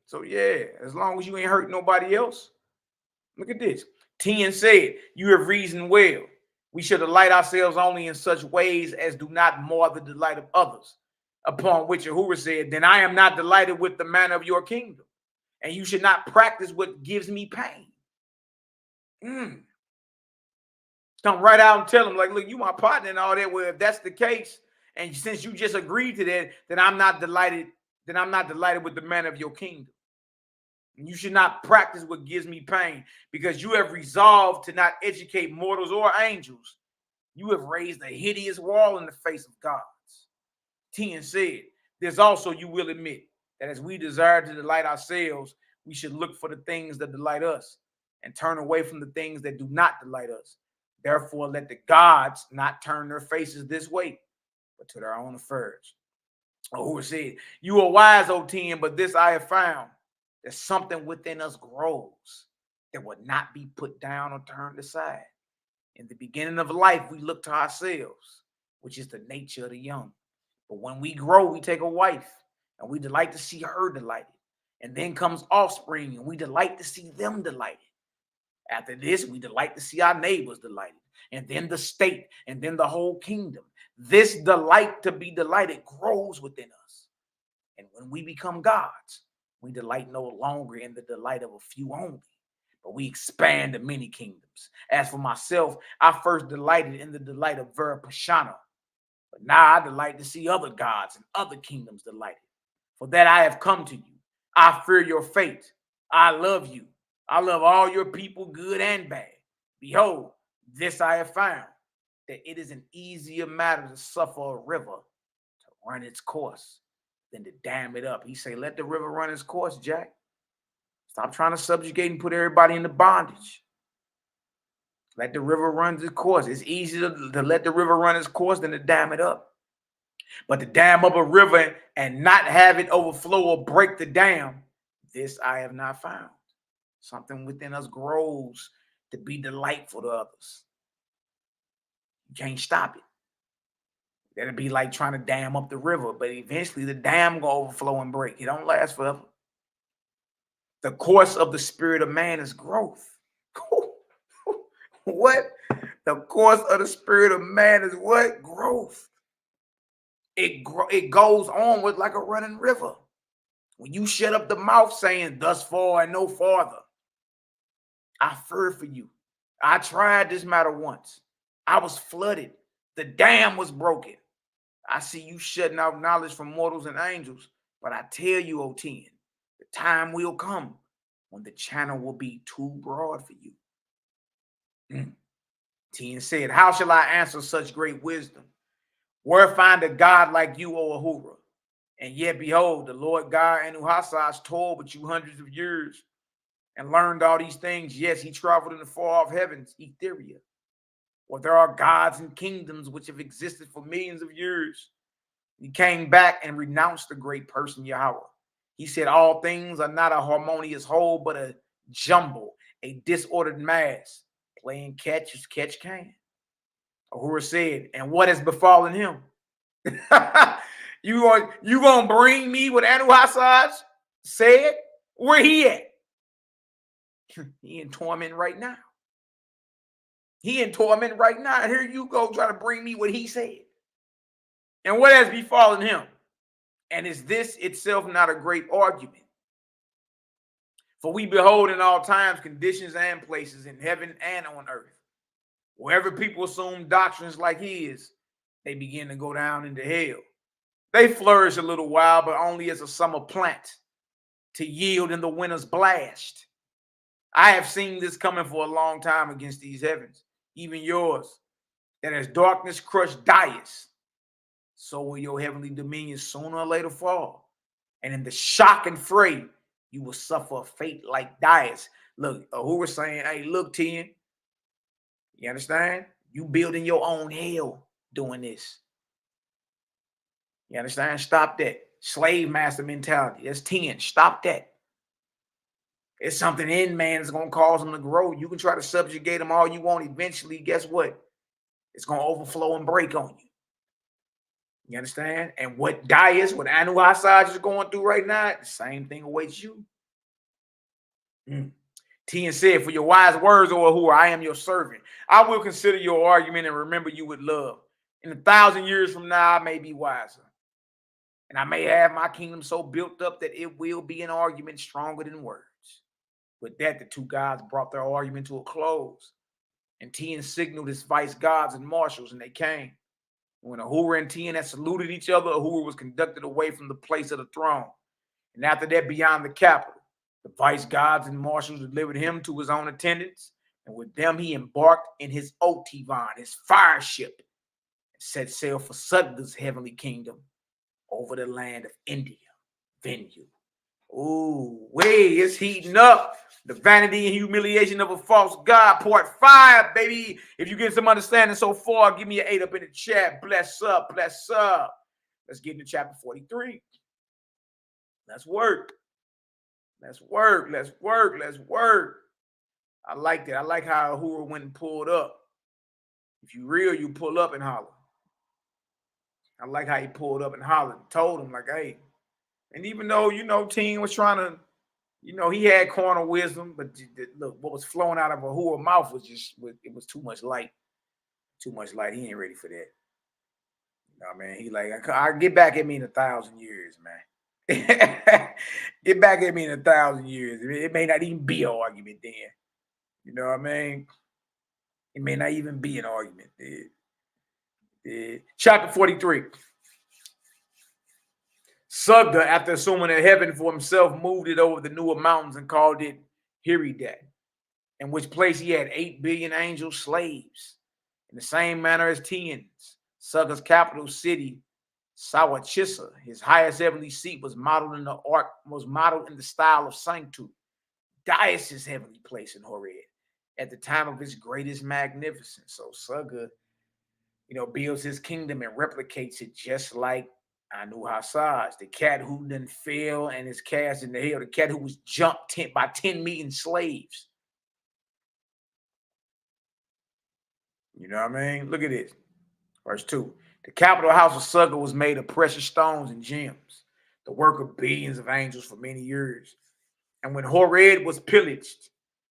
So yeah, as long as you ain't hurt nobody else. Look at this. 10 said, you have reasoned well. We should delight ourselves only in such ways as do not mar the delight of others. Upon which Yahuwah said, then I am not delighted with the manner of your kingdom, and you should not practice what gives me pain. Come right out and tell them, like, look, you my partner and all that. Well, if that's the case, and since you just agreed to that, then I'm not delighted. Then I'm not delighted with the manner of your kingdom. And you should not practice what gives me pain, because you have resolved to not educate mortals or angels. You have raised a hideous wall in the face of gods. 10 said, there's also, you will admit, that as we desire to delight ourselves, we should look for the things that delight us and turn away from the things that do not delight us. Therefore, let the gods not turn their faces this way, but to their own affairs. Or who said, you are wise, O 10, but this I have found, that something within us grows that will not be put down or turned aside. In the beginning of life, we look to ourselves, which is the nature of the young. But when we grow, we take a wife, and we delight to see her delighted. And then comes offspring, and we delight to see them delighted. After this, we delight to see our neighbors delighted, and then the state, and then the whole kingdom. This delight to be delighted grows within us. And when we become gods, we delight no longer in the delight of a few only, but we expand to many kingdoms. As for myself, I first delighted in the delight of Verapashana, but now I delight to see other gods and other kingdoms delighted. For that I have come to you. I fear your fate. I love you. I love all your people, good and bad. Behold, this I have found, that it is an easier matter to suffer a river to run its course than to dam it up. He say, let the river run its course, Jack. Stop trying to subjugate and put everybody into bondage. Let the river run its course. It's easier to let the river run its course than to dam it up. But to dam up a river and not have it overflow or break the dam, this I have not found. Something within us grows to be delightful to others. You can't stop it. That'd be like trying to dam up the river, but eventually the dam gonna overflow and break. It don't last forever. The course of the spirit of man is growth. What? The course of the spirit of man is what? Growth. It goes onward like a running river. When you shut up the mouth saying thus far and no farther, I feared for you. I tried this matter once. I was flooded. The dam was broken. I see you shutting out knowledge from mortals and angels, but I tell you, O Ten, the time will come when the channel will be too broad for you. Ten said, how shall I answer such great wisdom? Where find a God like you, O Ahura? And yet, behold, the Lord God Anuhasas toiled with you hundreds of years and learned all these things. Yes, he traveled in the far-off heavens, Etheria, where there are gods and kingdoms which have existed for millions of years. He came back and renounced the great person, Yahweh. He said, all things are not a harmonious whole, but a jumble, a disordered mass. Playing catch as catch can. Ahura said, and what has befallen him? You gonna bring me what Anuhasas said? Where he at? He in torment right now. He in torment right now. And here you go try to bring me what he said. And what has befallen him? And is this itself not a great argument? For we behold in all times conditions and places in heaven and on earth. Wherever people assume doctrines like his, they begin to go down into hell. They flourish a little while, but only as a summer plant to yield in the winter's blast. I have seen this coming for a long time against these heavens, even yours, that as darkness crushed Dias, so will your heavenly dominions sooner or later fall. And in the shock and fray, you will suffer a fate like Dias. Look, who was saying, hey, look, Ten, you understand? You building your own hell doing this. You understand? Stop that. Slave master mentality. That's 10. Stop that. It's something in man that's going to cause them to grow. You can try to subjugate them all you want. Eventually, guess what? It's going to overflow and break on you. You understand? And what Dias, what Anuhasas is going through right now, the same thing awaits you. 10 said, for your wise words, O Ahura, I am your servant. I will consider your argument and remember you with love. In 1,000 years from now, I may be wiser. And I may have my kingdom so built up that it will be an argument stronger than words. With that, the two gods brought their argument to a close. And 10 signaled his vice gods and marshals, and they came. When Ahura and 10 had saluted each other, Ahura was conducted away from the place of the throne. And after that, beyond the capital, the vice gods and marshals delivered him to his own attendants. And with them, he embarked in his Otivan, his fire ship, and set sail for Sudga's heavenly kingdom over the land of India. Venue. Ooh, it's heating up. The vanity and humiliation of a false god, part 5, baby. If you get some understanding so far, give me an 8 up in the chat. Bless up, bless up. Let's get into chapter 43. Let's work. Let's work, let's work, let's work. I like that. I like how Ahura went and pulled up. If you real, you pull up and holler. I like how he pulled up and hollered, told him like, hey. And even though, you know, Teen was trying to, you know, he had corner wisdom, but look, what was flowing out of Ahura's mouth was just, it was too much light. Too much light. He ain't ready for that. You know what I mean? He like, I get back at me in 1,000 years, man. Get back at me in 1,000 years. It may not even be an argument then. You know what I mean? It may not even be an argument. Chapter 43. Sugda, after assuming a heaven for himself, moved it over the newer mountains and called it Hiridat, in which place he had 8 billion angel slaves. In the same manner as Tian's, Sugda's capital city, Sawachissa, his highest heavenly seat, was modeled in the style of Sanctu, Dias' heavenly place in Horeb, at the time of his greatest magnificence. So Sugda builds his kingdom and replicates it just like YAH'S, the cat who didn't fail and is cast in the hell, the cat who was jumped by 10 million slaves. You know what I mean? Look at this. Verse 2. The capital house of Sukkah was made of precious stones and gems, the work of billions of angels for many years. And when Horeb was pillaged,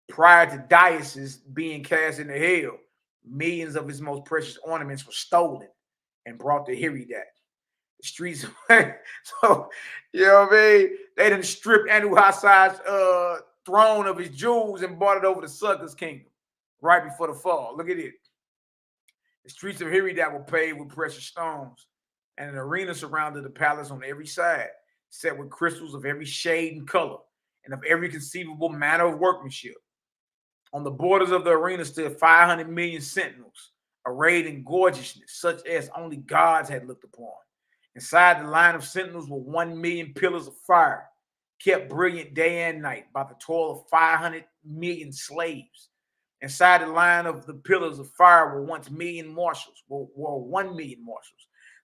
prior to Dionysus being cast into hell, millions of his most precious ornaments were stolen and brought to HERBAL. The streets, so you know what I mean? They done stripped YAH'S throne of his jewels and brought it over to Sukkah's kingdom right before the fall. Look at it. The streets of HERBAL were paved with precious stones, and an arena surrounded the palace on every side, set with crystals of every shade and color, and of every conceivable manner of workmanship. On the borders of the arena stood 500 million sentinels, arrayed in gorgeousness, such as only gods had looked upon. Inside the line of sentinels were 1 million pillars of fire, kept brilliant day and night by the toil of 500 million slaves. Inside the line of the pillars of fire were 1 million marshals,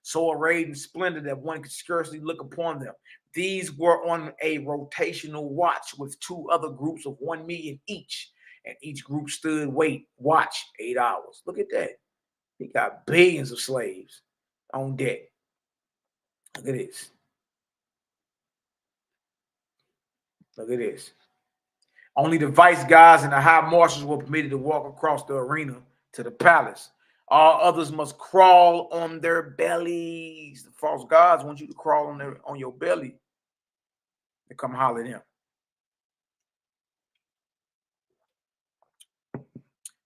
so arrayed in splendor that one could scarcely look upon them. These were on a rotational watch with 2 other groups of 1 million each, and each group stood watch 8 hours. Look at that. He got billions of slaves on deck. Look at this. Look at this. Only the vice gods and the high marshals were permitted to walk across the arena to the palace. All others must crawl on their bellies. The false gods want you to crawl on your belly. They come holler at them.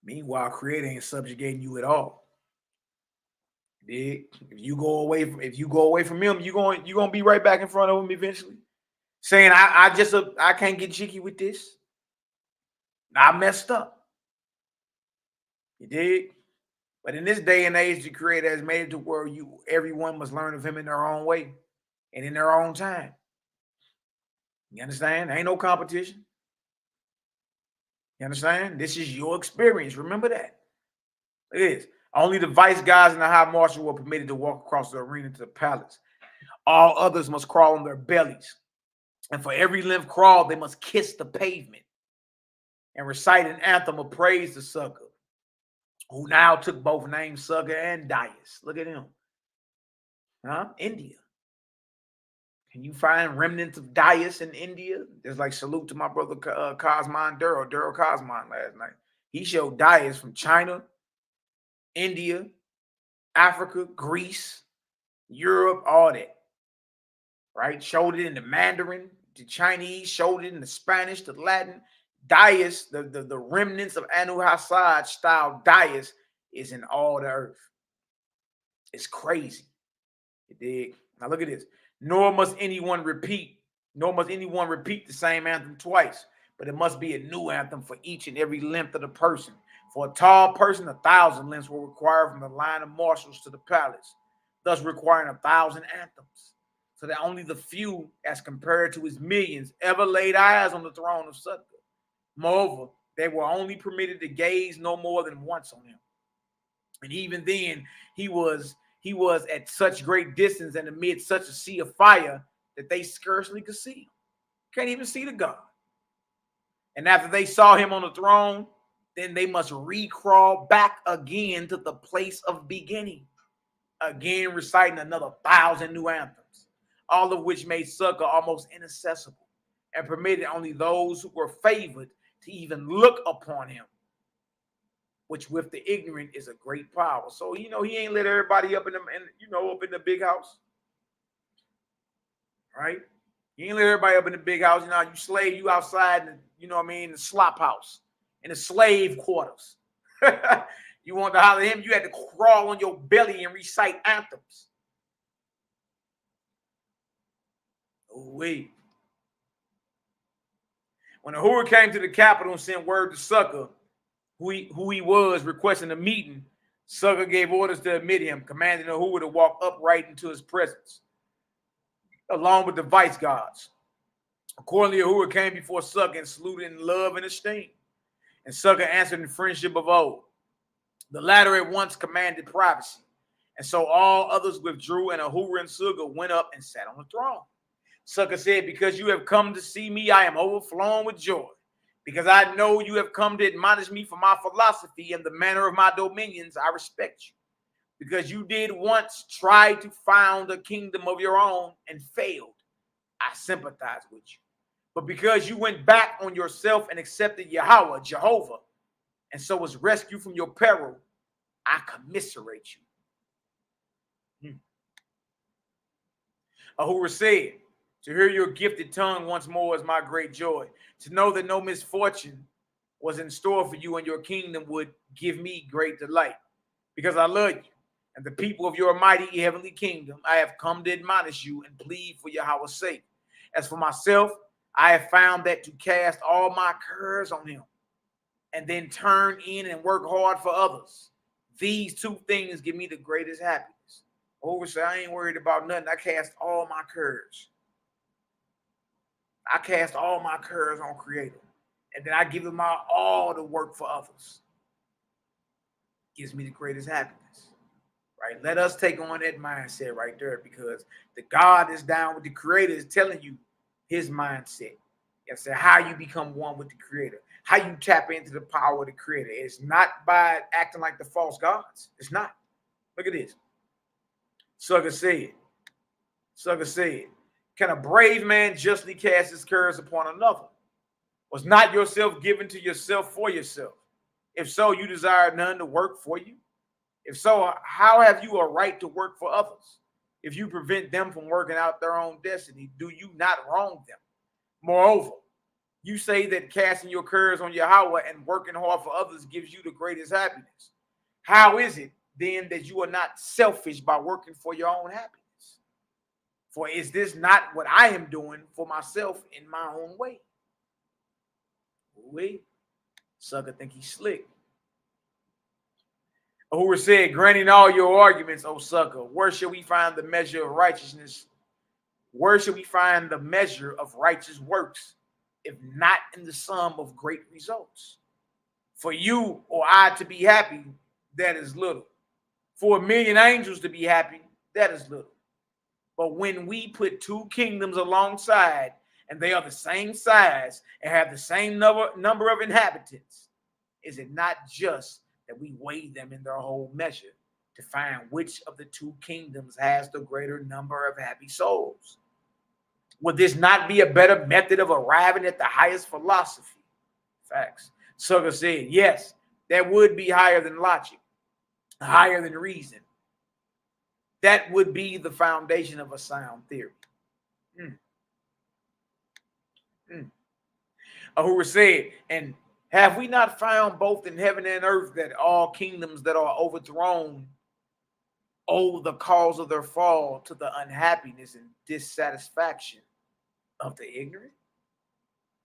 Meanwhile, Creator ain't subjugating you at all. If you go away from him, you're gonna be right back in front of him eventually. Saying I can't get jiggy with this. I messed up. You dig? But in this day and age, the Creator has made it to where everyone must learn of him in their own way and in their own time. You understand? There ain't no competition. You understand? This is your experience. Remember that. It is. Only the vice gods and the high marshal were permitted to walk across the arena to the palace. All others must crawl on their bellies. And for every length crawl, they must kiss the pavement and recite an anthem of praise to Sukkah, who now took both names Sukkah and Dais. Look at him. India. Can you find remnants of Dais in India? There's like salute to my brother Cosmon Daryl Cosmon last night. He showed Dais from China, India, Africa, Greece, Europe, all that. Right? Showed it in the Mandarin, the Chinese, showed it in the Spanish, the Latin. Dais, the remnants of YAH'S style Dais is in all the earth. It's crazy. You dig? Now look at this. Nor must anyone repeat the same anthem twice, but it must be a new anthem for each and every length of the person. For a tall person, 1,000 lengths were required from the line of marshals to the palace, thus requiring 1,000 anthems, so that only the few, as compared to his millions, ever laid eyes on the throne of Sukkah. Moreover, they were only permitted to gaze no more than once on him. And even then, he was at such great distance and amid such a sea of fire that they scarcely could see him. Can't even see the God. And after they saw him on the throne, then they must recrawl back again to the place of beginning, again reciting another 1,000 new anthems, all of which made Sukkah almost inaccessible and permitted only those who were favored to even look upon him, which with the ignorant is a great power. So, he ain't let everybody up in the big house, right? He ain't let everybody up in the big house. You slave, you outside, in the slop house, in the slave quarters. You want to holler at him, you had to crawl on your belly and recite anthems. Oh, wait. When Ahura came to the capital and sent word to Sukkah, who he was, requesting a meeting, Sukkah gave orders to admit him, commanding Ahura to walk upright into his presence, along with the vice gods. Accordingly, Ahura came before Sukkah and saluted in love and esteem. And Sukkah answered in friendship of old. The latter at once commanded privacy And so all others withdrew, and Ahura and Sugar went up and sat on the throne. Sucker said, because you have come to see me, I am overflowing with joy. Because I know you have come to admonish me for my philosophy and the manner of my dominions, I respect you. Because you did once try to found a kingdom of your own and failed, I sympathize with you. But because you went back on yourself and accepted Yahweh, Jehovah, and so was rescued from your peril, I commiserate you. Ahura said, to hear your gifted tongue once more is my great joy. To know that no misfortune was in store for you and your kingdom would give me great delight. Because I love you and the people of your mighty heavenly kingdom, I have come to admonish you and plead for Yahweh's sake. As for myself, I have found that to cast all my cares on him and then turn in and work hard for others. These two things give me the greatest happiness. Over say, I ain't worried about nothing. I cast all my cares. I cast all my cares on Creator. And then I give him my all to work for others. Gives me the greatest happiness. Right? Let us take on that mindset right there, because the God is down with the Creator is telling you his mindset. And say how you become one with the Creator. How you tap into the power of the Creator. It's not by acting like the false gods. It's not. Look at this. Sucker said, can a brave man justly cast his cares upon another? Was not yourself given to yourself for yourself? If so, you desire none to work for you? If so, how have you a right to work for others? If you prevent them from working out their own destiny, do you not wrong them? Moreover, you say that casting your cares on Yahweh and working hard for others gives you the greatest happiness. How is it then that you are not selfish by working for your own happiness? For is this not what I am doing for myself in my own way? Wait, sucker think he's slick. Ahura said, granting all your arguments, O sucker, where shall we find the measure of righteousness? Where shall we find the measure of righteous works, if not in the sum of great results? For you or I to be happy, that is little. For 1,000,000 angels to be happy, that is little. But when we put two kingdoms alongside, and they are the same size and have the same number of inhabitants, is it not just that we weigh them in their whole measure to find which of the two kingdoms has the greater number of happy souls? Would this not be a better method of arriving at the highest philosophy? Facts. Sugar said, yes, that would be higher than logic, higher than reason. That would be the foundation of a sound theory. Ahura said, and have we not found both in heaven and earth that all kingdoms that are overthrown owe the cause of their fall to the unhappiness and dissatisfaction of the ignorant?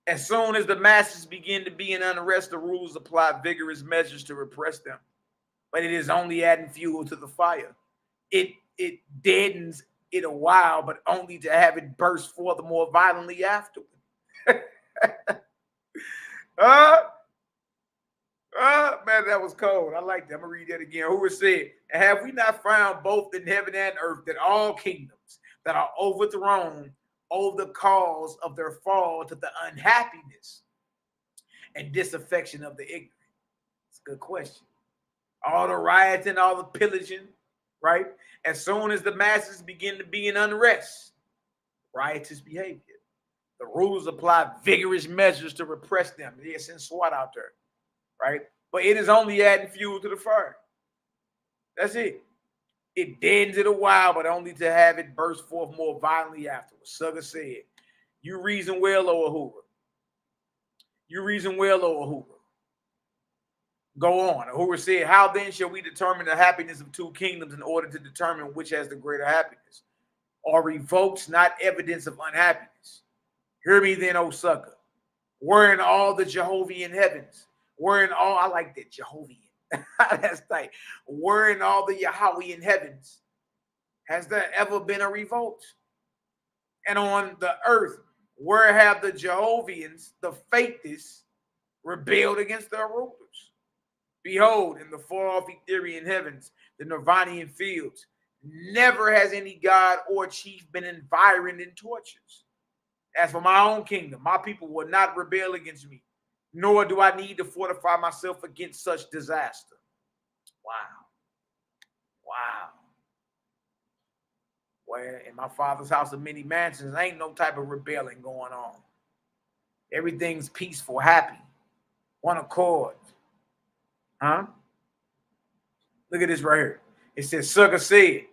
As soon as the masses begin to be in unrest, the rulers apply vigorous measures to repress them. But it is only adding fuel to the fire. It deadens it a while, but only to have it burst forth more violently afterward. Man, that was cold. I like that. I'm going to read that again. Who said, have we not found both in heaven and earth that all kingdoms that are overthrown owe the cause of their fall to the unhappiness and disaffection of the ignorant? It's a good question. All the rioting, all the pillaging, right? As soon as the masses begin to be in unrest, riotous behavior, the rulers apply vigorous measures to repress them. They send SWAT out there, right? But it is only adding fuel to the fire. That's it. It deadens it a while, but only to have it burst forth more violently afterwards. Sugar said, you reason well, O Ahura. You reason well, O Ahura. Go on. Ahura said, how then shall we determine the happiness of two kingdoms in order to determine which has the greater happiness? Or revokes not evidence of unhappiness? Hear me then, O sucker. Wherein all the Jehovian heavens, wherein all, I like that, Jehovian. That's tight. Wherein all the Yahweh in heavens, has there ever been a revolt? And on the earth, where have the Jehovians, the faithless, rebelled against their rulers? Behold, in the far-off Etherian heavens, the Nirvanian fields. Never has any god or chief been environed in tortures. As for my own kingdom, my people will not rebel against me, nor do I need to fortify myself against such disaster. Wow. Wow. Where in my father's house of many mansions, ain't no type of rebelling going on. Everything's peaceful, happy, one accord. Huh? Look at this right here. It says, Sukkah said,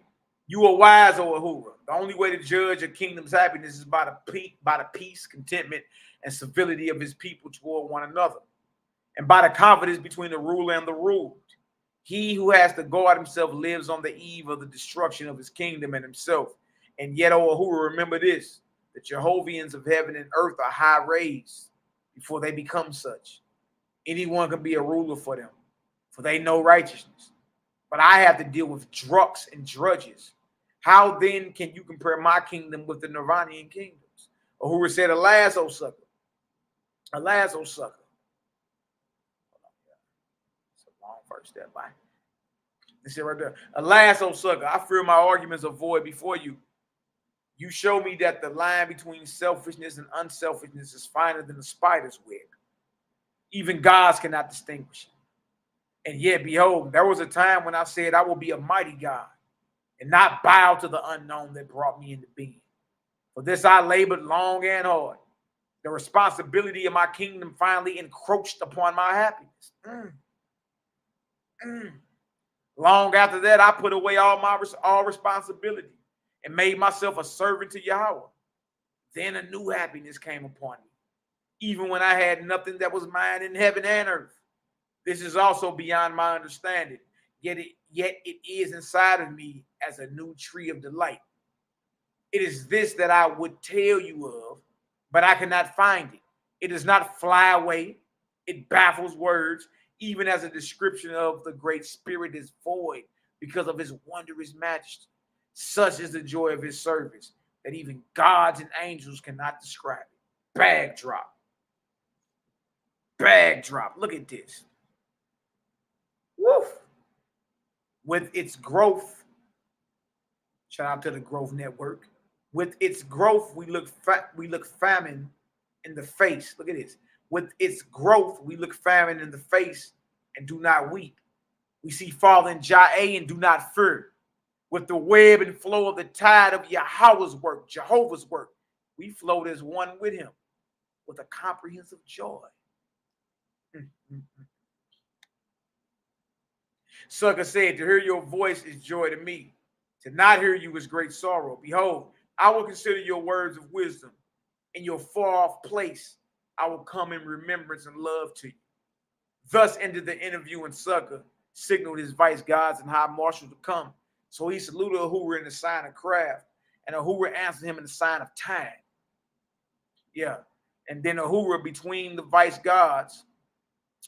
you are wise, O Ahura. The only way to judge a kingdom's happiness is by the peace, contentment, and civility of his people toward one another, and by the confidence between the ruler and the ruled. He who has to guard himself lives on the eve of the destruction of his kingdom and himself. And yet, O Ahura, remember this, the Jehovians of heaven and earth are high raised before they become such. Anyone can be a ruler for them, for they know righteousness. But I have to deal with drucks and drudges. How then can you compare my kingdom with the Nirvanian kingdoms? Ahura said, alas, O sucker. Alas, O sucker. It's a long verse there, bye. This is right there. Alas, O sucker, I fear my arguments are void before you. You show me that the line between selfishness and unselfishness is finer than the spider's web. Even gods cannot distinguish it. And yet, behold, there was a time when I said I will be a mighty God and not bow to the unknown that brought me into being. For this I labored long and hard. The responsibility of my kingdom finally encroached upon my happiness. Long after that, I put away all responsibility and made myself a servant to Yahweh. Then a new happiness came upon me, even when I had nothing that was mine in heaven and earth. This is also beyond my understanding, yet it is inside of me as a new tree of delight. It is this that I would tell you of, but I cannot find it. It does not fly away. It baffles words, even as a description of the great spirit is void because of his wondrous majesty. Such is the joy of his service that even gods and angels cannot describe it. Bag drop. Bag drop. Look at this. Woof. With its growth, shout out to the Growth Network. With its growth, we look famine in the face. Look at this. With its growth, we look famine in the face and do not weep. We see fallen Jah and do not fear. With the web and flow of the tide of Yahweh's work, Jehovah's work, we float as one with him with a comprehensive joy. Sukkah said, to hear your voice is joy to me. To not hear you is great sorrow. Behold, I will consider your words of wisdom. In your far-off place, I will come in remembrance and love to you. Thus ended the interview, and Sukkah signaled his vice gods and high marshals to come. So he saluted Ahura in the sign of craft, and Ahura answered him in the sign of time. Yeah. And then Ahura, between the vice gods,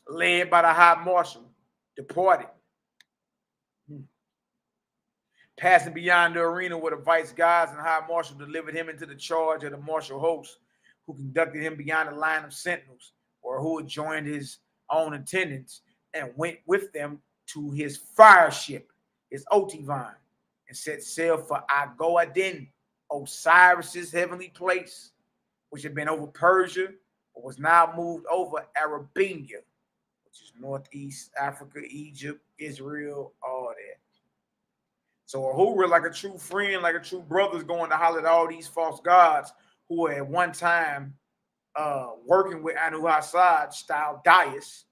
led by the high marshal, departed. Passing beyond the arena where the vice gods and high marshal delivered him into the charge of the martial host, who conducted him beyond the line of sentinels, or who had joined his own attendants and went with them to his fire ship, his Otivine, and set sail for Agoadin, Osiris's heavenly place, which had been over Persia, but was now moved over Arabia, which is Northeast Africa, Egypt, Israel, all that. So Ahura, like a true friend, like a true brother, is going to holler at all these false gods who were at one time working with Anu-Hassad style Dais,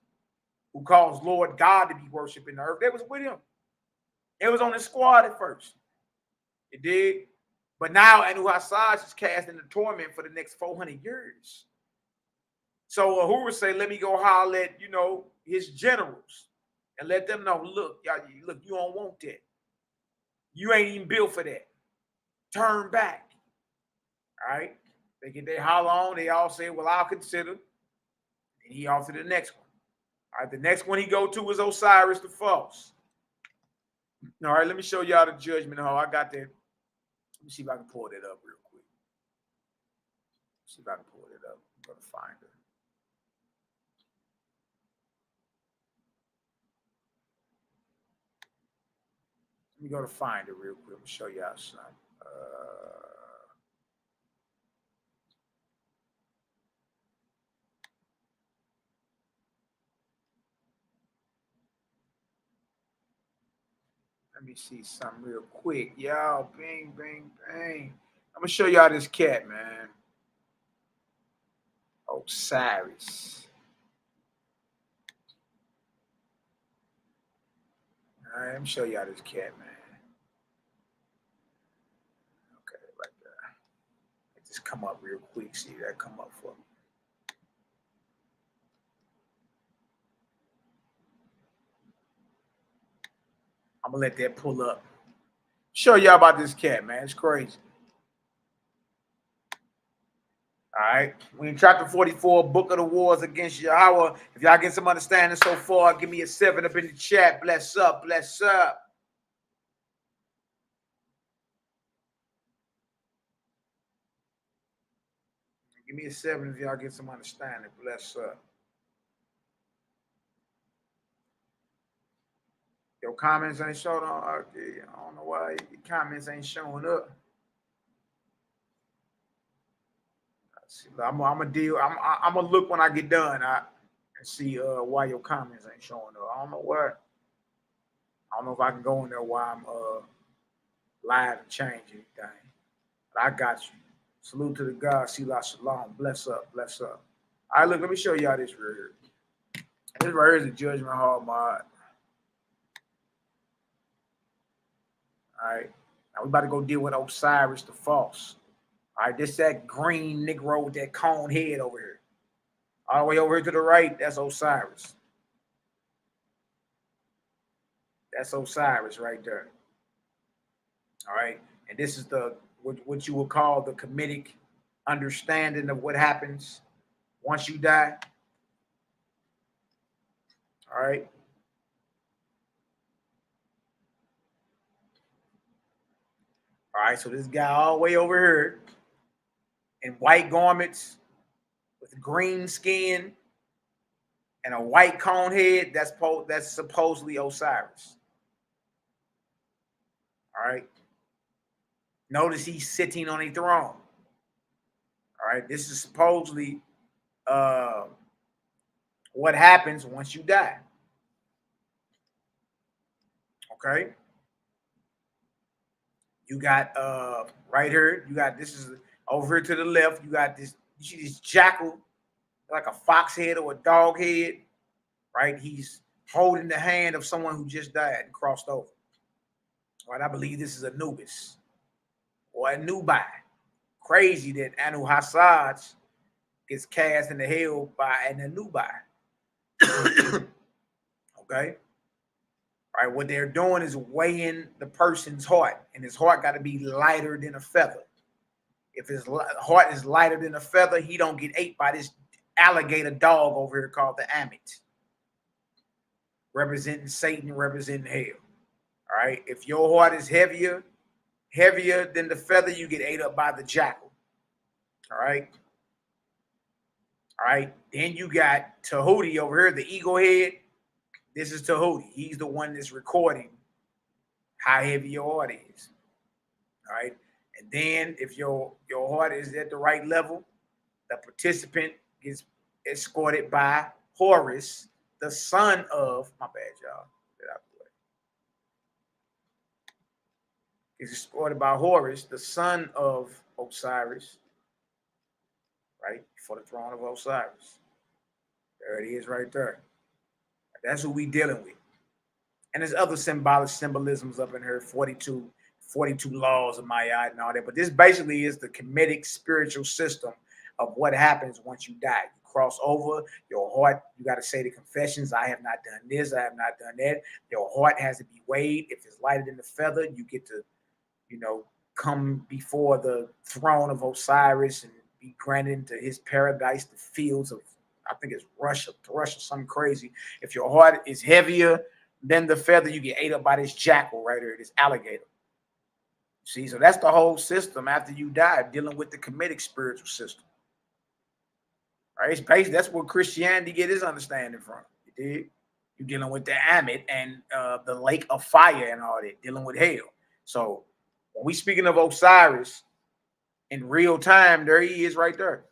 who caused Lord God to be worshipped in the earth. They was with him. It was on his squad at first. It did. But now Anu-Hassad is cast into torment for the next 400 years. So Ahura say, let me go holler at, his generals and let them know, look, you don't want that. You ain't even built for that. Turn back. All right. They get their holler on. They all say, well, I'll consider. And he off to the next one. All right. The next one he go to is Osiris the False. All right. Let me show y'all the judgment hall. I got that. Let me see if I can pull that up real quick. See if I can pull it up. I'm going to find it. Let me go to find it real quick. Let me show y'all something. Let me see something real quick. Y'all, bang, bang, bang. I'm going to show y'all this cat, man. Osiris. All right, let me show y'all this cat, man. Okay, right there. It just come up real quick. See that come up for me. I'm going to let that pull up. Show y'all about this cat, man. It's crazy. All right. We in chapter 44, Book of the Wars against Yahweh. If y'all get some understanding so far, give me a 7 up in the chat. Bless up, bless up. Give me a 7 if y'all get some understanding. Bless up. Your comments ain't showing up. Okay. I don't know why your comments ain't showing up. I'm gonna deal. I'm gonna look when I get done. And see why your comments ain't showing up. I don't know why. I don't know if I can go in there while I'm live and change anything. But I got you. Salute to the God. Selah Shalom. Bless up. Bless up. All right, look. Let me show y'all this right here. This right here is a Judgment Hall mod. All right. Now we about to go deal with Osiris the False. All right, this that green Negro with that cone head over here. All the way over here to the right, that's Osiris. That's Osiris right there. All right, and this is the what you would call the Kemetic understanding of what happens once you die. All right. All right, so this guy all the way over here in white garments with green skin and a white cone head, that's supposedly Osiris. All right. Notice he's sitting on a throne. All right. This is supposedly what happens once you die. Okay. You got right here, you got this is over here to the left, you got this, you see this jackal, like a fox head or a dog head, right? He's holding the hand of someone who just died and crossed over. All right, I believe this is Anubis or Anubi. Crazy that Anu Hassad gets cast in the hell by an Anubi. Okay. All right, what they're doing is weighing the person's heart, and his heart got to be lighter than a feather. If his heart is lighter than a feather, he don't get ate by this alligator dog over here called the Amit, representing Satan, representing hell. All right, if your heart is heavier than the feather, you get ate up by the jackal. All right. All right, then you got Tahuti over here, the eagle head. This is Tahuti. He's the one that's recording how heavy your heart is. All right. And then if your heart is at the right level, the participant gets escorted by Horus, the son of, my bad, y'all. Get out the way. He's escorted by Horus, the son of Osiris, right? For the throne of Osiris. There it is right there. That's who we dealing with. And there's other symbolisms up in here, 42 laws of MINISTRIES and all that. But this basically is the Kemetic spiritual system of what happens once you die. You cross over, your heart, you got to say the confessions. I have not done this. I have not done that. Your heart has to be weighed. If it's lighter than the feather, you get to, come before the throne of Osiris and be granted into his paradise, the fields of, I think it's Russia, something crazy. If your heart is heavier than the feather, you get ate up by this jackal right here, this alligator. See, so that's the whole system after you die, dealing with the Kemetic spiritual system. All right, it's basically, that's where Christianity get its understanding from. You dig? You're dealing with the Amit and the lake of fire and all that, dealing with hell. So when we speaking of Osiris in real time, there he is right there.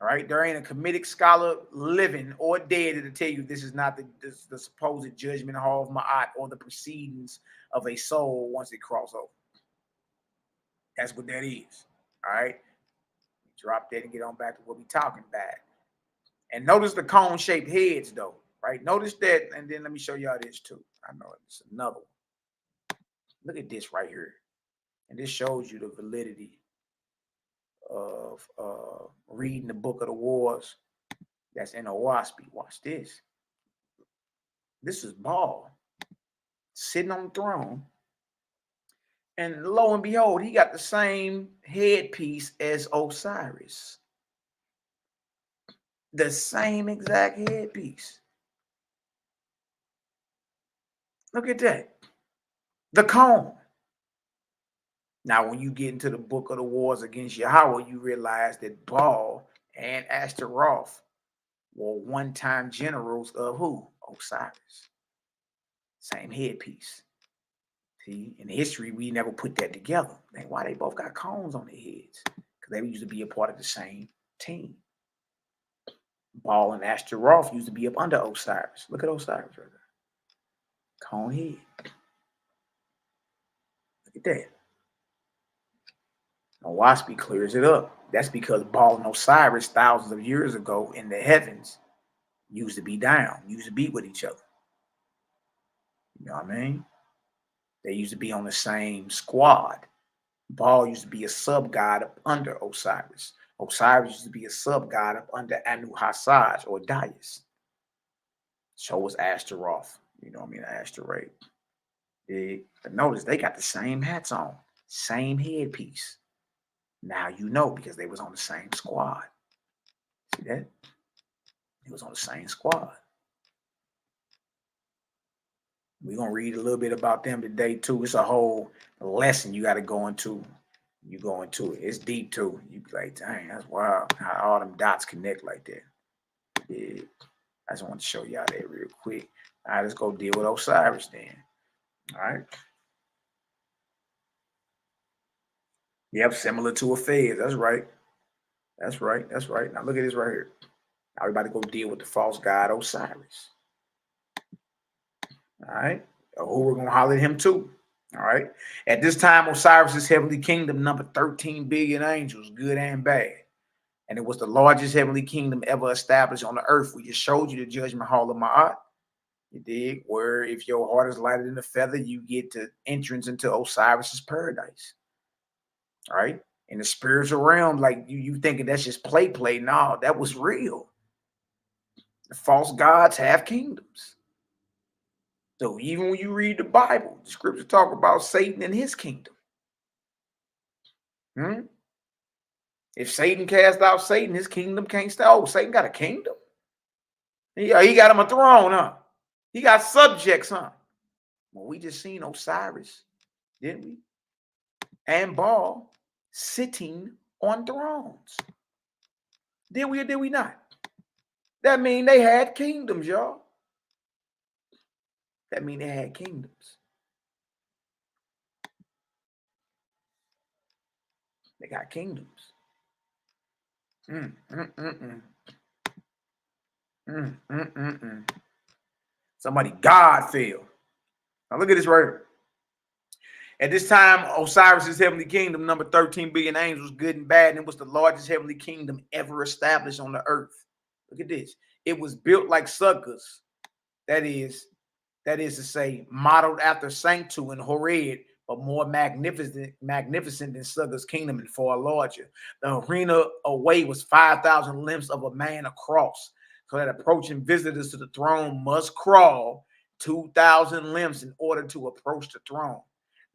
All right, there ain't a Kemetic scholar living or dead to tell you this is not the supposed judgment hall of Ma'at or the proceedings of a soul once it crosses over. That's what that is. All right, drop that and get on back to what we talking about. And notice the cone-shaped heads, though. Right? Notice that, and then let me show y'all this too. I know it's another one. Look at this right here, and this shows you the validity of reading the Book of the Wars that's in Owaspy. Watch this. This is Baal sitting on the throne, and lo and behold, he got the same headpiece as Osiris. The same exact headpiece. Look at that. The cone. Now, when you get into the Book of the Wars against Yahweh, you realize that Baal and Asteroid were one-time generals of who? Osiris. Same headpiece. See, in history, we never put that together. Like, why they both got cones on their heads? Because they used to be a part of the same team. Baal and Asteroid used to be up under Osiris. Look at Osiris right there. Cone head. Look at that. Now, Waspy clears it up. That's because Baal and Osiris, thousands of years ago in the heavens, used to be down, used to be with each other. You know what I mean? They used to be on the same squad. Baal used to be a sub-god up under Osiris. Osiris used to be a sub-god up under Anu Hassaj or Darius. So was Asteroth. You know what I mean? Asteroid. But notice they got the same hats on, same headpiece. Now you know because they was on the same squad. See that? It was on the same squad. We're going to read a little bit about them today, too. It's a whole lesson you got to go into. You go into it. It's deep, too. You be like, dang, that's wild how all them dots connect like that. Yeah. I just want to show y'all that real quick. All right, let's go deal with Osiris then. All right. Yep, similar to a Fez. That's right. That's right. That's right. Now look at this right here. Now we're about to go deal with the false god Osiris. All right. Who we're going to holler at him too. All right. At this time, Osiris's heavenly kingdom numbered 13 billion angels, good and bad. And it was the largest heavenly kingdom ever established on the earth. We just showed you the judgment hall of Ma'at. You dig? Where if your heart is lighter than a feather, you get to entrance into Osiris's paradise. All right. In the spiritual realm, like you thinking that's just play. No, that was real. The false gods have kingdoms. So even when you read the Bible, the scriptures talk about Satan and his kingdom. If Satan cast out Satan, his kingdom can't stay. Oh, Satan got a kingdom? Yeah, he got him a throne, huh? He got subjects, huh? Well, we just seen Osiris, didn't we? And Baal sitting on thrones. Did we or did we not? That mean they had kingdoms, y'all. That mean they had kingdoms. They got kingdoms. Somebody God fell. Now look at this right here. At this time, Osiris's heavenly kingdom numbered 13 billion angels, good and bad, and it was the largest heavenly kingdom ever established on the earth. Look at this. It was built like suckers. That is to say, modeled after Sanctu and Horeb, but more magnificent than Sugar's kingdom and far larger. The arena away was 5,000 lengths of a man across, so that approaching visitors to the throne must crawl 2,000 lengths in order to approach the throne.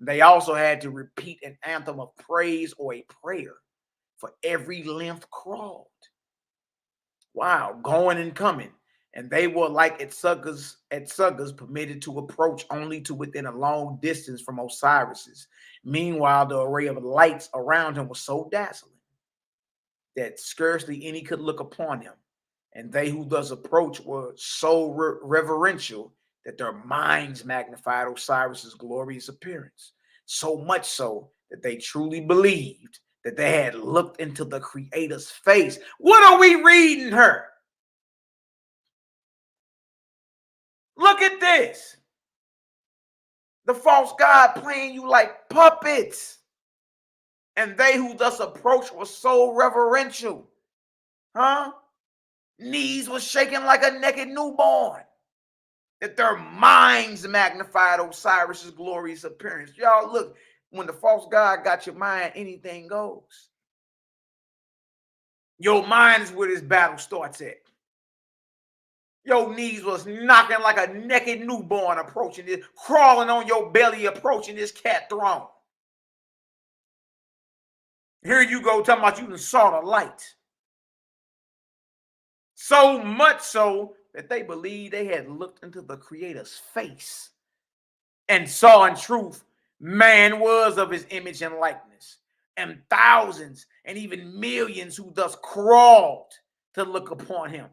They also had to repeat an anthem of praise or a prayer for every length crawled. Wow, going and coming. And they were like at Suggers permitted to approach only to within a long distance from Osiris's. Meanwhile, the array of lights around him was so dazzling that scarcely any could look upon him. And they who thus approached were so reverential that their minds magnified Osiris's glorious appearance, so much so that they truly believed that they had looked into the Creator's face. What are we reading her? Look at this. The false god playing you like puppets. And they who thus approached were so reverential. Huh? Knees were shaking like a naked newborn. That their minds magnified Osiris's glorious appearance. Y'all look, when the false god got your mind, anything goes. Your mind is where this battle starts at. Your knees was knocking like a naked newborn approaching this, crawling on your belly approaching this cat throne. Here you go talking about you done saw the light. So much so that they believed they had looked into the Creator's face and saw in truth man was of his image and likeness, and thousands and even millions who thus crawled to look upon him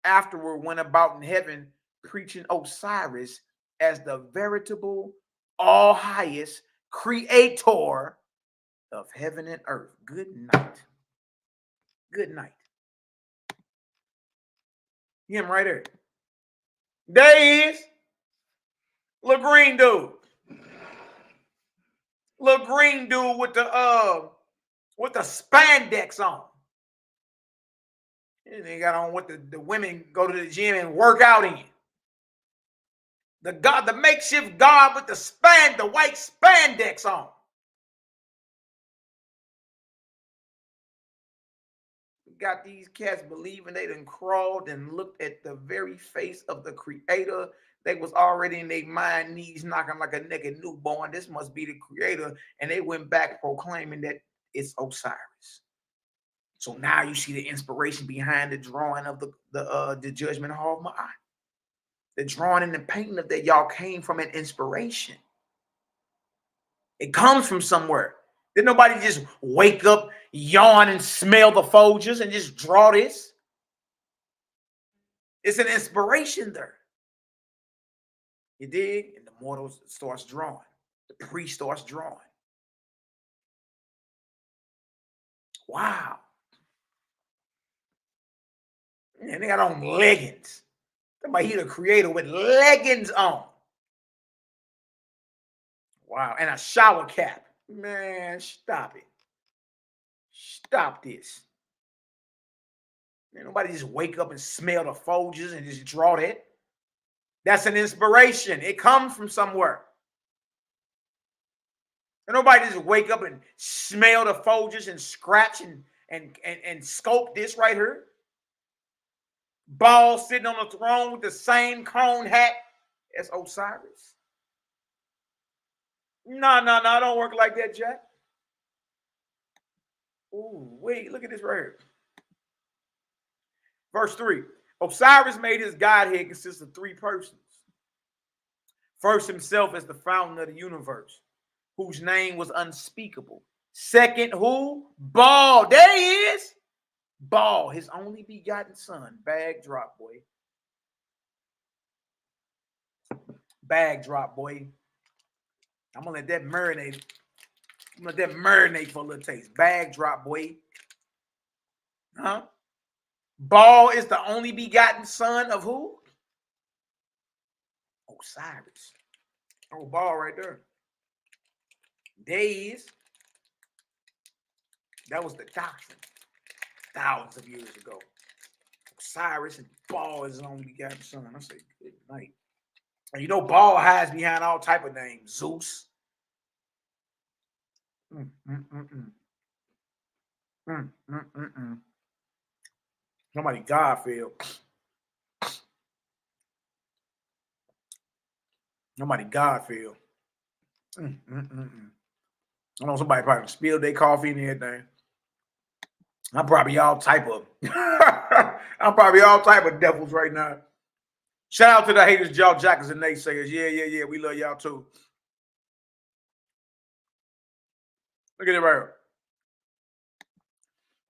afterward went about in heaven preaching Osiris as the veritable all highest creator of heaven and earth. Good night. Good night. Him right there. There he is. Little green dude. Little green dude with the spandex on. And they got on what the women go to the gym and work out in. The makeshift god with the white spandex on. Got these cats believing they done crawled and looked at the very face of the Creator. They was already in their mind, knees knocking like a naked newborn. This must be the Creator. And they went back proclaiming that it's Osiris. So now you see the inspiration behind the drawing of the Judgment Hall of Ma'at. The drawing and the painting of that y'all came from an inspiration. It comes from somewhere. Did nobody just wake up, yawn, and smell the Folgers and just draw this? It's an inspiration there. You dig? And the mortal starts drawing. The priest starts drawing. Wow. And they got on leggings. Somebody here the Creator with leggings on. Wow. And a shower cap. Man, stop it. Stop this. Man, nobody just wake up and smell the Folgers and just draw that. That's an inspiration. It comes from somewhere. And nobody just wake up and smell the Folgers and scratch and scope this right here. Ball sitting on the throne with the same cone hat as Osiris. No, don't work like that, Jack. Ooh, wait, look at this right here. Verse 3. Osiris made his godhead consist of three persons. First, himself as the fountain of the universe, whose name was unspeakable. Second, who? Baal. There he is. Baal, his only begotten son. Bag drop, boy. Bag drop, boy. I'm gonna let that marinate. I'm gonna let that marinate for a little taste. Bag drop, boy. Huh? Baal is the only begotten son of who? Osiris. Oh, Baal right there. Days. That was the doctrine thousands of years ago. Osiris and Baal is his only begotten son. I say good night. And you know Baal hides behind all type of names. Zeus. Somebody God feel. Nobody God feel. I know somebody probably spilled their coffee and everything. I'm probably all type of devils right now. Shout out to the haters, jaw jackers, and naysayers. Yeah. We love y'all too. Look at it right here.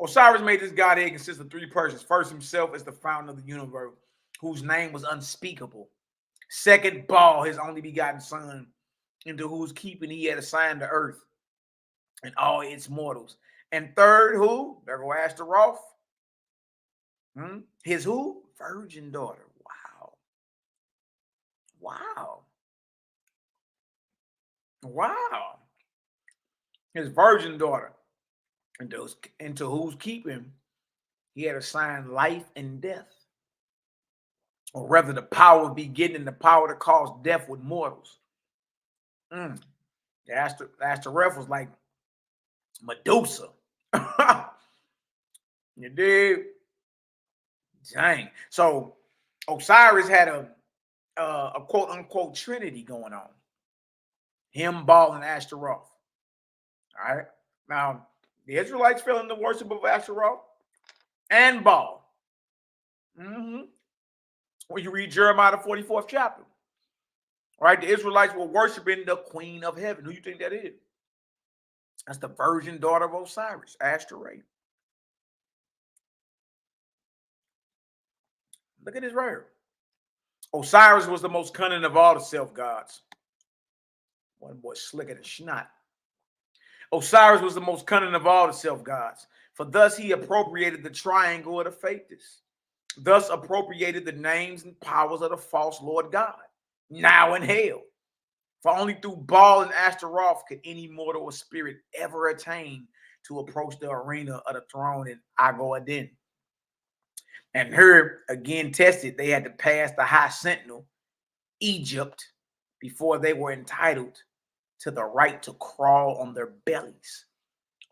Osiris made this godhead consist of three persons. First, himself as the founder of the universe, whose name was unspeakable. Second, Baal, his only begotten son, into whose keeping he had assigned the earth and all its mortals. And third, who? There go Asteroid. His who? Virgin daughter. Wow. Wow. Wow. His virgin daughter, into whose keeping he had assigned life and death. Or rather, the power of begetting and the power to cause death with mortals. The Asteroid was like Medusa. You dig? Dang. So Osiris had a quote unquote trinity going on. Him, Baal, and Asteroid. All right. Now, the Israelites fell into worship of Asteroid and Baal. When you read Jeremiah, the 44th chapter, right? The Israelites were worshiping the queen of heaven. Who you think that is? That's the virgin daughter of Osiris, Asteroid. Look at this right here. Osiris was the most cunning of all the self-gods. One boy slicker than snot. Osiris was the most cunning of all the self-gods, for thus he appropriated the triangle of the faithless, thus appropriated the names and powers of the false Lord God, now in hell. For only through Baal and Asteroth could any mortal or spirit ever attain to approach the arena of the throne in Ago-Adin. And her, again tested, they had to pass the high sentinel, Egypt, before they were entitled to the right to crawl on their bellies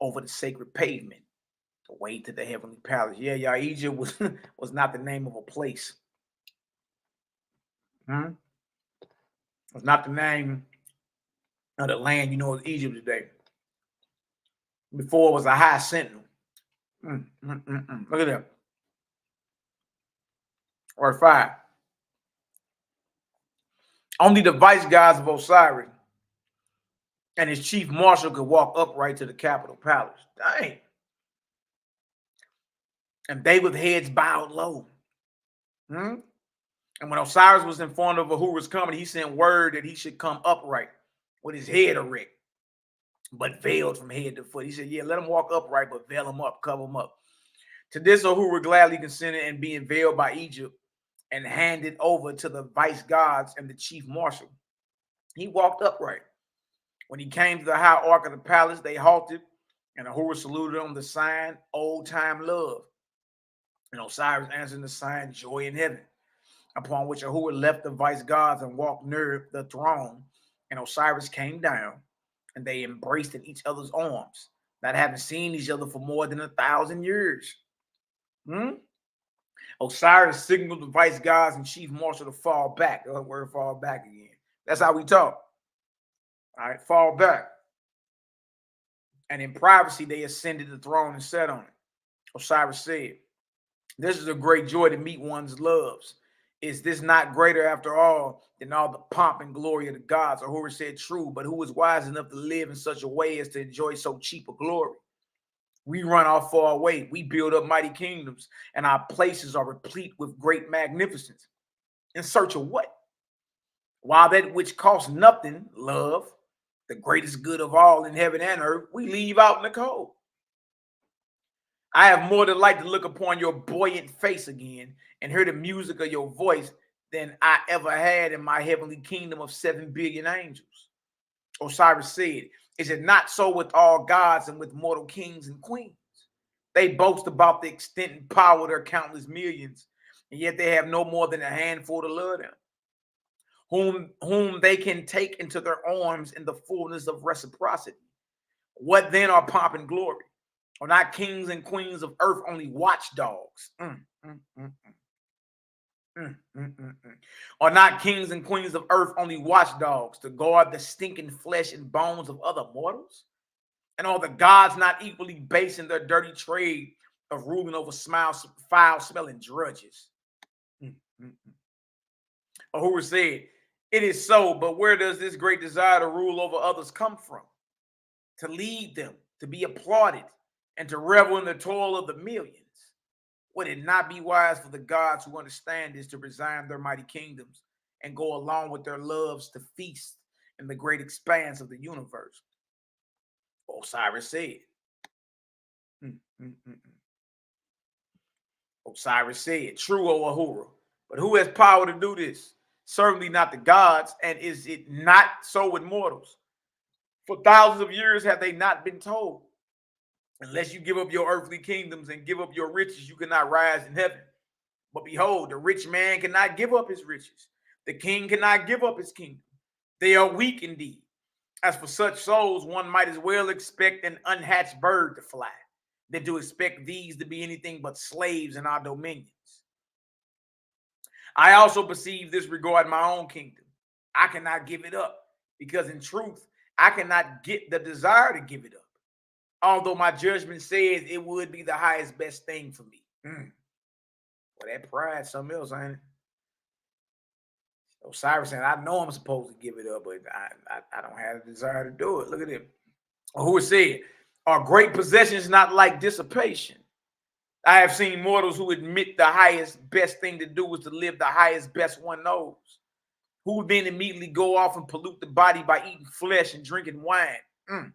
over the sacred pavement, the way to the heavenly palace. Yeah, y'all, Egypt was not the name of a place. It was not the name of the land you know as Egypt today. Before it was a high sentinel. Look at that. Or 5. Only the vice gods of Osiris and his chief marshal could walk upright to the capital palace. Dang. And they with heads bowed low. And when Osiris was informed of who was coming, he sent word that he should come upright with his head erect, but veiled from head to foot. He said, yeah, let him walk upright, but veil him up, cover him up. To this, Ahura gladly consented, and being veiled by Egypt and handed over to the vice gods and the chief marshal, he walked upright. When he came to the high ark of the palace, they halted, and Ahura saluted him the sign, old time love. And Osiris answered the sign, joy in heaven. Upon which Ahura left the vice gods and walked near the throne. And Osiris came down, and they embraced in each other's arms, not having seen each other for more than 1,000 years. Osiris signaled the vice gods and chief marshal to fall back. The word fall back again. That's how we talk. All right, fall back. And in privacy, they ascended the throne and sat on it. Osiris said, this is a great joy to meet one's loves. Is this not greater after all than all the pomp and glory of the gods? Ahura said, true, but who is wise enough to live in such a way as to enjoy so cheap a glory? We run off far away. We build up mighty kingdoms, and our places are replete with great magnificence. In search of what? While that which costs nothing, love, the greatest good of all in heaven and earth, we leave out in the cold. I have more delight to look upon your buoyant face again and hear the music of your voice than I ever had in my heavenly kingdom of 7 billion angels. Osiris said, is it not so with all gods and with mortal kings and queens? They boast about the extent and power of their countless millions, and yet they have no more than a handful to love them, whom they can take into their arms in the fullness of reciprocity. What then are pomp and glory? Are not kings and queens of earth only watchdogs? Are not kings and queens of earth only watchdogs to guard the stinking flesh and bones of other mortals? And are the gods not equally base in their dirty trade of ruling over foul-smelling drudges? Ahura said, it is so, but where does this great desire to rule over others come from? To lead them, to be applauded, and to revel in the toil of the millions? Would it not be wise for the gods who understand this to resign their mighty kingdoms and go along with their loves to feast in the great expanse of the universe? Osiris said. Osiris said, true, O Ahura. But who has power to do this? Certainly not the gods. And is it not so with mortals? For thousands of years have they not been told? Unless you give up your earthly kingdoms and give up your riches, you cannot rise in heaven. But behold, the rich man cannot give up his riches. The king cannot give up his kingdom. They are weak indeed. As for such souls, one might as well expect an unhatched bird to fly than to expect these to be anything but slaves in our dominions. I also perceive this regarding my own kingdom. I cannot give it up because in truth, I cannot get the desire to give it up. Although my judgment says it would be the highest best thing for me. Well, that pride, something else, ain't it? Osiris saying, I know I'm supposed to give it up, but I don't have the desire to do it. Look at him. Who said, are great possessions not like dissipation? I have seen mortals who admit the highest best thing to do is to live the highest best one knows, who then immediately go off and pollute the body by eating flesh and drinking wine.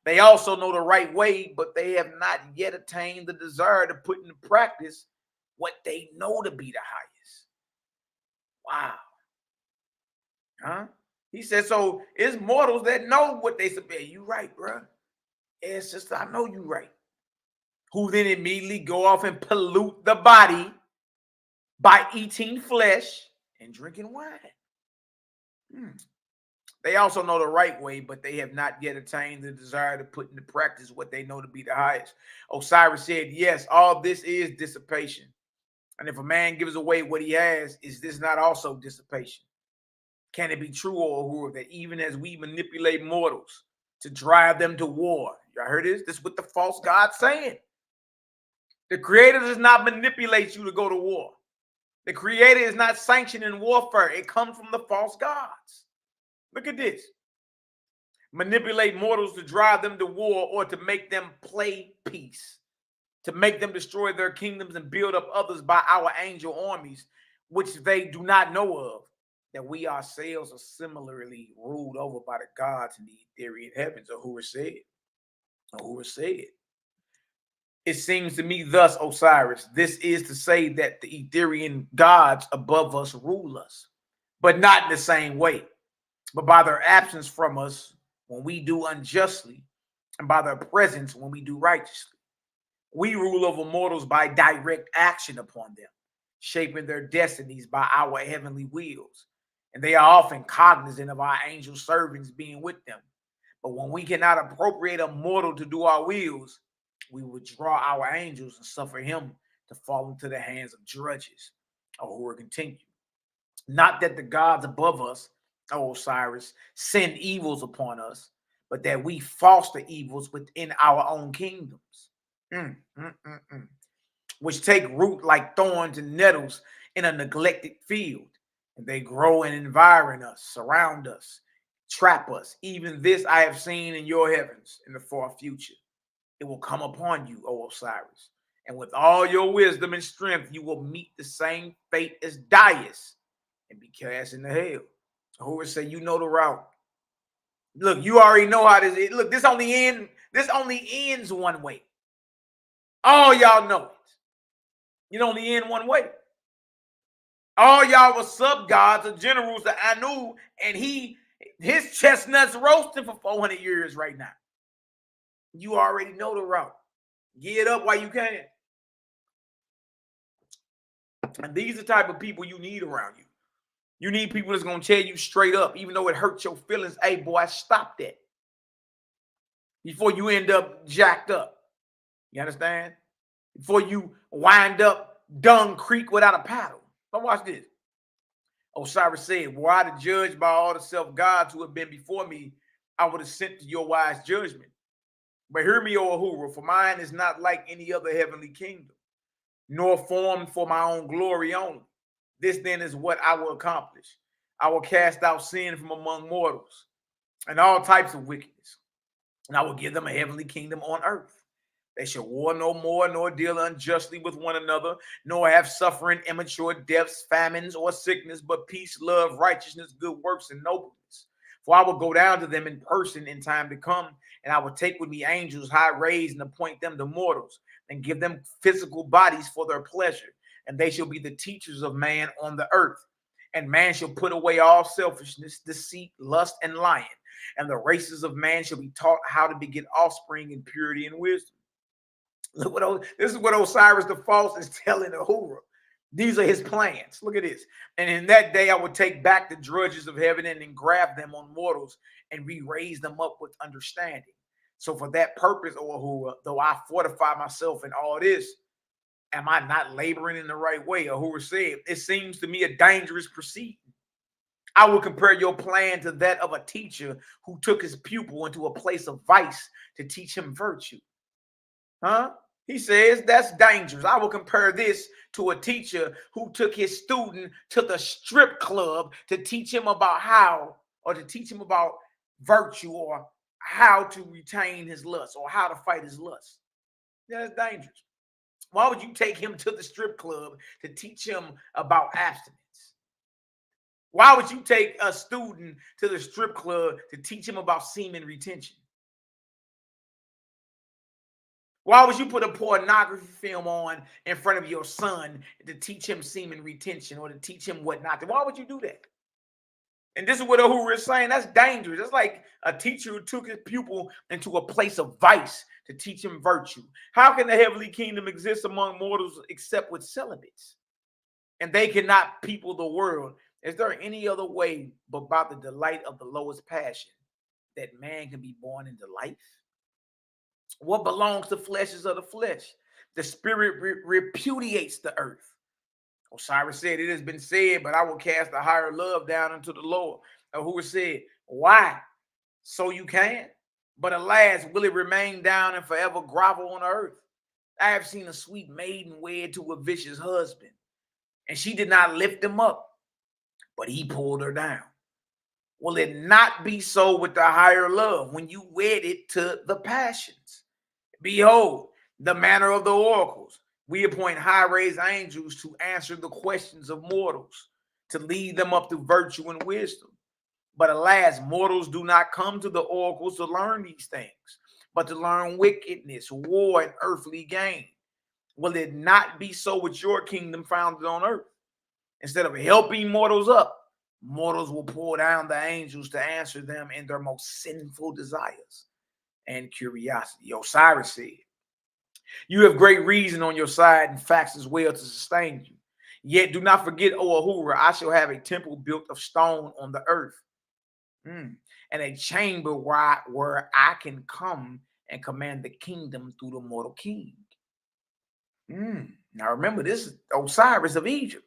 They also know the right way, but they have not yet attained the desire to put into practice what they know to be the highest. Wow. Huh? He said, so it's mortals that know what they should be. You right, bro. Yeah, sister, I know you right. Who then immediately go off and pollute the body by eating flesh and drinking wine. They also know the right way, but they have not yet attained the desire to put into practice what they know to be the highest. Osiris said, yes, all this is dissipation. And if a man gives away what he has, is this not also dissipation? Can it be true, O Ahura, that even as we manipulate mortals to drive them to war, y'all heard this? This is what the false God's saying. The Creator does not manipulate you to go to war. The Creator is not sanctioning warfare. It comes from the false gods. Look at this. Manipulate mortals to drive them to war or to make them play peace, to make them destroy their kingdoms and build up others by our angel armies, which they do not know of, that we ourselves are similarly ruled over by the gods in the ethereal heavens. Ahura said. Ahura said. It seems to me thus, Osiris, this is to say that the ethereal gods above us rule us, but not in the same way, but by their absence from us when we do unjustly, and by their presence when we do righteously. We rule over mortals by direct action upon them, shaping their destinies by our heavenly wills, and they are often cognizant of our angel servants being with them. But when we cannot appropriate a mortal to do our wills, we withdraw our angels and suffer him to fall into the hands of drudges. Ahura continued. Not that the gods above us, O Osiris, send evils upon us, but that we foster evils within our own kingdoms, which take root like thorns and nettles in a neglected field. And they grow and environ us, surround us, trap us. Even this I have seen in your heavens in the far future. It will come upon you, O Osiris, and with all your wisdom and strength, you will meet the same fate as Darius and be cast into hell. Ahura said, you know the route. Look, you already know how this is. Look, this only ends one way. All y'all know it. It only ends one way. All y'all were sub-gods or generals to Anu, and his chestnuts roasting for 400 years right now. You already know the route. Get up while you can. And these are the type of people you need around you. You need people that's going to tell you straight up, even though it hurts your feelings, hey, boy, stop that. Before you end up jacked up. You understand? Before you wind up Dung Creek without a paddle. But watch this. Osiris said, were I to judge by all the self-gods who have been before me, I would have sent to your wise judgment. But hear me, O Ahura, for mine is not like any other heavenly kingdom, nor formed for my own glory only. This then is what I will accomplish. I will cast out sin from among mortals and all types of wickedness, and I will give them a heavenly kingdom on earth. They shall war no more, nor deal unjustly with one another, nor have suffering, immature deaths, famines, or sickness, but peace, love, righteousness, good works, and nobleness. For I will go down to them in person in time to come, and I will take with me angels high raised and appoint them to mortals, and give them physical bodies for their pleasure, and they shall be the teachers of man on the earth. And man shall put away all selfishness, deceit, lust, and lying, and the races of man shall be taught how to beget offspring in purity and wisdom. Look what this is what Osiris the False is telling Ahura. These are his plans. Look at this. And in that day I will take back the drudges of heaven and engraft them on mortals and re-raise them up with understanding. So for that purpose, O Ahura, though I fortify myself in all this, am I not laboring in the right way? Ahura said, it seems to me a dangerous proceeding. I will compare your plan to that of a teacher who took his pupil into a place of vice to teach him virtue. Huh? He says that's dangerous. I will compare this to a teacher who took his student to the strip club to teach him about how, or to teach him about virtue, or how to retain his lust, or how to fight his lust. That's dangerous. Why would you take him to the strip club to teach him about abstinence? Why would you take a student to the strip club to teach him about semen retention? Why would you put a pornography film on in front of your son to teach him semen retention, or to teach him what not to? Why would you do that? And this is what Ahura is saying. That's dangerous. That's like a teacher who took his pupil into a place of vice to teach him virtue. How can the heavenly kingdom exist among mortals except with celibates? And they cannot people the world. Is there any other way but by the delight of the lowest passion that man can be born into life? What belongs to flesh is of the flesh. The spirit repudiates the earth. Osiris said, it has been said, but I will cast a higher love down into the lower. Ahura said, why? So you can. But alas, will it remain down and forever grovel on the earth? I have seen a sweet maiden wed to a vicious husband, and she did not lift him up, but he pulled her down. Will it not be so with the higher love when you wed it to the passions? Behold, the manner of the oracles. We appoint high-raised angels to answer the questions of mortals, to lead them up to virtue and wisdom. But alas, mortals do not come to the oracles to learn these things, but to learn wickedness, war, and earthly gain. Will it not be so with your kingdom founded on earth? Instead of helping mortals up, mortals will pull down the angels to answer them in their most sinful desires and curiosity. Osiris said, you have great reason on your side and facts as well to sustain you. Yet do not forget, O Ahura, I shall have a temple built of stone on the earth, and a chamber where I can come and command the kingdom through the mortal king. Now remember, this is Osiris of Egypt.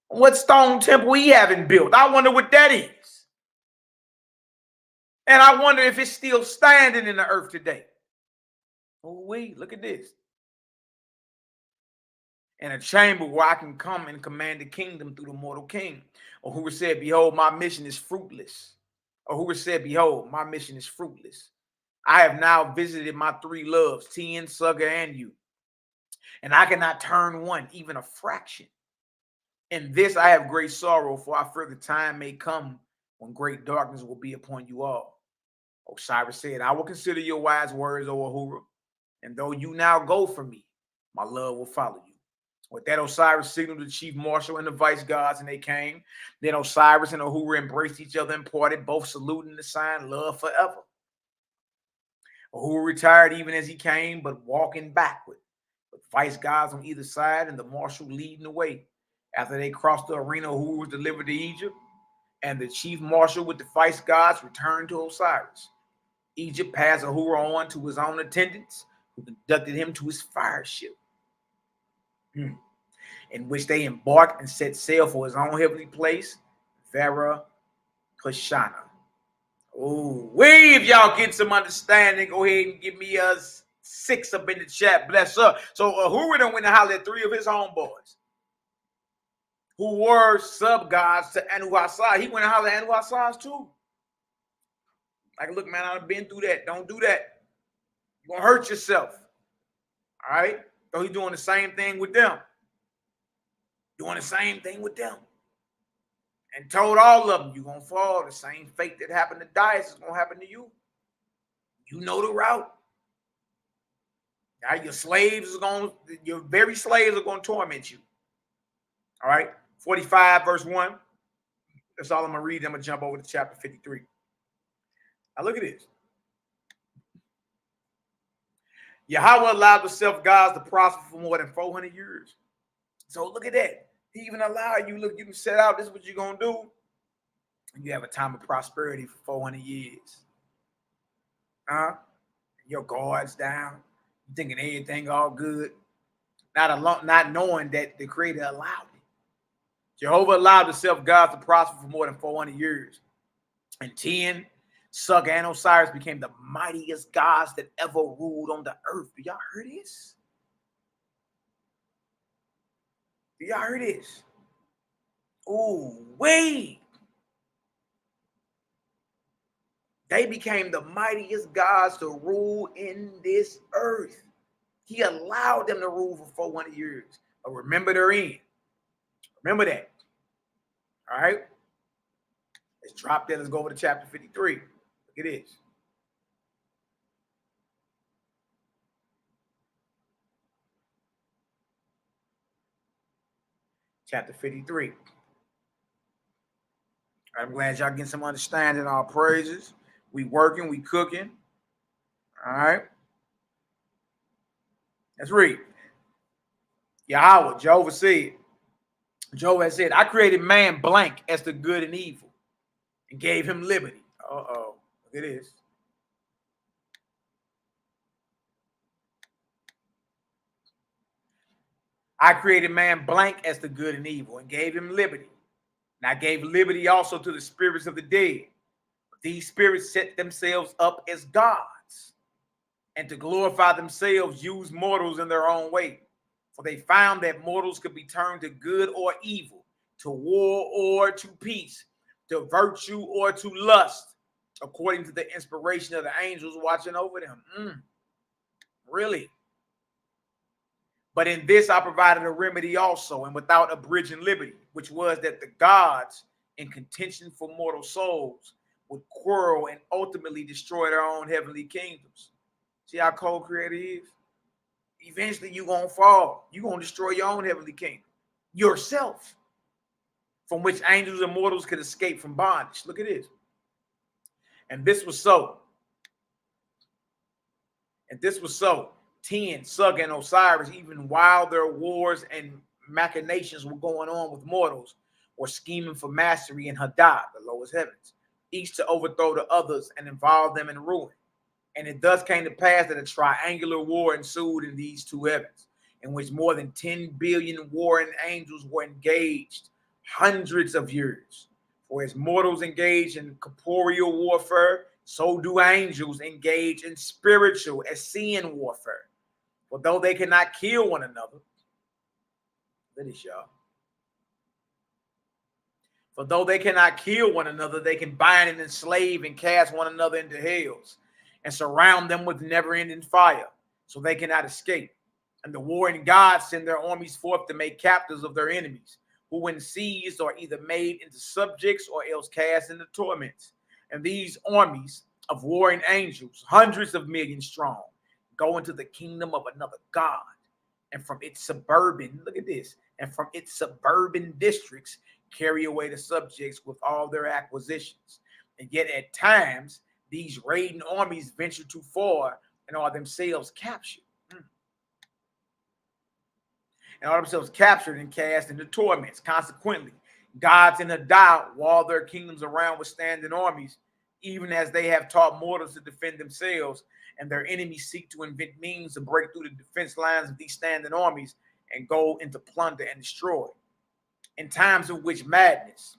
What stone temple he haven't built? I wonder what that is. And I wonder if it's still standing in the earth today. Oh, wait, look at this. And a chamber where I can come and command the kingdom through the mortal king. Ahura said, behold, my mission is fruitless. Ahura said, behold, my mission is fruitless. I have now visited my three loves, Tien, Sugar, and you. And I cannot turn one, even a fraction. In this I have great sorrow, for I fear the time may come when great darkness will be upon you all. Osiris said, I will consider your wise words, O Ahura, and though you now go from me, my love will follow you. With that, Osiris signaled the chief marshal and the vice gods, and they came. Then Osiris and Ahura embraced each other and parted, both saluting the sign, love forever. Ahura retired even as he came, but walking backward, with vice gods on either side and the marshal leading the way. After they crossed the arena, Ahura was delivered to Egypt, and the chief marshal with the vice gods returned to Osiris. Egypt passed Ahura on to his own attendants, who conducted him to his fire ship, in which they embarked and set sail for his own heavenly place, Vera Pashana. Oh, if y'all get some understanding, go ahead and give me a 6 up in the chat. Bless up. So Ahura done went and hollered at 3 of his homeboys, who were sub-gods to Anu-Hasa. He went and hollered at Anu-Hasa's too. Like, look, man, I've been through that. Don't do that. You're going to hurt yourself. All right? So he's doing the same thing with them. Doing the same thing with them. And told all of them, you're going to fall. The same fate that happened to Dias is going to happen to you. You know the route. Now your very slaves are going to torment you. All right? 45 verse 1. That's all I'm going to read. I'm going to jump over to chapter 53. Now look at this. Yahweh allowed the self-gods to prosper for more than 400 years. So look at that. He even allowed you, look, you can set out, this is what you're going to do. And you have a time of prosperity for 400 years. Your guard's down. You thinking everything all good. Not knowing that the Creator allowed it. Jehovah allowed the self-gods to prosper for more than 400 years. And 10, Suk and Osiris became the mightiest gods that ever ruled on the earth. Do y'all hear this? Do y'all hear this? Ooh, wait. They became the mightiest gods to rule in this earth. He allowed them to rule for 400 years. But remember their end. Remember that. All right? Let's drop that. Let's go over to chapter 53. Look at this. Chapter 53. I'm glad y'all getting some understanding our praises. We working, we cooking. All right. Let's read. Yahweh, Jehovah said, Jehovah has said, I created man blank as the good and evil and gave him liberty. Uh-oh. Look at this. I created man blank as the good and evil and gave him liberty. And I gave liberty also to the spirits of the dead. But these spirits set themselves up as gods, and to glorify themselves use mortals in their own way. For they found that mortals could be turned to good or evil, to war or to peace, to virtue or to lust, according to the inspiration of the angels watching over them. Really? But in this I provided a remedy also, and without abridging liberty, which was that the gods, in contention for mortal souls, would quarrel and ultimately destroy their own heavenly kingdoms. See how cold Creator is? Eventually you're going to fall. You're going to destroy your own heavenly kingdom. Yourself. From which angels and mortals could escape from bondage. Look at this. And this was so. And this was so. 10, Suk and Osiris, even while their wars and machinations were going on with mortals, were scheming for mastery in Hadad, the lowest heavens, each to overthrow the others and involve them in ruin. And it thus came to pass that a triangular war ensued in these two heavens, in which more than 10 billion warring angels were engaged hundreds of years. For as mortals engage in corporeal warfare, so do angels engage in spiritual, Essean warfare. For though they cannot kill one another, look at this, y'all. For though they cannot kill one another, they can bind and enslave and cast one another into hells and surround them with never-ending fire, so they cannot escape. And the warring gods send their armies forth to make captives of their enemies, who when seized are either made into subjects or else cast into torments. And these armies of warring angels, hundreds of millions strong, go into the kingdom of another god, and from its suburban, look at this, and from its suburban districts carry away the subjects with all their acquisitions. And yet at times, these raiding armies venture too far and are themselves captured. And are themselves captured and cast into torments. Consequently, gods in Hadad wall their kingdoms around with standing armies, even as they have taught mortals to defend themselves, and their enemies seek to invent means to break through the defense lines of these standing armies and go into plunder and destroy. In times of which madness,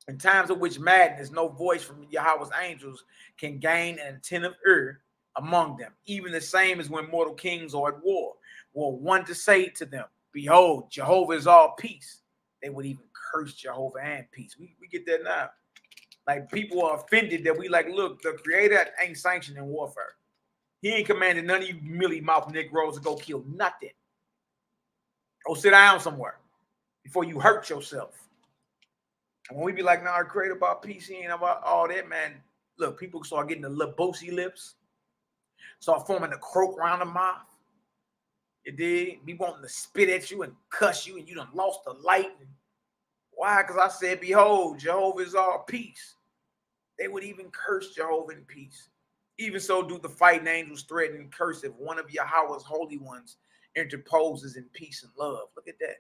no voice from Yahweh's angels can gain an attentive ear among them, even the same as when mortal kings are at war. Were one to say to them, behold, Jehovah is all peace, they would even curse Jehovah and peace. We get that now. Like, people are offended that we like, look, the Creator ain't sanctioning warfare. He ain't commanded none of you mealy mouth Negroes to go kill nothing. Go sit down somewhere before you hurt yourself. And when we be like, nah, I create about peace, he ain't about all that, man. Look, people start getting the little bossy lips, start forming the croak around the mouth. You did. Be wanting to spit at you and cuss you, and you done lost the light. Why? Because I said, behold, Jehovah is all peace. They would even curse Jehovah in peace. Even so do the fighting angels threaten and curse if one of Yahweh's holy ones interposes in peace and love. Look at that.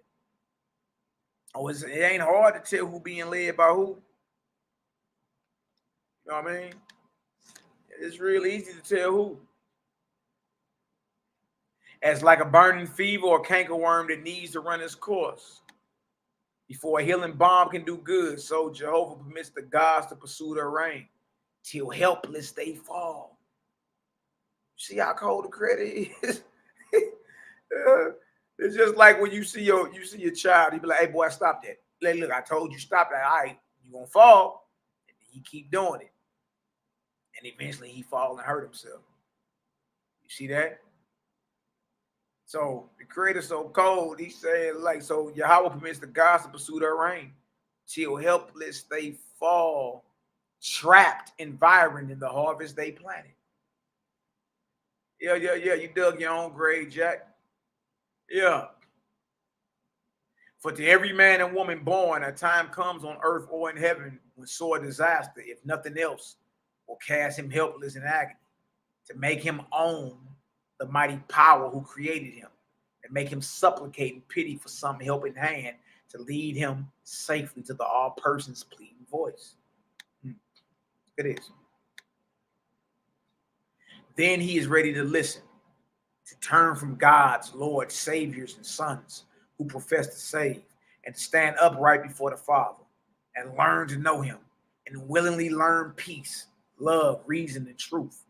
Oh, it ain't hard to tell who being led by who. You know what I mean? It's real easy to tell who. As like a burning fever or cankerworm that needs to run its course. Before a healing balm can do good, so Jehovah permits the gods to pursue their reign, till helpless they fall. See how cold the credit is? It's just like when you see your child, you be like, hey boy, stop that. Like, look, I told you stop that. All right, you're gonna fall. And he keep doing it. And eventually he fall and hurt himself. You see that? So the creator's so cold, he said, like, so Yahweh permits the gods to pursue their reign, till helpless they fall, trapped, environed in the harvest they planted. Yeah, you dug your own grave, Jack. Yeah. For to every man and woman born, a time comes on earth or in heaven when sore disaster, if nothing else, will cast him helpless in agony, to make him own the mighty power who created him, and make him supplicate and pity for some helping hand to lead him safely to the all persons pleading voice. It is. Then he is ready to listen, to turn from God's Lord, saviors, and sons who profess to save, and to stand upright before the Father, and learn to know him, and willingly learn peace, love, reason, and truth.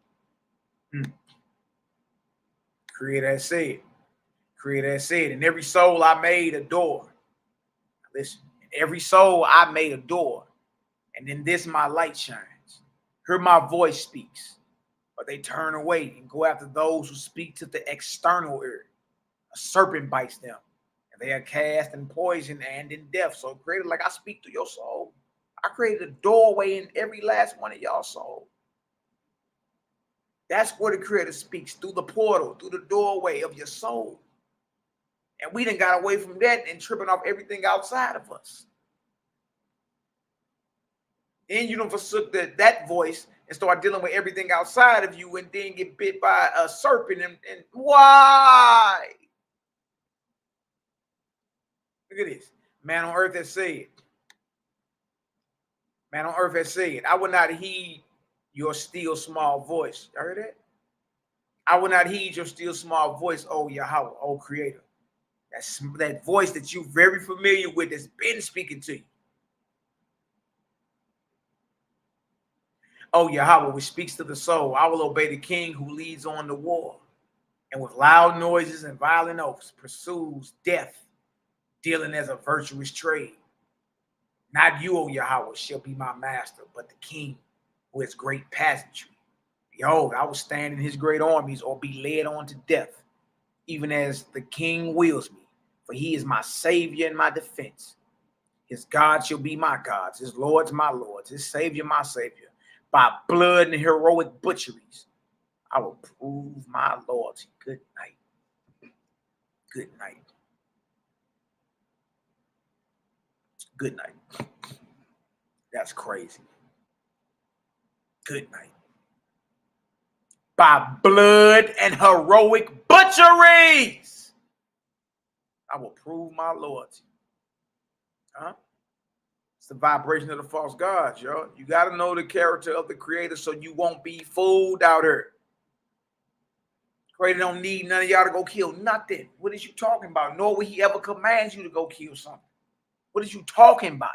Creator has said, in every soul I made a door. Listen, in every soul I made a door, and in this my light shines. Hear my voice speaks, but they turn away and go after those who speak to the external ear. A serpent bites them, and they are cast in poison and in death. So created, like I speak to your soul. I created a doorway in every last one of y'all soul. That's where the creator speaks, through the portal, through the doorway of your soul. And we done got away from that and tripping off everything outside of us. Then you don't forsook that voice and start dealing with everything outside of you, and then get bit by a serpent. And why? Look at this. Man on earth has said. Man on earth has said, I will not heed your still small voice. You heard that? I will not heed your still small voice, oh Yahweh, oh Creator. That's that voice that you're very familiar with that's been speaking to you. Oh Yahweh, which speaks to the soul, I will obey the king who leads on the war, and with loud noises and violent oaths pursues death, dealing as a virtuous trade. Not you, O Yahweh, shall be my master, but the king who has great pageantry. Behold, I will stand in his great armies or be led on to death, even as the king wills me, for he is my savior and my defense. His God shall be my gods, his lords my lords, his savior my savior. By blood and heroic butcheries, I will prove my loyalty. Good night. Good night. Good night. That's crazy. Good night. By blood and heroic butcheries, I will prove my loyalty. Huh? It's the vibration of the false gods, yo. You got to know the character of the creator so you won't be fooled out here. Creator don't need none of y'all to go kill nothing. What is you talking about? Nor will he ever command you to go kill something. What is you talking about?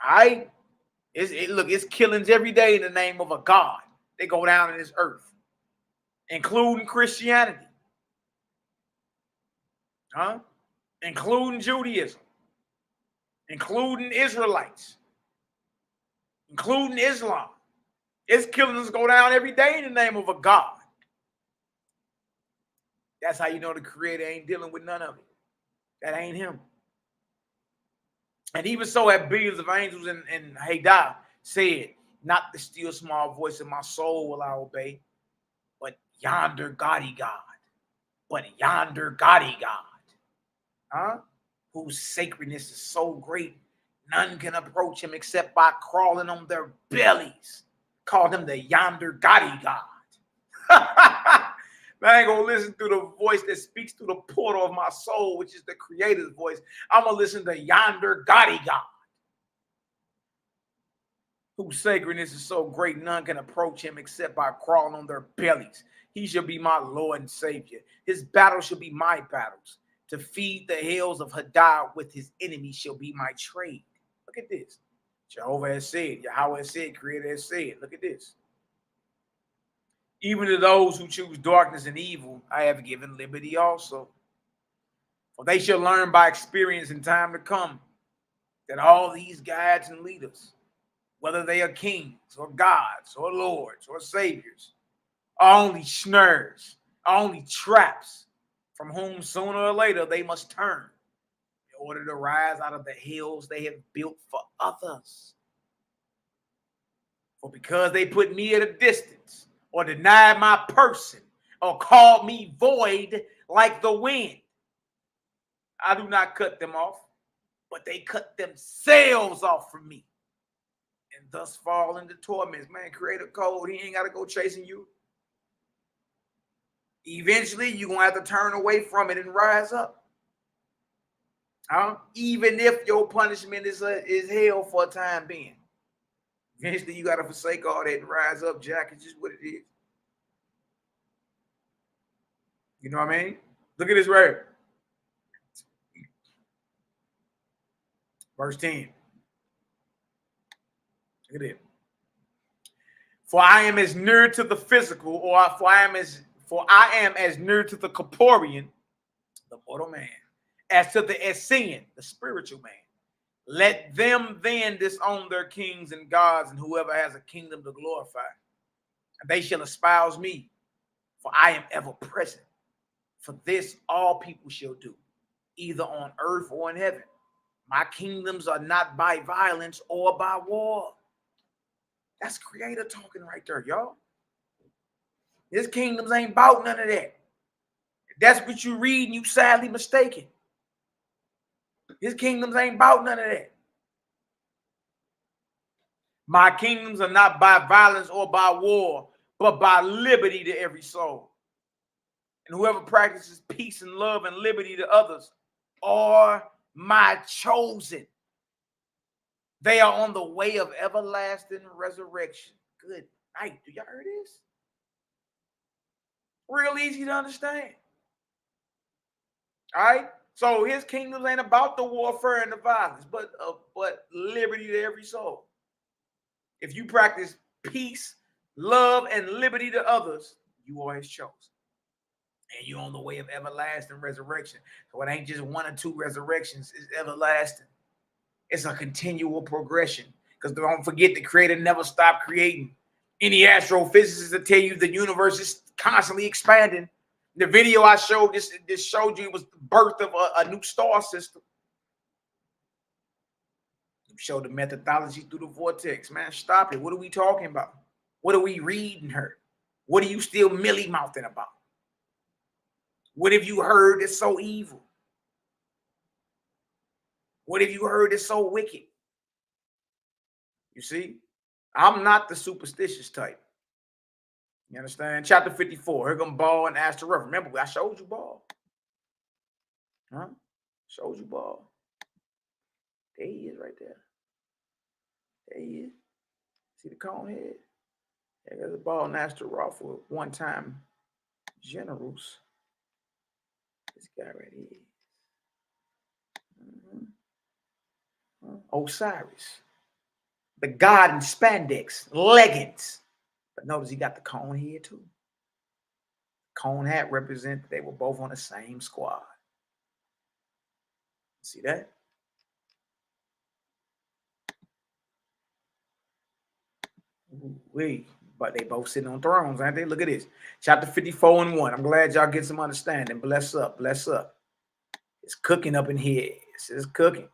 All right? Look, it's killings every day in the name of a God. They go down in this earth, including Christianity. Huh? Including Judaism. Including Israelites, including Islam. It's killings go down every day in the name of a God. That's how you know the Creator ain't dealing with none of it. That ain't him. And even so, had billions of angels and Hadar said, not the still small voice of my soul will I obey, but yonder gaudy God. But yonder gaudy God. Whose sacredness is so great, none can approach him except by crawling on their bellies. Call him the yonder gaudy God. I ain't gonna listen to the voice that speaks through the portal of my soul, which is the Creator's voice. I'm gonna listen to yonder gaudy God, whose sacredness is so great, none can approach him except by crawling on their bellies. He shall be my Lord and Savior. His battles shall be my battles. To feed the hills of Hadar with his enemies shall be my trade. Look at this. Jehovah has said, Yahweh has said, Creator has said. Look at this. Even to those who choose darkness and evil, I have given liberty also. For they shall learn by experience in time to come that all these guides and leaders, whether they are kings or gods or lords or saviors, are only snares, are only traps from whom sooner or later they must turn in order to rise out of the hills they have built for others. For because they put me at a distance, or denied my person, or called me void like the wind, I do not cut them off, but they cut themselves off from me, and thus fall into torments. Man, create a code. He ain't got to go chasing you. Eventually, you're going to have to turn away from it and rise up. Even if your punishment is hell for a time being. Eventually, you got to forsake all that and rise up, Jack. It's just what it is. You know what I mean? Look at this right here. Verse 10. Look at it. For I am as near to the physical, or for I am as near to the corporean, the mortal man, as to the Essean, the spiritual man. Let them then disown their kings and gods and whoever has a kingdom to glorify. And they shall espouse me, for I am ever present. For this all people shall do, either on earth or in heaven. My kingdoms are not by violence or by war. That's Creator talking right there, y'all. His kingdoms ain't about none of that. If that's what you read, and you sadly mistaken. His kingdoms ain't about none of that. My kingdoms are not by violence or by war, but by liberty to every soul. And whoever practices peace and love and liberty to others are my chosen. They are on the way of everlasting resurrection. Good night. Do y'all hear this? Real easy to understand. All right? So his kingdoms ain't about the warfare and the violence, but liberty to every soul. If you practice peace, love, and liberty to others, you are his chosen. And you're on the way of everlasting resurrection. So it ain't just one or two resurrections. It's everlasting. It's a continual progression. Because don't forget, the Creator never stopped creating. Any astrophysicist will tell you the universe is constantly expanding. The video I showed, this showed you it was the birth of a new star system. You showed the methodology through the vortex. Man, stop it. What are we talking about? What are we reading her? What are you still milly-mouthing about? What have you heard that's so evil? What have you heard that's so wicked? You see, I'm not the superstitious type. You understand? Chapter 54. Here come Ball and Asteroid. Remember, I showed you Ball. Huh? Showed you Ball. There he is right there. There he is. See the cone head? There's a Ball and Asteroid for one-time generals. This guy right here. Osiris. The god in spandex, leggings. But notice he got the cone here too. Cone hat represents they were both on the same squad. See that? But they both sitting on thrones, ain't they? Look at this. Chapter 54 and 1. I'm glad y'all get some understanding. Bless up. Bless up. It's cooking up in here. It's cooking.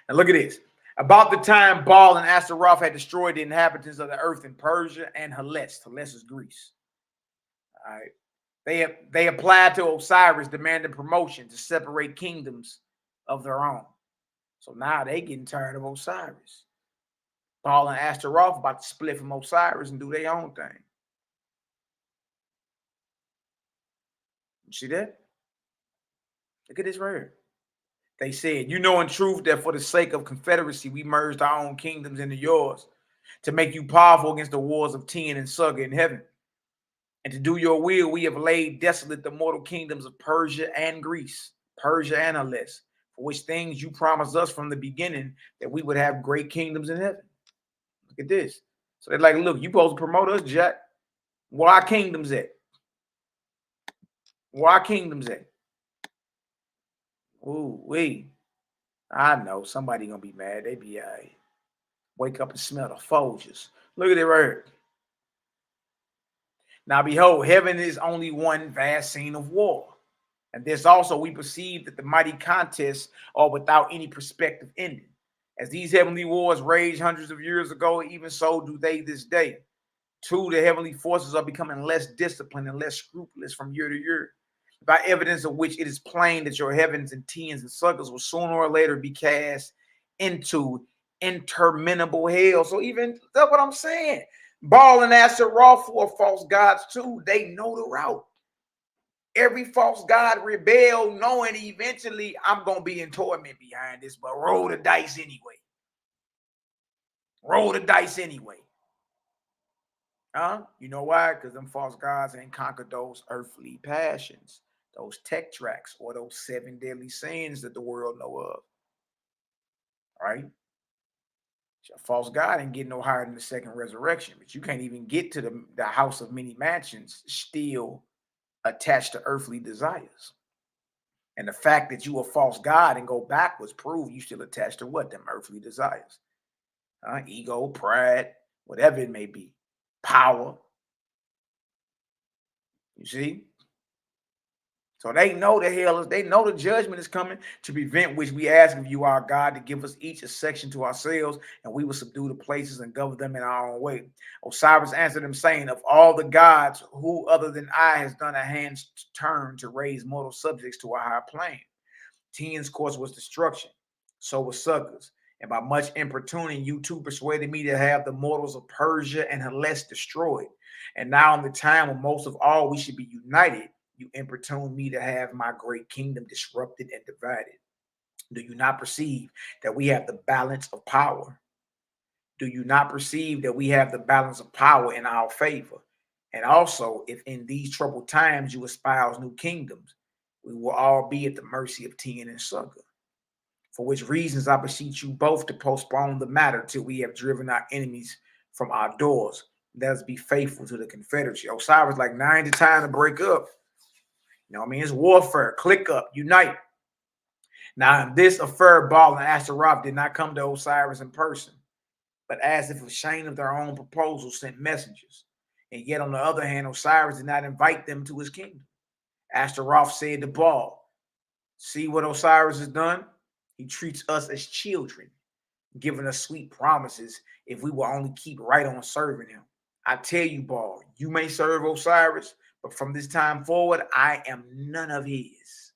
Now look at this. About the time Baal and Asteroid had destroyed the inhabitants of the earth in Persia and Hellas. Hellas is Greece. All right. They applied to Osiris, demanding promotion to separate kingdoms of their own. So now they getting tired of Osiris. Baal and Asteroid about to split from Osiris and do their own thing. You see that? Look at this right here. They said, you know in truth that for the sake of confederacy, we merged our own kingdoms into yours to make you powerful against the wars of Ten and Suga in heaven. And to do your will, we have laid desolate the mortal kingdoms of Persia and Greece, Persia and Hellas, for which things you promised us from the beginning that we would have great kingdoms in heaven. Look at this. So they're like, look, you supposed to promote us, Jack. Where our kingdoms at? Where our kingdoms at? Ooh, I know somebody gonna be mad. They be wake up and smell the Folgers. Look at it right here. Now behold, heaven is only one vast scene of war. And this also we perceive that the mighty contests are without any prospective ending. As these heavenly wars raged hundreds of years ago, even so do they this day. Too, the heavenly forces are becoming less disciplined and less scrupulous from year to year, by evidence of which it is plain that your heavens and Tens and Suggers will sooner or later be cast into interminable hell. So even that's what I'm saying. Baal and Asteroid are false gods too. They know the route. Every false god rebel, knowing eventually I'm gonna be in torment behind this, but roll the dice anyway. Roll the dice anyway. Huh? You know why? Because them false gods ain't conquered those earthly passions, those tech tracks, or those 7 deadly sins that the world know of. Right? A false god ain't getting no higher than the second resurrection, but you can't even get to the house of many mansions still attached to earthly desires. And the fact that you a false god and go backwards prove you still attached to what? Them earthly desires. Ego, pride, whatever it may be. Power. You see? So they know the hell is, they know the judgment is coming, to prevent which we ask of you, our God, to give us each a section to ourselves, and we will subdue the places and govern them in our own way. Osiris answered them, saying, of all the gods, who other than I has done a hand's turn to raise mortal subjects to a higher plane? Ten's course was destruction, so was Suga's. And by much importuning, you too persuaded me to have the mortals of Persia and Hellas destroyed. And now in the time when most of all we should be united, you importune me to have my great kingdom disrupted and divided. Do you not perceive that we have the balance of power? Do you not perceive that we have the balance of power in our favor? And also, if in these troubled times you espouse new kingdoms, we will all be at the mercy of Ten and Suga. For which reasons I beseech you both to postpone the matter till we have driven our enemies from our doors. Let us be faithful to the confederacy. Osiris like, now ain't the time to break up. You know what I mean? It's warfare. Click up. Unite. Now, in this affair, Baal and Asteroid did not come to Osiris in person, but as if ashamed of their own proposal, sent messengers. And yet, on the other hand, Osiris did not invite them to his kingdom. Asteroid said to Baal, see what Osiris has done? He treats us as children, giving us sweet promises if we will only keep right on serving him. I tell you, Baal, you may serve Osiris, but from this time forward, I am none of his.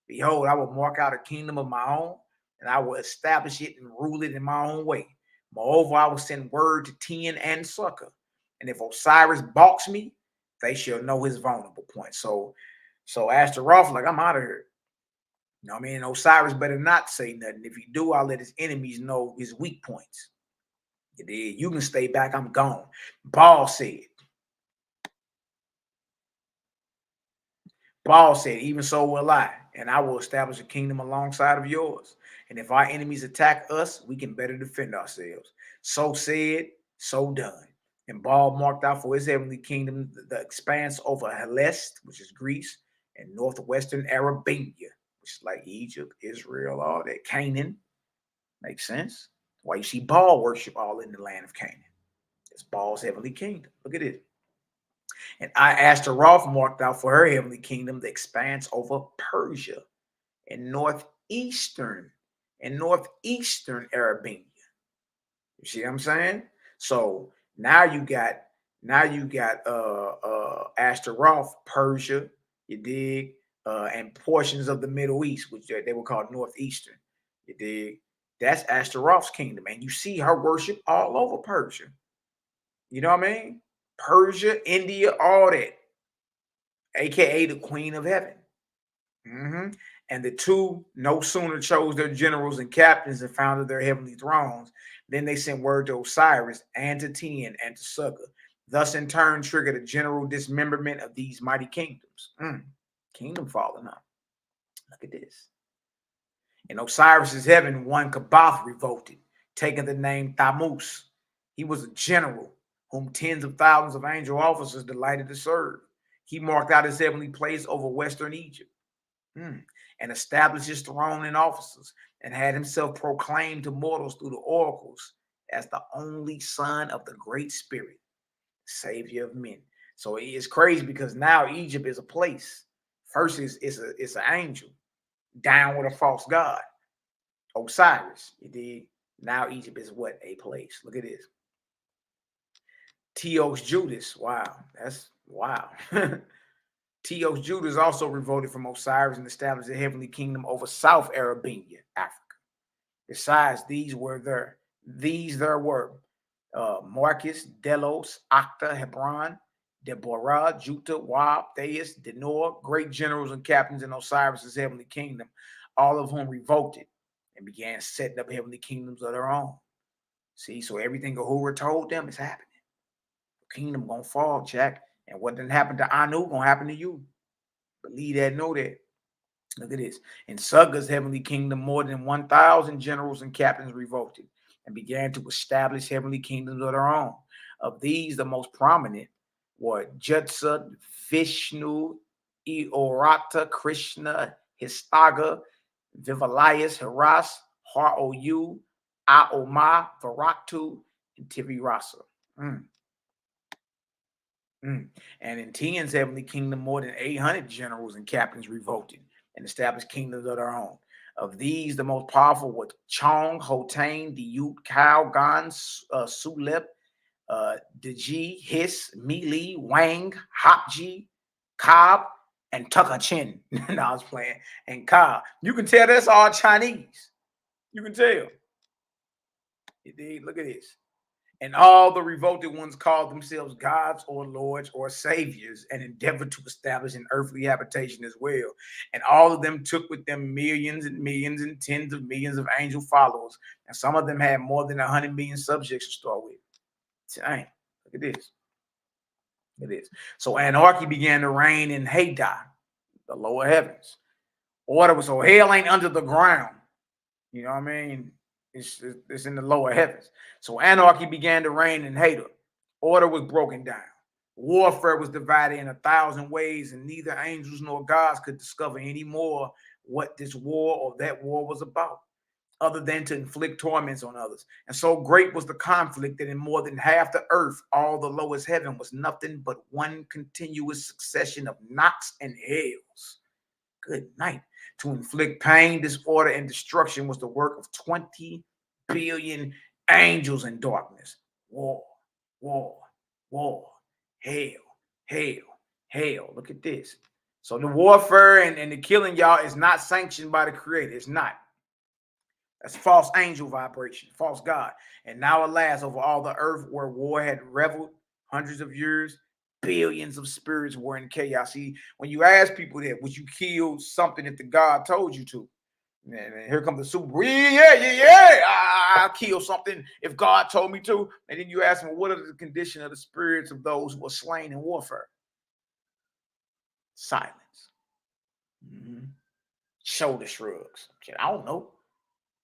Behold, I will mark out a kingdom of my own, and I will establish it and rule it in my own way. Moreover, I will send word to Ten and Suga, and if Osiris balks me, they shall know his vulnerable point. So Asteroid, like, I'm out of here. You know what I mean? Osiris better not say nothing. If he do, I'll let his enemies know his weak points. You can stay back. I'm gone. Baal said, even so will I, and I will establish a kingdom alongside of yours. And if our enemies attack us, we can better defend ourselves. So said, so done. And Baal marked out for his heavenly kingdom the expanse over Hellas, which is Greece, and northwestern Arabia, which is like Egypt, Israel, all that. Canaan. Makes sense. Why you see Baal worship all in the land of Canaan. It's Baal's heavenly kingdom. Look at it. And Asteroid marked out for her heavenly kingdom the expanse over Persia and northeastern Arabia. You see what I'm saying? So now you got Asteroid, Persia, you dig, and portions of the Middle East, which they were called northeastern. You dig? That's Asteroid's kingdom, and you see her worship all over Persia. You know what I mean? Persia, India, all that, aka the Queen of Heaven. And the two no sooner chose their generals and captains and founded their heavenly thrones, then they sent word to Osiris and to Tian and to Suga. Thus, in turn, triggered a general dismemberment of these mighty kingdoms. Kingdom falling up. Look at this. In Osiris's heaven, one Kabath revolted, taking the name Thamus. He was a general whom tens of thousands of angel officers delighted to serve. He marked out his heavenly place over western Egypt and established his throne and offices, and had himself proclaimed to mortals through the oracles as the only son of the Great Spirit, Savior of men. So it's crazy because now Egypt is a place. First it's an angel down with a false god, Osiris. You did. Now Egypt is what? A place. Look at this. Teos Judas. Wow, that's wow. Teos Judas also revolted from Osiris and established a heavenly kingdom over South Arabia, Africa. Besides, these there were Marcus, Delos, Acta, Hebron, Deborah, Juta, Wab, Thais, Denor, great generals and captains in Osiris's heavenly kingdom, all of whom revolted and began setting up heavenly kingdoms of their own. See, so everything Ahura told them is happening. The kingdom gonna fall, Jack. And what didn't happen to Anu gonna happen to you. Believe that, know that. Look at this. In Suga's heavenly kingdom, more than 1,000 generals and captains revolted and began to establish heavenly kingdoms of their own. Of these, the most prominent were Jutsa, Vishnu, Eorata, Krishna, Histaga, Vivalias, Haras, Har-O-U, Aoma, Varatu, and Tivirasa. And in Tian's heavenly kingdom, more than 800 generals and captains revolted and established kingdoms of their own. Of these, the most powerful were Chong, Hotane, Diut, Kao, Gan, Sulep, Deji, His, Mili, Wang, Hapji, Cobb, and Tukachin. No, I was playing. And Cobb. You can tell that's all Chinese. You can tell. Look at this. And all the revolted ones called themselves gods or lords or saviors and endeavored to establish an earthly habitation as well. And all of them took with them millions and millions and tens of millions of angel followers. And some of them had more than 100 million subjects to start with. Dang, look at this. Look at this. So anarchy began to reign in Hadai, the lower heavens. Order was, so hell ain't under the ground. You know what I mean? It's in the lower heavens. So anarchy began to reign in Hadai. Order was broken down. Warfare was divided in 1,000 ways, and neither angels nor gods could discover any more what this war or that war was about, other than to inflict torments on others. And so great was the conflict that in more than half the earth, all the lowest heaven was nothing but one continuous succession of knots and hells. Good night. To inflict pain, disorder, and destruction was the work of 20 billion angels in darkness. War, war, war, hell, hell, hell. Look at this. So the warfare and the killing, y'all, is not sanctioned by the Creator. It's not. That's false angel vibration, false God. And now, alas, over all the earth where war had reveled hundreds of years, billions of spirits were in chaos. See, when you ask people that, would you kill something if the God told you to? And here comes the super, I'll kill something if God told me to. And then you ask them, what are the condition of the spirits of those who were slain in warfare? Silence. Shoulder shrugs. I don't know.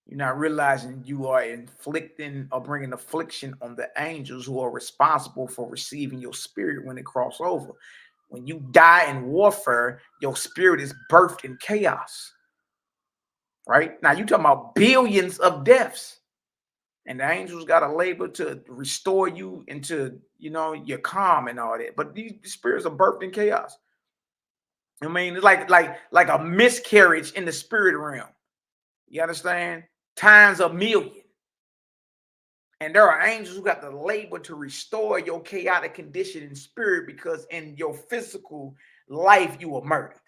You're not realizing you are inflicting or bringing affliction on the angels who are responsible for receiving your spirit when it crosses over. When you die in warfare, your spirit is birthed in chaos. Right? Now, you're talking about billions of deaths. And the angels got to labor to restore you into, you know, your calm and all that. But these spirits are birthed in chaos. I mean, it's like a miscarriage in the spirit realm. You understand? Times a million. And there are angels who got to labor to restore your chaotic condition in spirit, because in your physical life you were murdered.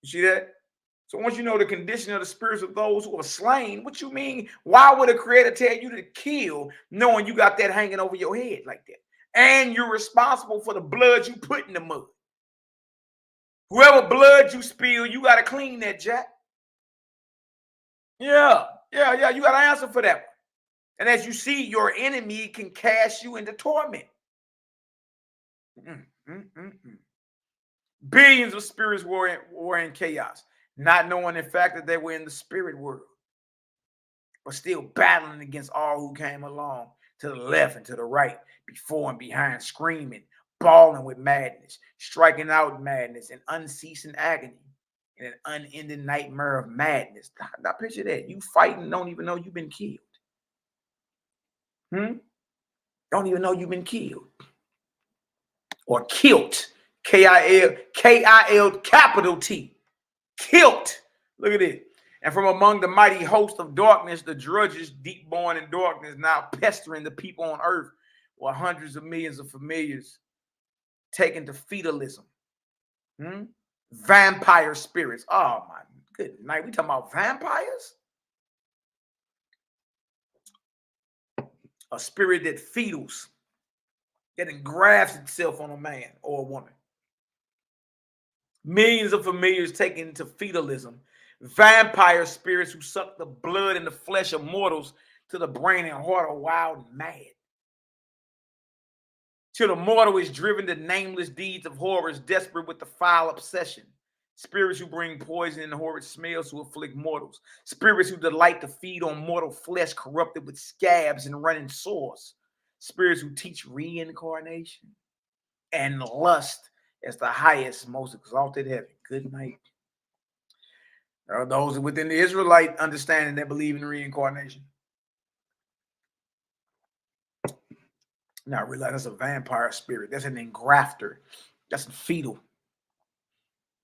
You see that? So once you know the condition of the spirits of those who are slain, what you mean? Why would a creator tell you to kill knowing you got that hanging over your head like that? And you're responsible for the blood you put in the mud. Whoever blood you spill, you got to clean that, Jack. Yeah. You got to answer for that one. And as you see, your enemy can cast you into torment. Billions of spirits were in chaos, not knowing in fact that they were in the spirit world, but still battling against all who came along to the left and to the right, before and behind, screaming, bawling with madness, striking out madness and unceasing agony, in an unending nightmare of madness. Now picture that. You fighting, don't even know you've been killed. Don't even know you've been killed. Or killed. K-I-L capital T. Killed. Look at it. And from among the mighty host of darkness, the drudges, deep born in darkness, now pestering the people on earth, were hundreds of millions of familiars taken to fetalism. Vampire spirits. Oh my good night. We talking about vampires? A spirit that fetals, that engrafts itself on a man or a woman. Millions of familiars taken to fetalism. Vampire spirits who suck the blood and the flesh of mortals to the brain and heart are wild and mad. Till the mortal is driven to nameless deeds of horrors, desperate with the foul obsession. Spirits who bring poison and horrid smells to afflict mortals. Spirits who delight to feed on mortal flesh corrupted with scabs and running sores. Spirits who teach reincarnation and lust as the highest, most exalted heaven. Good night. There are those within the Israelite understanding that believe in reincarnation. Now I realize that's a vampire spirit. That's an engrafter. That's a fetal.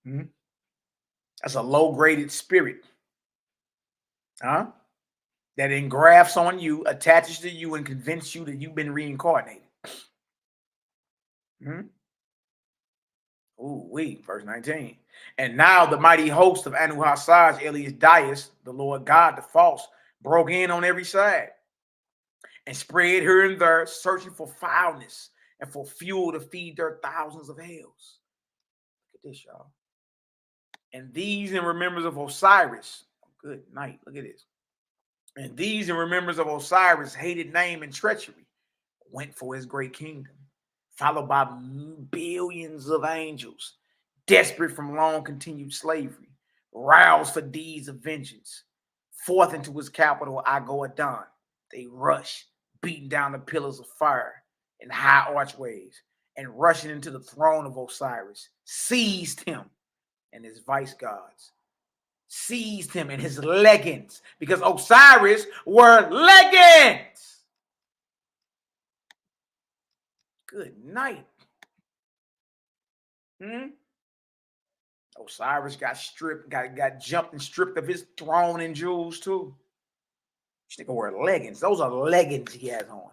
That's a low-graded spirit. That engrafts on you, attaches to you, and convinces you that you've been reincarnated. Verse 19. And now the mighty host of Anu Hasaj, alias Dias, the Lord God, the false, broke in on every side and spread here and there, searching for foulness and for fuel to feed their thousands of hells. Look at this, y'all. And these in remembrance of Osiris. Good night. Look at this. And these in remembrance of Osiris' hated name and treachery went for his great kingdom, followed by billions of angels, desperate from long continued slavery, roused for deeds of vengeance. Forth into his capital, Agoadon, they rush, beating down the pillars of fire and high archways, and rushing into the throne of Osiris, seized him and his vice gods, seized him and his leggings, because Osiris were leggings. Good night. Osiris got stripped, got jumped and stripped of his throne and jewels too. This nigga wear leggings. Those are leggings he has on.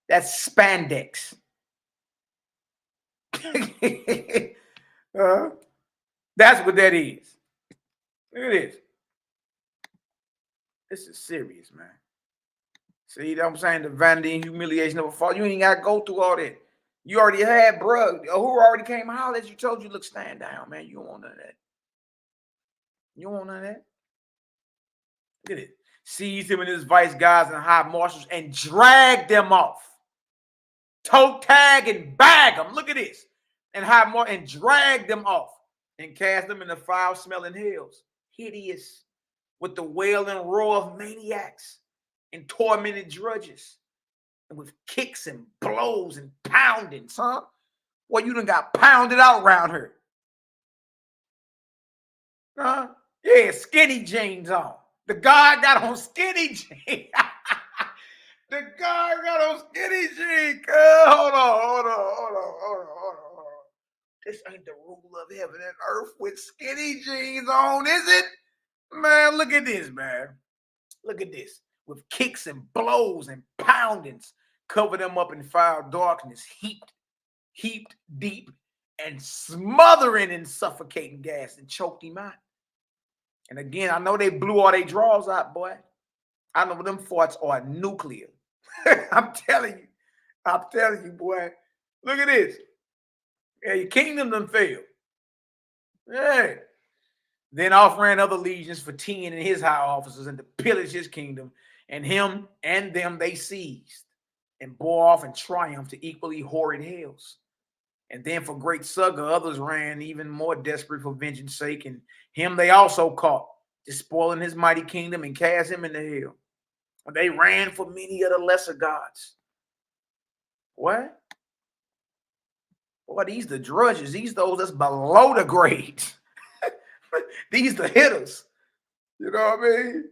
That's spandex. That's what that is. Look at this. This is serious, man. See what I'm saying? The vanity and humiliation of a fall. You ain't got to go through all that. You already had, bro. Who already came and hollered at you, told you, look, stand down, man. You don't want none of that. You don't want none of that. Look at it. Seized him and his vice guards and high marshals and dragged them off. Toe tag and bag them. Look at this. And and dragged them off and cast them in the foul-smelling hells. Hideous with the wailing roar of maniacs and tormented drudges. And with kicks and blows and poundings, huh? Well, you done got pounded out around her. Yeah, skinny jeans on. The guy got on skinny jeans. The guy got on skinny jeans. Hold on. This ain't the rule of heaven and earth with skinny jeans on, is it? Man, look at this, man. Look at this. With kicks and blows and poundings, cover them up in foul darkness, heaped deep, and smothering and suffocating gas and choked him out. And again, I know they blew all their drawers out, boy. I know them farts are nuclear. I'm telling you, boy. Look at this. Yeah, your kingdom done failed. Hey. Then off ran other legions for 10 and his high officers and to pillage his kingdom, and him and them they seized and bore off in triumph to equally horrid hells. And then for great succor, others ran even more desperate for vengeance sake, and him they also caught, despoiling his mighty kingdom and cast him into hell. And they ran for many of the lesser gods. What? Boy, these the drudges. These those that's below the grades. These the hitters. You know what I mean?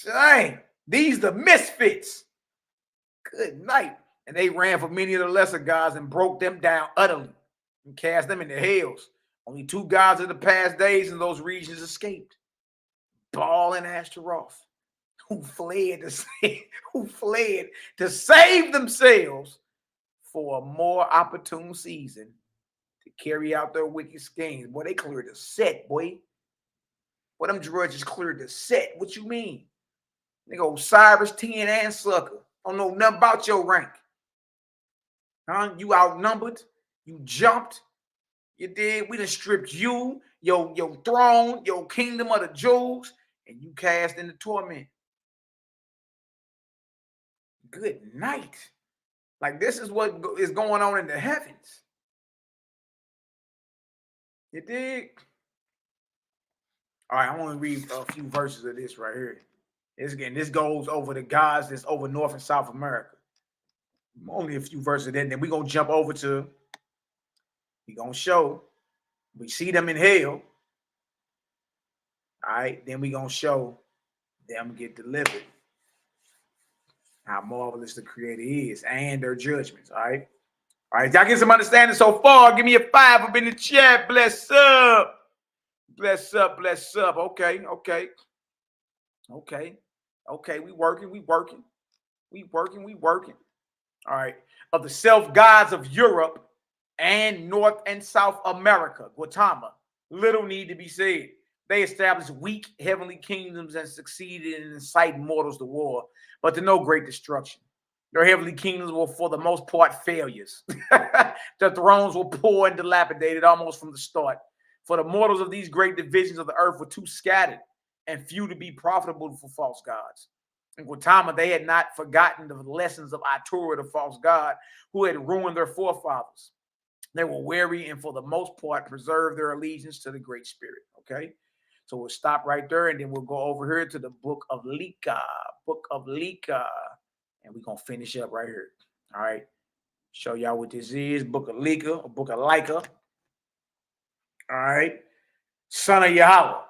Dang. These the misfits. Good night. And they ran for many of the lesser gods and broke them down utterly and cast them into hells. Only 2 gods of the past days in those regions escaped. Baal and Asteroid, who fled to save themselves for a more opportune season to carry out their wicked schemes. Boy, they cleared the set, boy. Boy, them drudges cleared the set. What you mean? Nigga, Osiris, 10, and Sucker. Don't know nothing about your rank. Huh? You outnumbered. You jumped. You did. We done stripped you, your throne, your kingdom of the jewels, and you cast into torment. Good night. Like, this is what is going on in the heavens. You dig? All right, I want to read a few verses of this right here. This goes over the gods that's over North and South America. Only a few verses of that. Then we're going to jump over to, we're going to show, we see them in hell. All right, then we're going to show them get delivered. How marvelous the Creator is and their judgments. All right. All right. Y'all get some understanding so far. Give me a 5 up in the chat. Bless up. Bless up. Bless up. Okay. We working. All right. Of the self-gods of Europe and North and South America, Guatemala, little need to be said. They established weak heavenly kingdoms and succeeded in inciting mortals to war, but to no great destruction. Their heavenly kingdoms were for the most part failures. Their thrones were poor and dilapidated almost from the start. For the mortals of these great divisions of the earth were too scattered and few to be profitable for false gods. In Guatemala, they had not forgotten the lessons of Atura, the false god, who had ruined their forefathers. They were wary and for the most part preserved their allegiance to the Great Spirit. Okay? So we'll stop right there, and then we'll go over here to the book of Lika. And we're going to finish up right here. All right. Show y'all what this is. Book of Lika, or book of Lika. All right. Son of Yahweh.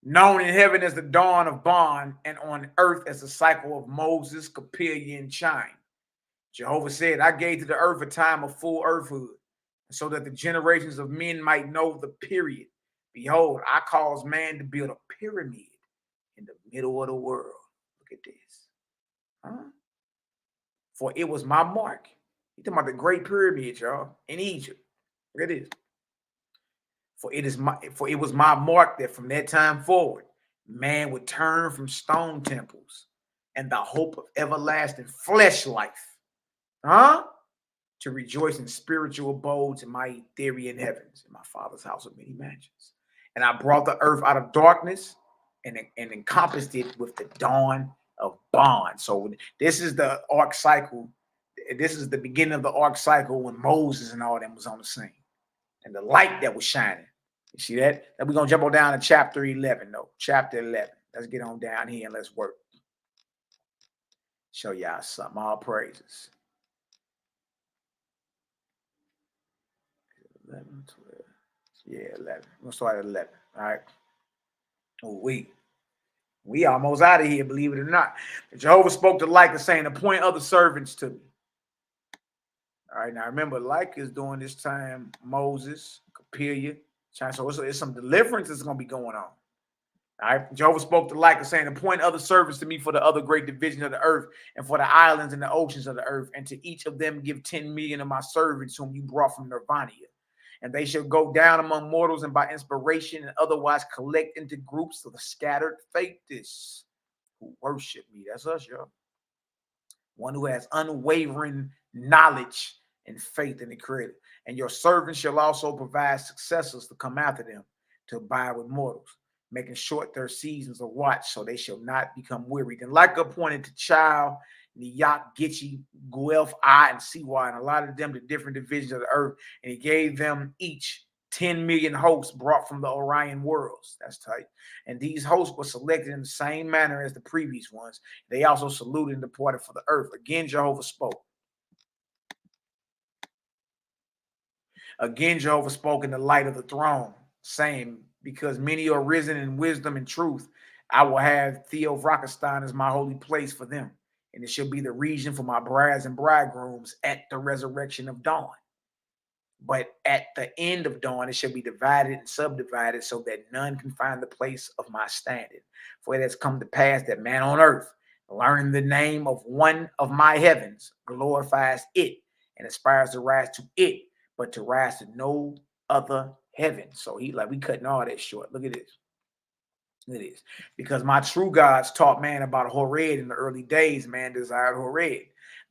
Known in heaven as the dawn of Bon, and on earth as the cycle of Moses, Capilla, and Chime. Jehovah said, I gave to the earth a time of full earthhood, so that the generations of men might know the period. Behold, I cause man to build a pyramid in the middle of the world. Look at this. Huh? For it was my mark. He's talking about the great pyramid, y'all, in Egypt. Look at this. For it was my mark that from that time forward, man would turn from stone temples and the hope of everlasting flesh life, to rejoice in spiritual abodes in my ethereal heavens, in my Father's house of many mansions. And I brought the earth out of darkness and encompassed it with the dawn of Bon. So this is the arc cycle. This is the beginning of the arc cycle when Moses and all them was on the scene. And the light that was shining. You see that? Then we're going to jump on down to chapter 11, though. Chapter 11. Let's get on down here and let's work. Show y'all something. All praises. 11, 12. Yeah, 11. We'll start at 11. All right. Oh, wait. We almost out of here, believe it or not. Jehovah spoke to Leica, saying, appoint other servants to me. All right, now remember, Leica is during this time Moses, Capilla, so it's some deliverance that's going to be going on. All right, Jehovah spoke to Leica, saying, appoint other servants to me for the other great division of the earth and for the islands and the oceans of the earth, and to each of them give 10 million of my servants whom you brought from Nirvana. And they shall go down among mortals and by inspiration and otherwise collect into groups of the scattered faithists who worship me. That's us, y'all. One who has unwavering knowledge and faith in the Creator. And your servants shall also provide successors to come after them to abide with mortals, making short their seasons of watch, so they shall not become wearied. And like appointed to Child, NehemiYAH, Gitchi, Guelph, and Siwa, and a lot of them to different divisions of the earth, and he gave them each 10 million hosts brought from the Orion worlds. That's tight. And these hosts were selected in the same manner as the previous ones. They also saluted and departed for the earth. Again, Jehovah spoke. Again, Jehovah spoke in the light of the throne, saying, because many are risen in wisdom and truth, I will have Theovrakistan as my holy place for them. And it shall be the region for my brides and bridegrooms at the resurrection of dawn. But at the end of dawn, it shall be divided and subdivided so that none can find the place of my standing. For it has come to pass that man on earth, learning the name of one of my heavens, glorifies it and aspires to rise to it, but to rise to no other heaven. So he like, we cutting all that short. Look at this. It is because my true gods taught man about Horeb in the early days. Man desired Horeb.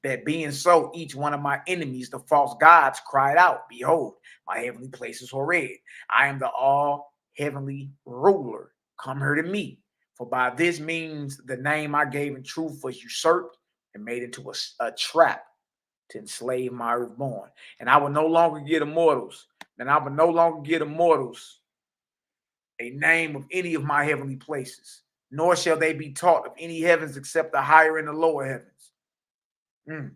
That being so, each one of my enemies, the false gods, cried out, behold, my heavenly place is Horeb. I am the all heavenly ruler. Come here to me. For by this means the name I gave in truth was usurped and made into a trap to enslave my earthborn. And I will no longer give immortals. And I will no longer give immortals a name of any of my heavenly places, nor shall they be taught of any heavens except the higher and the lower heavens,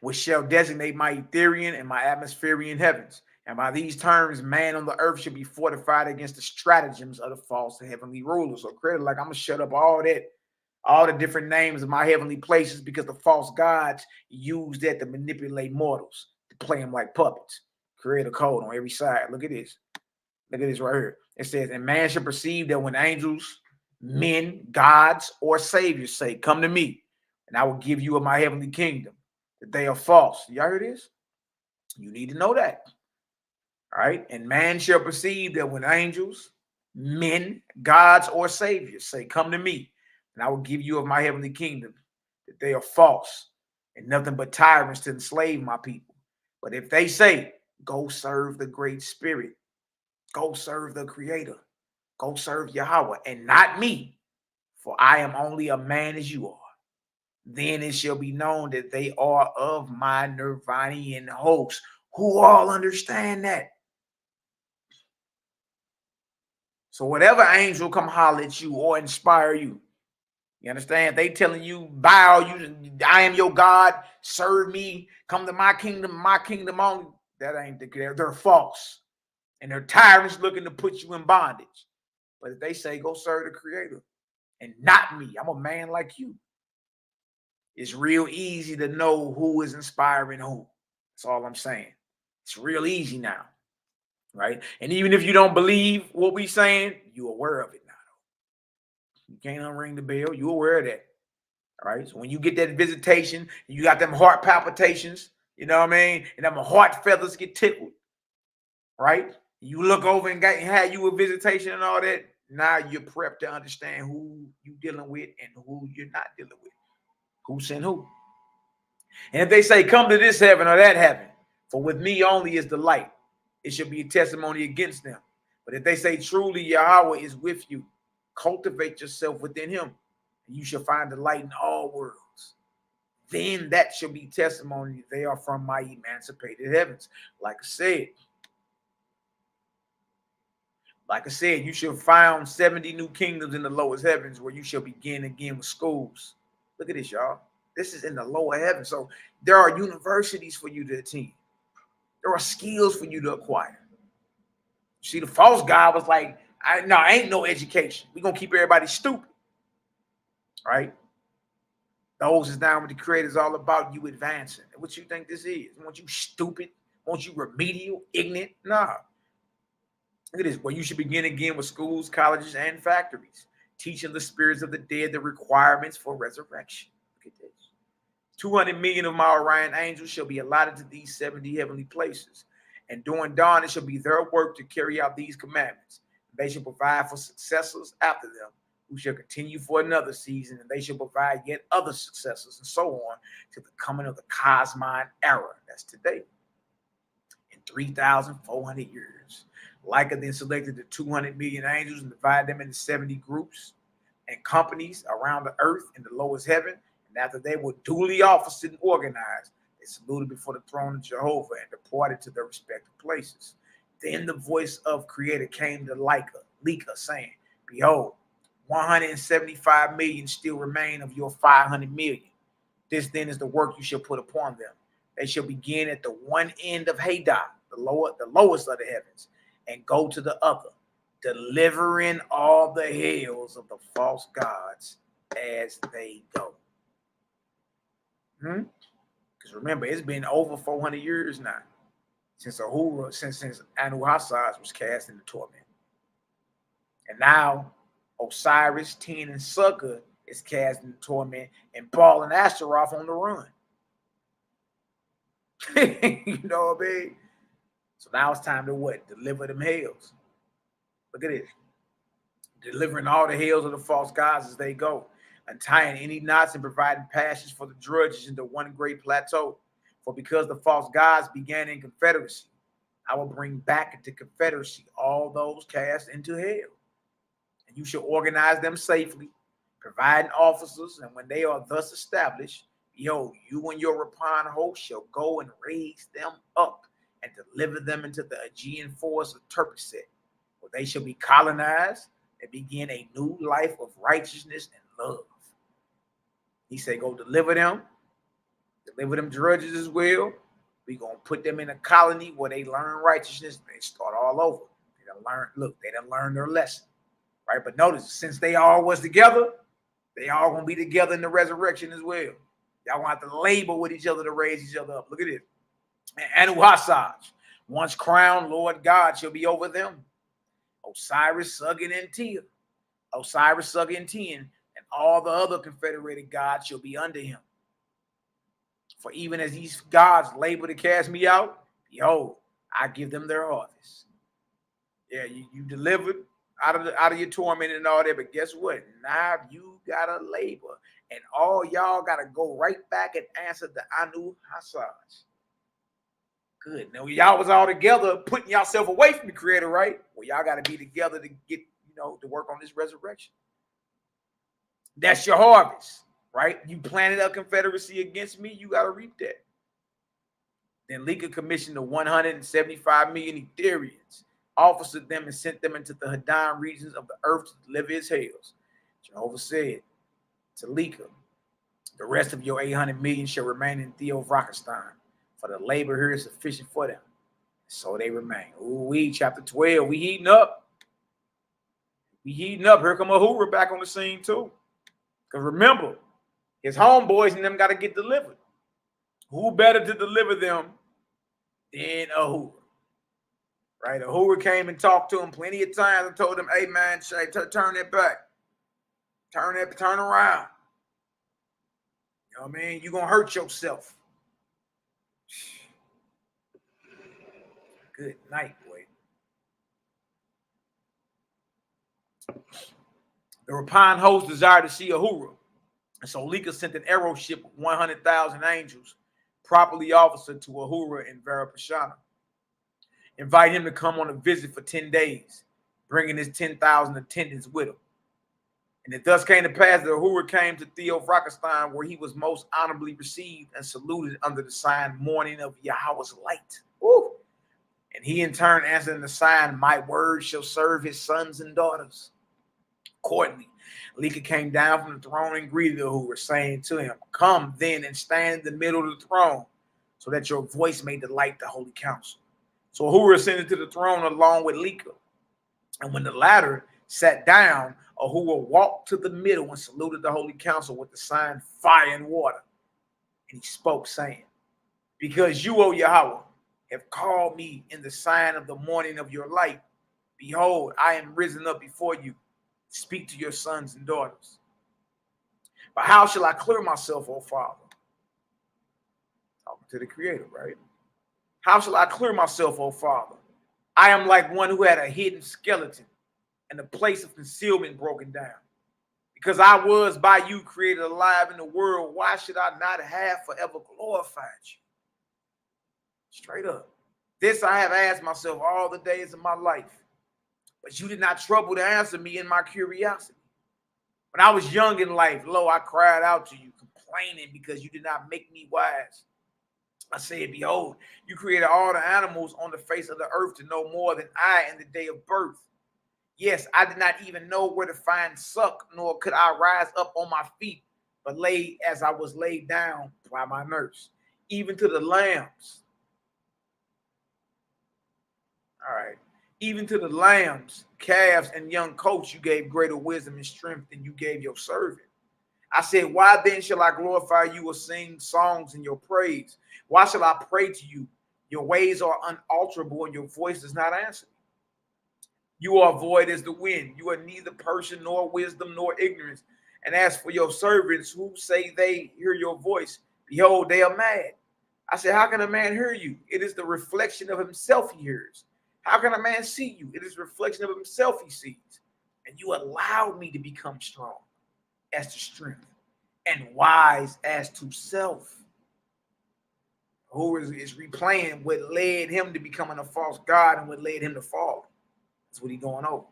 which shall designate my Etherian and my atmospherian heavens. And by these terms, man on the earth should be fortified against the stratagems of the false heavenly rulers. So credit, like I'm gonna shut up all that, all the different names of my heavenly places, because the false gods use that to manipulate mortals, to play them like puppets. Create a code on every side. Look at this. Look at this right here. It says, and man should perceive that when angels, men, gods, or saviors say, come to me, and I will give you of my heavenly kingdom, that they are false. Y'all hear this? You need to know that. All right. And man shall perceive that when angels, men, gods, or saviors say, come to me, and I will give you of my heavenly kingdom, that they are false and nothing but tyrants to enslave my people. But if they say, go serve the great spirit, go serve the Creator, go serve Yahweh, and not me, for I am only a man as you are, then it shall be known that they are of my Nirvanian host. Who all understand that? So whatever angel come holler at you or inspire you, you understand? They telling you, bow, I am your God, serve me, come to my kingdom only. That ain't they're false. And they're tyrants looking to put you in bondage. But if they say, go serve the Creator and not me, I'm a man like you, it's real easy to know who is inspiring who. That's all I'm saying. It's real easy now, right? And even if you don't believe what we saying, you're aware of it now. You can't unring the bell. You're aware of that, all right? So when you get that visitation, you got them heart palpitations, you know what I mean? And them heart feathers get tickled, right? You look over and had you a visitation and all that. Now you're prepped to understand who you're dealing with and who you're not dealing with. Who sent who? And if they say, come to this heaven or that heaven, for with me only is the light, it should be a testimony against them. But if they say, truly Yahweh is with you, cultivate yourself within him, and you shall find the light in all worlds. Then that shall be testimony they are from my emancipated heavens. Like I said, you shall find 70 new kingdoms in the lowest heavens where you shall begin again with schools. Look at this, y'all. This is in the lower heavens. So there are universities for you to attend. There are skills for you to acquire. See, the false God was like, Ain't no education. We're gonna keep everybody stupid, right? Those is down with the creators all about you advancing. What you think this is? Want you stupid? Want you remedial, ignorant? Nah. Look at this. Well, you should begin again with schools, colleges, and factories, teaching the spirits of the dead the requirements for resurrection. Look at this. 200 million of my Orion angels shall be allotted to these 70 heavenly places. And during dawn, it shall be their work to carry out these commandments. They shall provide for successors after them, who shall continue for another season, and they shall provide yet other successors, and so on, to the coming of the Cosmology era. That's today. In 3,400 years. Leica then selected the 200 million angels and divided them into 70 groups and companies around the earth in the lowest heaven. And after they were duly officed and organized, they saluted before the throne of Jehovah and departed to their respective places. Then the voice of Creator came to Leica, saying, Behold, 175 million still remain of your 500 million. This then is the work you shall put upon them. They shall begin at the one end of Hadar, the lowest of the heavens, and go to the other, delivering all the hells of the false gods as they go. Because remember, it's been over 400 years now since Ahura, since HeRBAL was cast into torment. And now Osiris, Ten, and Sukkah is cast into torment, and Baal and Asteroid on the run. You know what I mean? So now it's time to what? Deliver them hells. Look at this. Delivering all the hells of the false gods as they go, untying any knots and providing passages for the drudges into one great plateau. For because the false gods began in confederacy, I will bring back into confederacy all those cast into hell. And you shall organize them safely, providing officers, and when they are thus established, behold, you and your Rapine host shall go and raise them up and deliver them into the Aegean forest of Terpset, where they shall be colonized and begin a new life of righteousness and love. He said, go deliver them drudges as well. We're going to put them in a colony where they learn righteousness. They start all over. They done learned their lesson, right? But notice, since they all was together, they all going to be together in the resurrection as well. Y'all going to have to labor with each other to raise each other up. Look at this. And Anuhasaj, once crowned Lord God, shall be over them. Osiris, Suggin, and Tia. Osiris, Suggin, and Tian, and all the other confederated gods shall be under him. For even as these gods labor to cast me out, behold, I give them their harvest. Yeah, you delivered out of your torment and all that, but guess what? Now you gotta labor, and all y'all gotta go right back and answer the Anuhasaj. Good. Now y'all was all together, putting yourself away from the Creator, right? Well, y'all got to be together to get, to work on this resurrection. That's your harvest, right? You planted a confederacy against me, you got to reap that. Then Leica commissioned the 175 million Etherians, officered them and sent them into the Hadan regions of the earth to deliver his hells. Jehovah said to Leica, the rest of your 800 million shall remain in Theovrakistan, for the labor here is sufficient for them. So they remain. Ooh, chapter 12, we heating up. Here come Ahura back on the scene too. Because remember, his homeboys and them got to get delivered. Who better to deliver them than Ahura? Right? Ahura came and talked to him plenty of times and told him, hey man, turn that back. Turn around. You know what I mean? You're going to hurt yourself. Good night, boy. The Rapine host desired to see Ahura, and so Leica sent an arrow ship of 100,000 angels, properly officered to Ahura in Varapashana. Invite him to come on a visit for 10 days, bringing his 10,000 attendants with him. And it thus came to pass that Ahura came to Theovrakistan, where he was most honorably received and saluted under the sign Morning of Yahweh's Light. Woo! And he in turn answered in the sign, my word shall serve his sons and daughters. Accordingly, Leica came down from the throne and greeted Ahura, saying to him, come then and stand in the middle of the throne, so that your voice may delight the holy council. So Ahura ascended to the throne along with Leica. And when the latter sat down, Yahuwah walked to the middle and saluted the Holy Council with the sign fire and water. And he spoke, saying, because you, O Yahweh, have called me in the sign of the morning of your light, behold, I am risen up before you. Speak to your sons and daughters. But how shall I clear myself, O Father? Talking to the Creator, right? How shall I clear myself, O Father? I am like one who had a hidden skeleton and the place of concealment broken down. Because I was by you created alive in the world, why should I not have forever glorified you? Straight up. This I have asked myself all the days of my life, but you did not trouble to answer me in my curiosity. When I was young in life, lo, I cried out to you, complaining because you did not make me wise. I said, behold, you created all the animals on the face of the earth to know more than I in the day of birth. Yes, I did not even know where to find suck, nor could I rise up on my feet, but lay as I was laid down by my nurse, even to the lambs. All right. Even to the lambs, calves, and young coats, you gave greater wisdom and strength than you gave your servant. I said, why then shall I glorify you or sing songs in your praise? Why shall I pray to you? Your ways are unalterable and your voice does not answer me. You are void as the wind. You are neither person nor wisdom nor ignorance. And as for your servants who say they hear your voice, behold, they are mad. I said, how can a man hear you? It is the reflection of himself he hears. How can a man see you? It is a reflection of himself he sees. And you allowed me to become strong as to strength and wise as to self. Who is replaying what led him to becoming a false god and what led him to fall. That's what he's going over.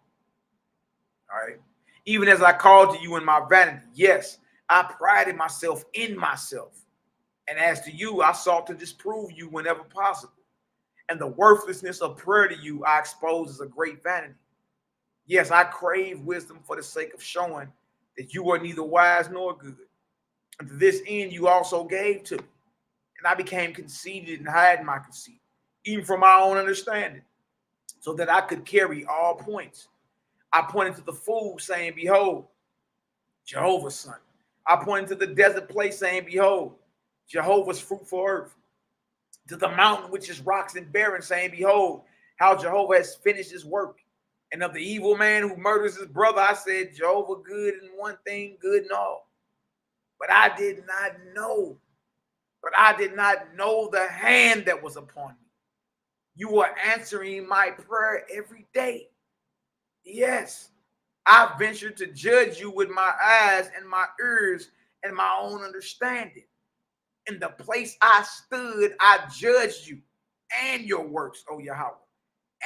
All right. Even as I called to you in my vanity, yes, I prided myself in myself. And as to you, I sought to disprove you whenever possible. And the worthlessness of prayer to you I expose as a great vanity. Yes, I crave wisdom for the sake of showing that you are neither wise nor good. And to this end you also gave to me. And I became conceited and hid my conceit, even from my own understanding, so that I could carry all points. I pointed to the fool, saying, behold, Jehovah's son. I pointed to the desert place, saying, behold, Jehovah's fruitful earth. To the mountain which is rocks and barren, saying, behold, how Jehovah has finished his work. And of the evil man who murders his brother, I said, Jehovah good in one thing, good in all. But I did not know the hand that was upon me. You are answering my prayer every day. Yes, I ventured to judge you with my eyes and my ears and my own understanding. In the place I stood, I judged you and your works, O Yahweh,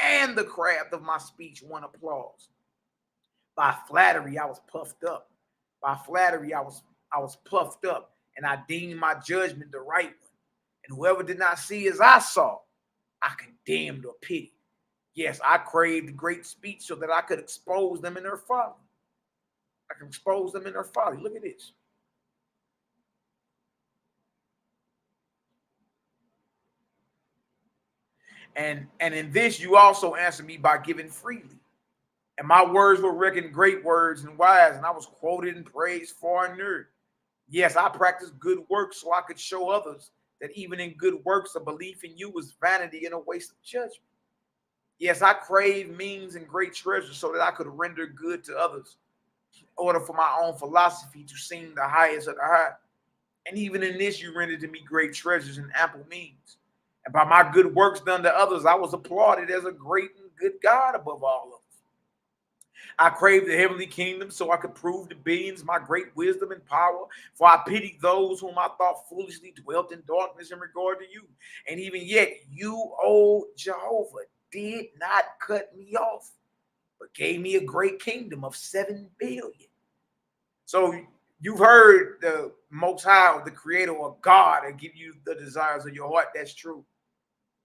and the craft of my speech won applause. By flattery, I was puffed up. By flattery, I was puffed up, and I deemed my judgment the right one. And whoever did not see as I saw, I condemned or pitied. Yes, I craved great speech so that I could expose them in their folly. I can expose them in their folly. Look at this. And in this you also answered me by giving freely. And my words were reckoned great words and wise, and I was quoted and praised far and near. Yes, I practiced good works so I could show others that even in good works, a belief in you was vanity and a waste of judgment. Yes, I craved means and great treasures so that I could render good to others in order for my own philosophy to seem the highest of the high. And even in this, you rendered to me great treasures and ample means. And by my good works done to others, I was applauded as a great and good God above all of them. I craved the heavenly kingdom so I could prove to beings my great wisdom and power. For I pitied those whom I thought foolishly dwelt in darkness in regard to you. And even yet, you, O Jehovah, did not cut me off, but gave me a great kingdom of 7 billion. So you've heard the Most High, the Creator or God, and give you the desires of your heart. That's true.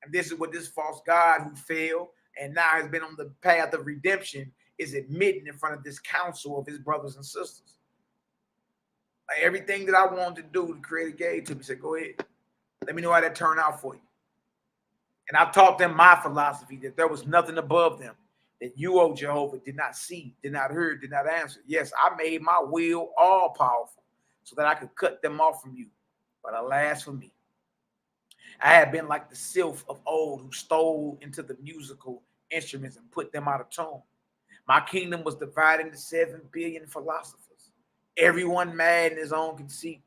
And this is what this false God who failed and now has been on the path of redemption is admitting in front of this council of his brothers and sisters. Like everything that I wanted to do, the Creator gave to me. Said, go ahead. Let me know how that turned out for you. And I taught them my philosophy, that there was nothing above them, that you, O Jehovah, did not see, did not hear, did not answer. Yes, I made my will all powerful so that I could cut them off from you. But alas for me, I had been like the sylph of old who stole into the musical instruments and put them out of tune. My kingdom was divided into 7 billion philosophers, everyone mad in his own conceit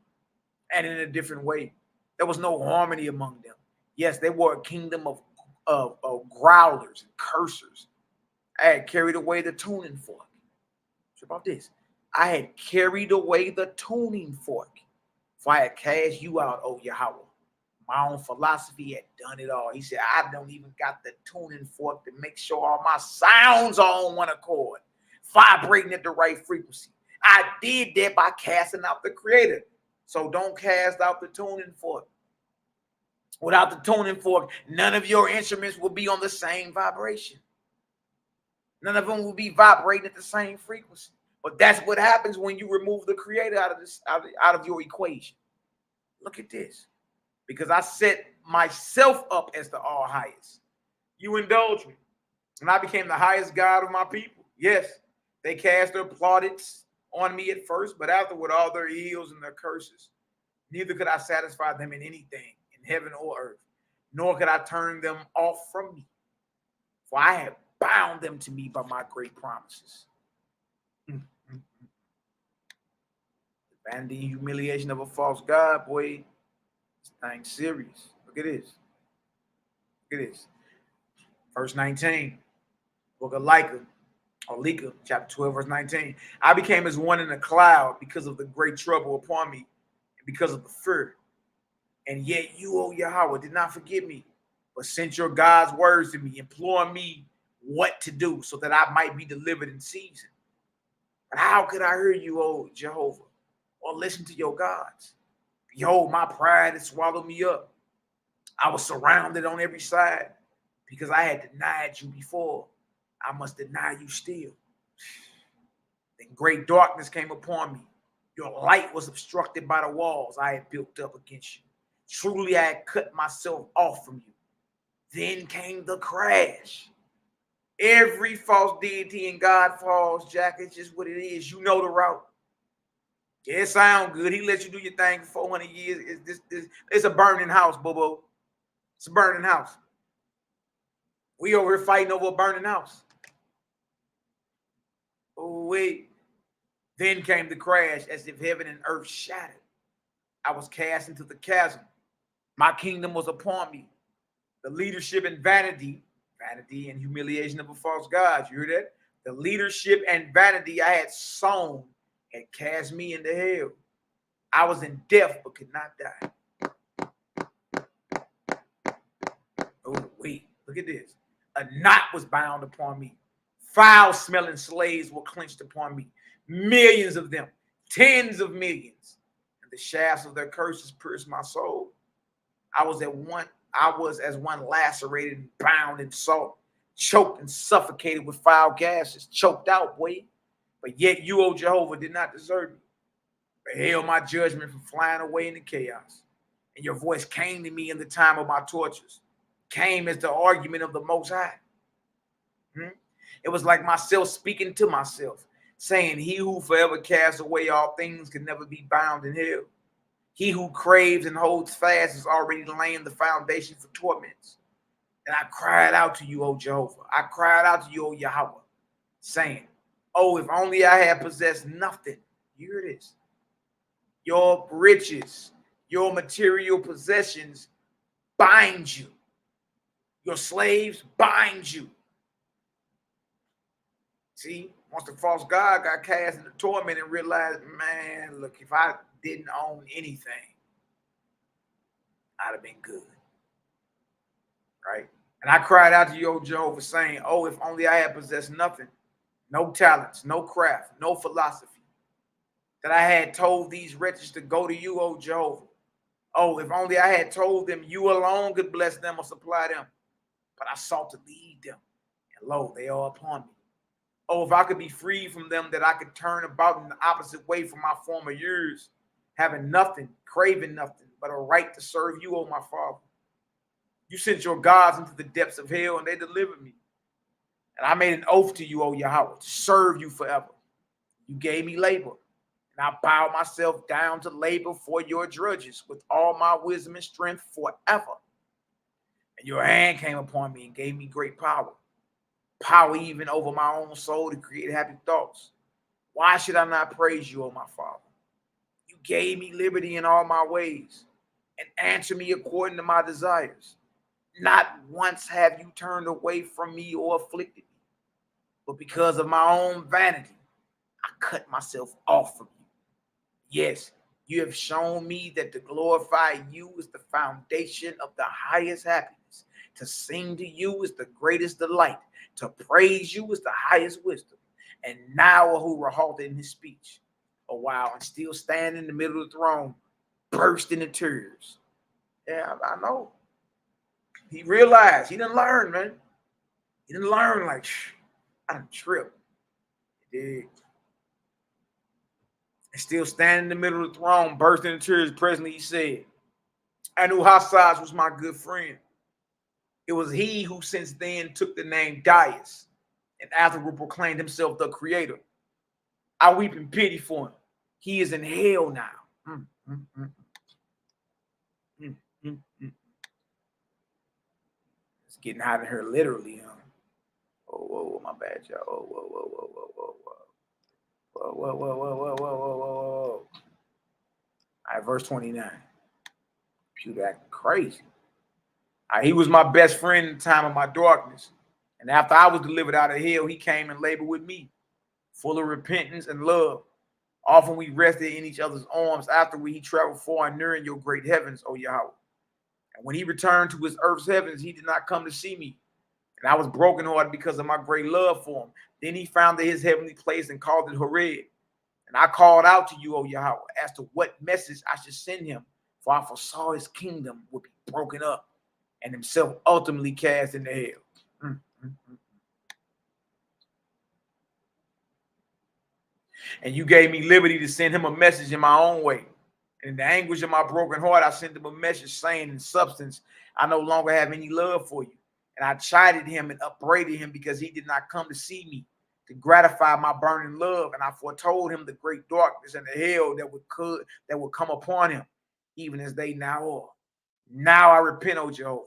and in a different way. There was no harmony among them. Yes, they were a kingdom of growlers and cursors. I had carried away the tuning fork. What about this? I had carried away the tuning fork, for I had cast you out, O Yahweh. My own philosophy had done it all. He said, I don't even got the tuning fork to make sure all my sounds are on one accord, vibrating at the right frequency. I did that by casting out the creator. So don't cast out the tuning fork. Without the tuning fork, none of your instruments will be on the same vibration. None of them will be vibrating at the same frequency. But that's what happens when you remove the creator out of your equation. Look at this. Because I set myself up as the all highest. You indulge me. And I became the highest God of my people. Yes, they cast their plaudits on me at first, but afterward, all their ills and their curses. Neither could I satisfy them in anything, in heaven or earth, nor could I turn them off from me. For I have bound them to me by my great promises. The vanity and humiliation of a false God, boy. This thing's serious. Look at this. Look at this. Verse 19. Book of Lika, chapter 12, verse 19. I became as one in a cloud because of the great trouble upon me and because of the fear. And yet you, O Yahweh, did not forget me, but sent your God's words to me, imploring me what to do so that I might be delivered in season. But how could I hear you, O Jehovah, or listen to your gods? Behold, my pride had swallowed me up. I was surrounded on every side because I had denied you before. I must deny you still. Then great darkness came upon me. Your light was obstructed by the walls I had built up against you. Truly, I had cut myself off from you. Then came the crash. Every false deity and God falls, Jack. It's just what it is. You know the route. Yeah, it sounds good. He let you do your thing for 400 years. It's a burning house, Bobo. It's a burning house. We over here fighting over a burning house. Oh, wait. Then came the crash as if heaven and earth shattered. I was cast into the chasm. My kingdom was upon me. The leadership and vanity and humiliation of a false God. You hear that? The leadership and vanity I had sown had cast me into hell. I was in death but could not die. Oh, wait. Look at this. A knot was bound upon me. Foul-smelling slaves were clenched upon me. Millions of them. Tens of millions. And the shafts of their curses pierced my soul. I was as one lacerated and bound in salt, choked and suffocated with foul gases, choked out, boy. But yet you, O Jehovah, did not desert me. Beheld my judgment from flying away into chaos. And your voice came to me in the time of my tortures. Came as the argument of the Most High. It was like myself speaking to myself, saying, he who forever casts away all things can never be bound in hell. He who craves and holds fast is already laying the foundation for torments. And I cried out to you, O Jehovah. I cried out to you, O Yahweh, saying, oh, if only I had possessed nothing. Here it is. Your riches, your material possessions bind you. Your slaves bind you. See, once the false God got cast into torment and realized, man, look, if I didn't own anything, I'd have been good. Right? And I cried out to you, O Jehovah, saying, oh, if only I had possessed nothing, no talents, no craft, no philosophy, that I had told these wretches to go to you, O Jehovah. Oh, if only I had told them you alone could bless them or supply them. But I sought to lead them, and lo, they are upon me. Oh, if I could be freed from them, that I could turn about in the opposite way from my former years, having nothing, craving nothing, but a right to serve you, O my Father. You sent your gods into the depths of hell, and they delivered me. And I made an oath to you, O Yahweh, to serve you forever. You gave me labor, and I bowed myself down to labor for your drudges with all my wisdom and strength forever. And your hand came upon me and gave me great power, power even over my own soul to create happy thoughts. Why should I not praise you, O my Father? You gave me liberty in all my ways and answer me according to my desires. Not once have you turned away from me or afflicted me, but because of my own vanity, I cut myself off from you. Yes, you have shown me that to glorify you is the foundation of the highest happiness. To sing to you is the greatest delight. To praise you is the highest wisdom. And now Ahura halted in his speech a while and still standing in the middle of the throne, burst into tears. Yeah, I know. He realized he didn't learn, man. He didn't learn like, I done tripped. He did. And still standing in the middle of the throne, bursting into tears, presently he said, HeHRBAL was my good friend. It was he who since then took the name Darius and afterward proclaimed himself the creator. I weep in pity for him. He is in hell now. It's getting hot in here literally, huh? Oh, whoa, my bad, y'all. Oh, whoa. Whoa. All right, verse 29. Pew, acting crazy. All right, he was my best friend in the time of my darkness. And after I was delivered out of hell, he came and labored with me, full of repentance and love. Often we rested in each other's arms after he traveled far and near in your great heavens, O Yahweh. And when he returned to his earth's heavens, he did not come to see me. And I was brokenhearted because of my great love for him. Then he found his heavenly place and called it Horeb. And I called out to you, O Yahweh, as to what message I should send him. For I foresaw his kingdom would be broken up and himself ultimately cast into hell. And you gave me liberty to send him a message in my own way. And in the anguish of my broken heart, I sent him a message saying in substance, I no longer have any love for you. And I chided him and upbraided him because he did not come to see me, to gratify my burning love. And I foretold him the great darkness and the hell that would come upon him, even as they now are. Now I repent, O Jehovah,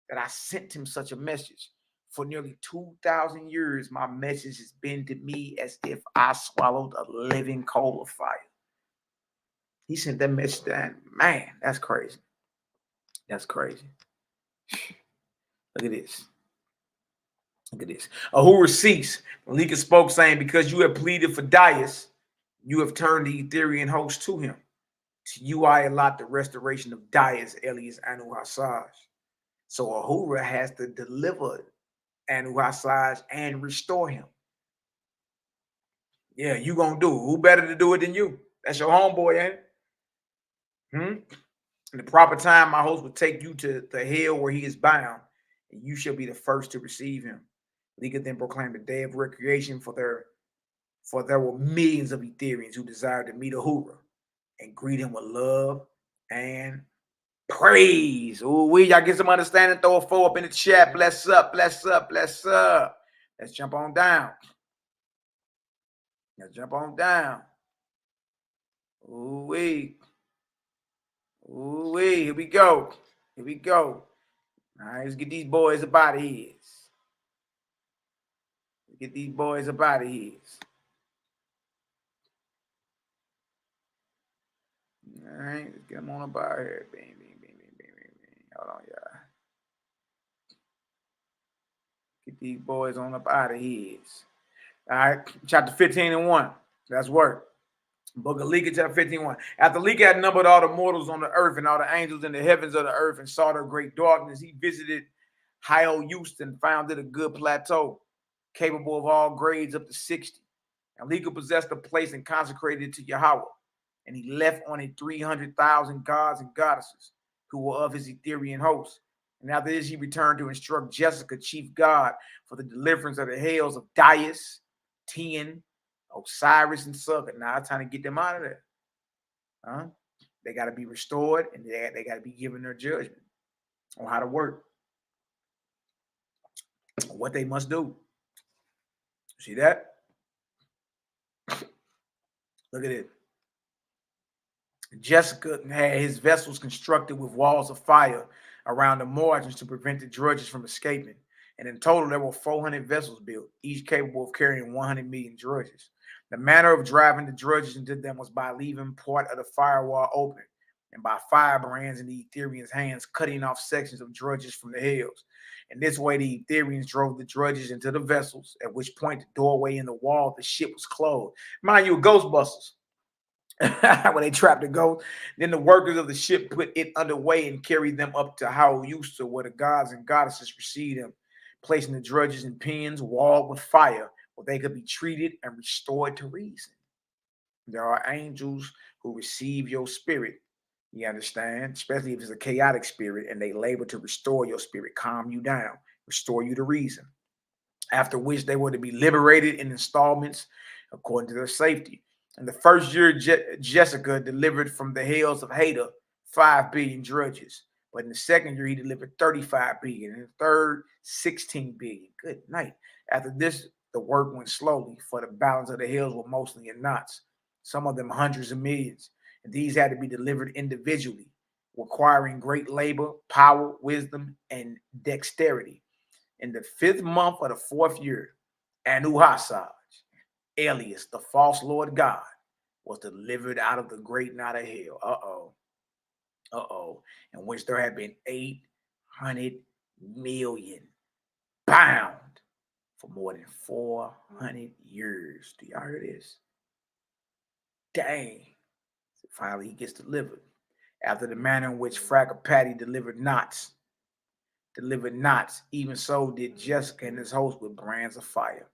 that I sent him such a message. For nearly 2,000 years, my message has been to me as if I swallowed a living coal of fire. He sent that message down. Man, that's crazy. That's crazy. Look at this. Look at this. Ahura ceased. Malika spoke, saying, because you have pleaded for Darius, you have turned the Etherian host to him. To you I allot the restoration of Darius, alias HeHRBAL. So Ahura has to deliver HeHRBAL and restore him. Yeah, you gonna do it. Who better to do it than you? That's your homeboy, ain't it? In the proper time, my host will take you to the hell where he is bound, and you shall be the first to receive him. Liga then proclaimed a day of recreation for there were millions of Etherians who desired to meet Ahura and greet him with love and praise. Ooh, y'all get some understanding. Throw a 4 up in the chat. Bless up, bless up, bless up. Let's jump on down. Let's jump on down. Ooh-wee. Ooh-wee. Here we go. Here we go. All right, let's get these boys up out of here. Get these boys up out of here. All right, let's get them on up out of here. Bing. Hold on, y'all. Get these boys on up out of here. All right, chapter 15:1. That's work. Book of Leak, chapter 15:1. After Leak had numbered all the mortals on the earth and all the angels in the heavens of the earth and saw their great darkness, he visited HICKMAN and founded a good plateau, capable of all grades up to 60. And Leak possessed the place and consecrated it to Yahweh. And he left on it 300,000 gods and goddesses who were of his Etherian host. And after this, he returned to instruct Jessica, chief god, for the deliverance of the hells of Darius, Tian, Osiris, and Sukkot. Now it's time to get them out of there. They got to be restored, and they got to be given their judgment on how to work, what they must do. See that? Look at it. Jessica had his vessels constructed with walls of fire around the margins to prevent the drudges from escaping. And in total, there were 400 vessels built, each capable of carrying 100 million drudges. The manner of driving the drudges into them was by leaving part of the firewall open and by firebrands in the Etherians' hands, cutting off sections of drudges from the hells. In this way, the Etherians drove the drudges into the vessels, at which point the doorway in the wall of the ship was closed. Mind you, Ghostbusters. When they trapped the ghost, then the workers of the ship put it underway and carried them up to HERBAL, where the gods and goddesses received them, placing the drudges in pens walled with fire, where they could be treated and restored to reason. There are angels who receive your spirit, you understand, especially if it's a chaotic spirit, and they labor to restore your spirit, calm you down, restore you to reason, after which they were to be liberated in installments according to their safety. In the first year, Jessica delivered from the hells of Hader 5 billion drudges. But in the second year, he delivered 35 billion. In the third, 16 billion. Good night. After this, the work went slowly, for the balance of the hells were mostly in knots, some of them hundreds of millions. And these had to be delivered individually, requiring great labor, power, wisdom, and dexterity. In the 5th month of the 4th year, HERBAL, alias the false Lord God, was delivered out of the great knot of hell. In which there had been 800 million bound for more than 400 years. Do y'all hear this? Dang. So finally, he gets delivered. After the manner in which Fragapati delivered knots, even so did Jessica and his host with brands of fire.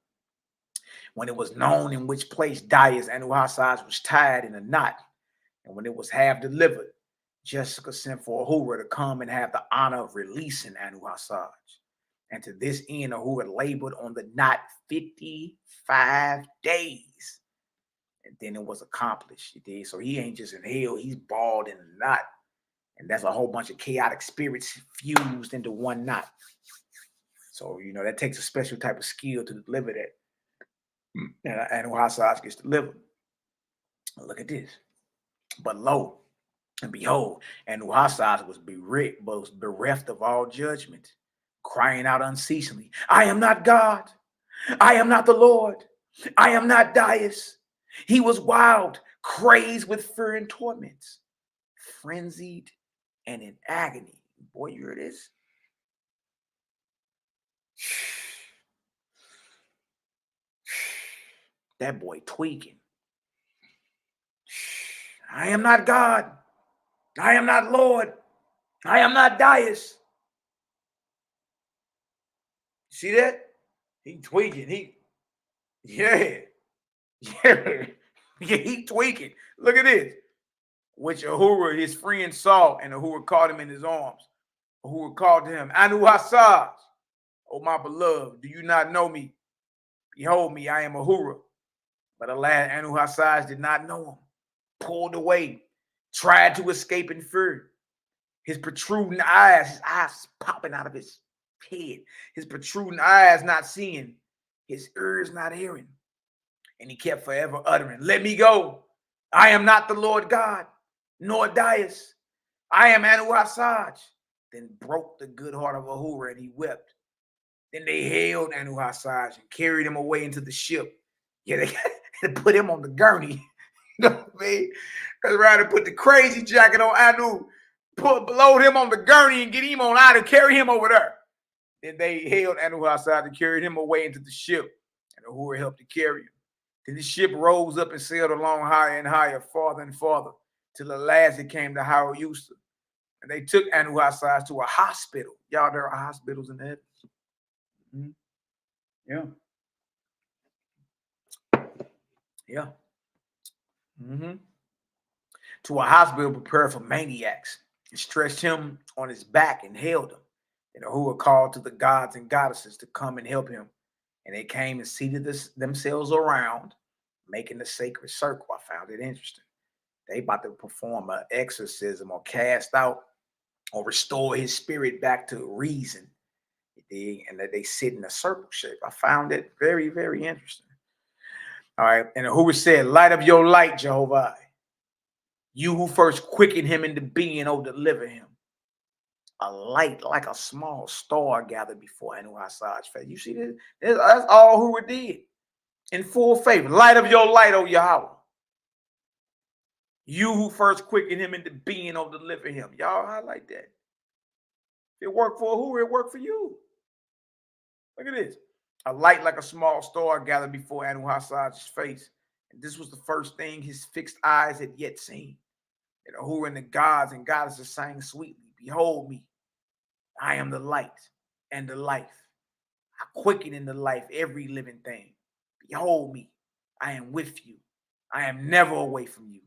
When it was known in which place Dias HERBAL was tied in a knot, and when it was half delivered, Jessica sent for Ahura to come and have the honor of releasing HERBAL. And to this end, Ahura labored on the knot 55 days. And then it was accomplished. So he ain't just in hell, he's balled in a knot. And that's a whole bunch of chaotic spirits fused into one knot. So, you know, that takes a special type of skill to deliver that. And HERBAL gets delivered. Look at this. But lo and behold, HERBAL was bereft of all judgment, crying out unceasingly, I am not God. I am not the Lord. I am not Dias. He was wild, crazed with fear and torments, frenzied and in agony. Boy, you hear this? That boy tweaking. I am not God. I am not Lord. I am not Dias. See that? He tweaking. Yeah, he tweaking. Look at this. Which Ahura, his friend, saw, and Ahura caught him in his arms. Ahura called to him, HERBAL, O my beloved, do you not know me? Behold me, I am Ahura. But alas, HERBAL did not know him, pulled away, tried to escape in fear. His protruding eyes, his eyes popping out of his head. His protruding eyes not seeing, his ears not hearing. And he kept forever uttering, let me go. I am not the Lord God, nor Dias. I am HERBAL. Then broke the good heart of Ahura, and he wept. Then they held HERBAL and carried him away into the ship. Yeah, they put him on the gurney. You know what I mean? That's right, to put the crazy jacket on Anu, load him on the gurney and get him on out and carry him over there. Then they held HERBAL and carried him away into the ship, and Ahura helped to carry him. Then the ship rose up and sailed along higher and higher, farther and farther, till at last it came to HERBAL. And they took HERBAL to a hospital. Y'all, there are hospitals in the heavens. Yeah. Yeah. To a hospital prepared for maniacs, and stretched him on his back and held him. And Ahura called to the gods and goddesses to come and help him. And they came and seated themselves around, making the sacred circle. I found it interesting. They about to perform an exorcism or cast out or restore his spirit back to reason. You And that they sit in a circle shape. I found it very, very interesting. All right. And who said, light of your light, Jehovah, you who first quickened him into being, oh, deliver him. A light like a small star gathered before HeRBAL's face. You see this? That's all who it did. In full favor. Light of your light, oh Yahweh. You who first quickened him into being, oh, deliver him. Y'all highlight that. It worked for who? It worked for you. Look at this. A light like a small star gathered before HeRBAL's face. And this was the first thing his fixed eyes had yet seen. And who and the gods and goddesses sang sweetly, behold me. I am the light and the life. I quicken in the life every living thing. Behold me. I am with you. I am never away from you.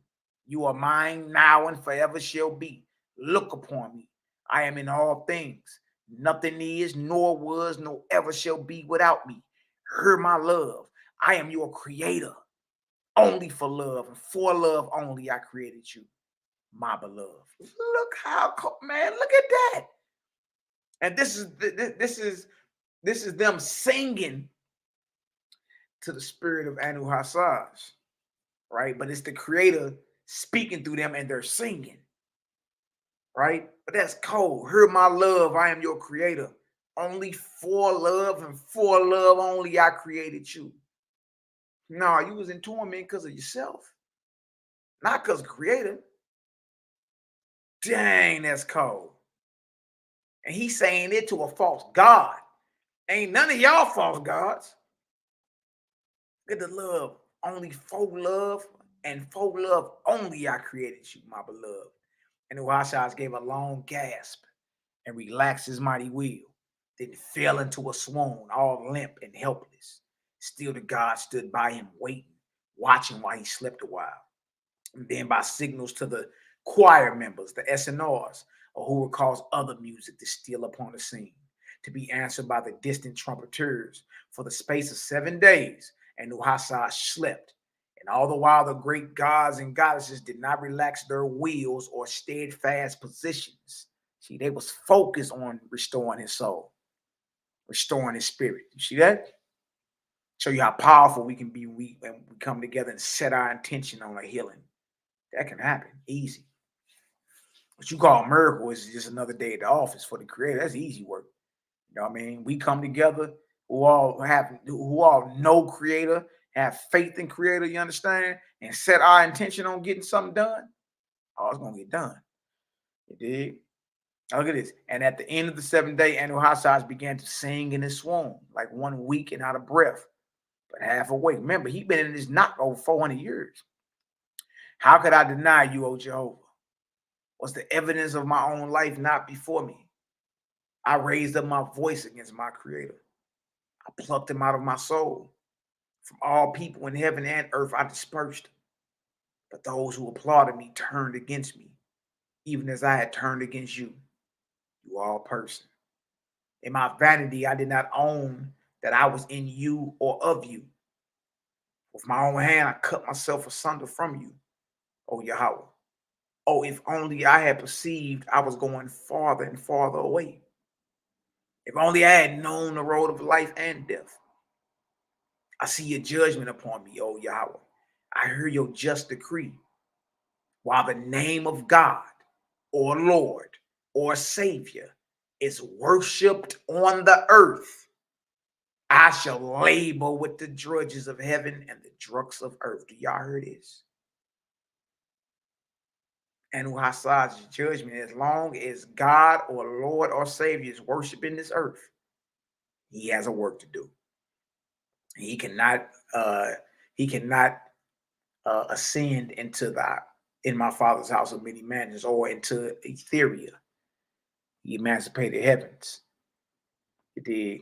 You are mine now and forever shall be. Look upon me. I am in all things. Nothing is, nor was, nor ever shall be without me. Hear my love. I am your creator. Only for love and for love only I created you, my beloved. Look how, man, look at that. And this is them singing to the spirit of HeRBAL's, right? But it's the creator speaking through them and they're singing, right? But that's cold. Hear my love. I am your creator. Only for love and for love only I created you. No, you was in torment because of yourself, not because of creator. Dang, that's cold. And he's saying it to a false god. Ain't none of y'all false gods. Look at the love. Only for love and for love only I created you, my beloved. And the HeRBAL gave a long gasp and relaxed his mighty will. Then fell into a swoon, all limp and helpless. Still the god stood by him waiting, watching while he slept a while. And then by signals to the choir members, the SNRs, or who would cause other music to steal upon the scene, to be answered by the distant trumpeters for the space of 7 days, and HeRBAL slept. And all the while the great gods and goddesses did not relax their wills or steadfast positions. See, they was focused on restoring his soul, restoring his spirit. You see that? Show you how powerful we can be when we come together and set our intention on a healing. That can happen easy. What you call a miracle is just another day at the office for the creator. That's easy work. You know what I mean? We come together who all know creator, have faith in creator, you understand? And set our intention on getting something done. Oh, it's going to get done. You dig? Now look at this. And at the end of the 7th day, HeRBAL began to sing in his swoon, like one weak and out of breath, but half awake. Remember, he'd been in this knot over 400 years. How could I deny you, O Jehovah? Was the evidence of my own life not before me? I raised up my voice against my creator. I plucked him out of my soul. From all people in heaven and earth, I dispersed. But those who applauded me turned against me, even as I had turned against you, you all person. In my vanity, I did not own that I was in you or of you. With my own hand, I cut myself asunder from you, O Yahweh. Oh, if only I had perceived I was going farther and farther away. If only I had known the road of life and death. I see your judgment upon me, O Yahweh. I hear your just decree. While the name of God or Lord or Savior is worshipped on the earth, I shall labor with the drudges of heaven and the drunks of earth. Do y'all hear this? And HeRBAL's judgment, as long as God or Lord or Savior is worshiping this earth, he has a work to do. He cannot ascend into in my Father's house of many mansions or into Etheria. He emancipated heavens. He did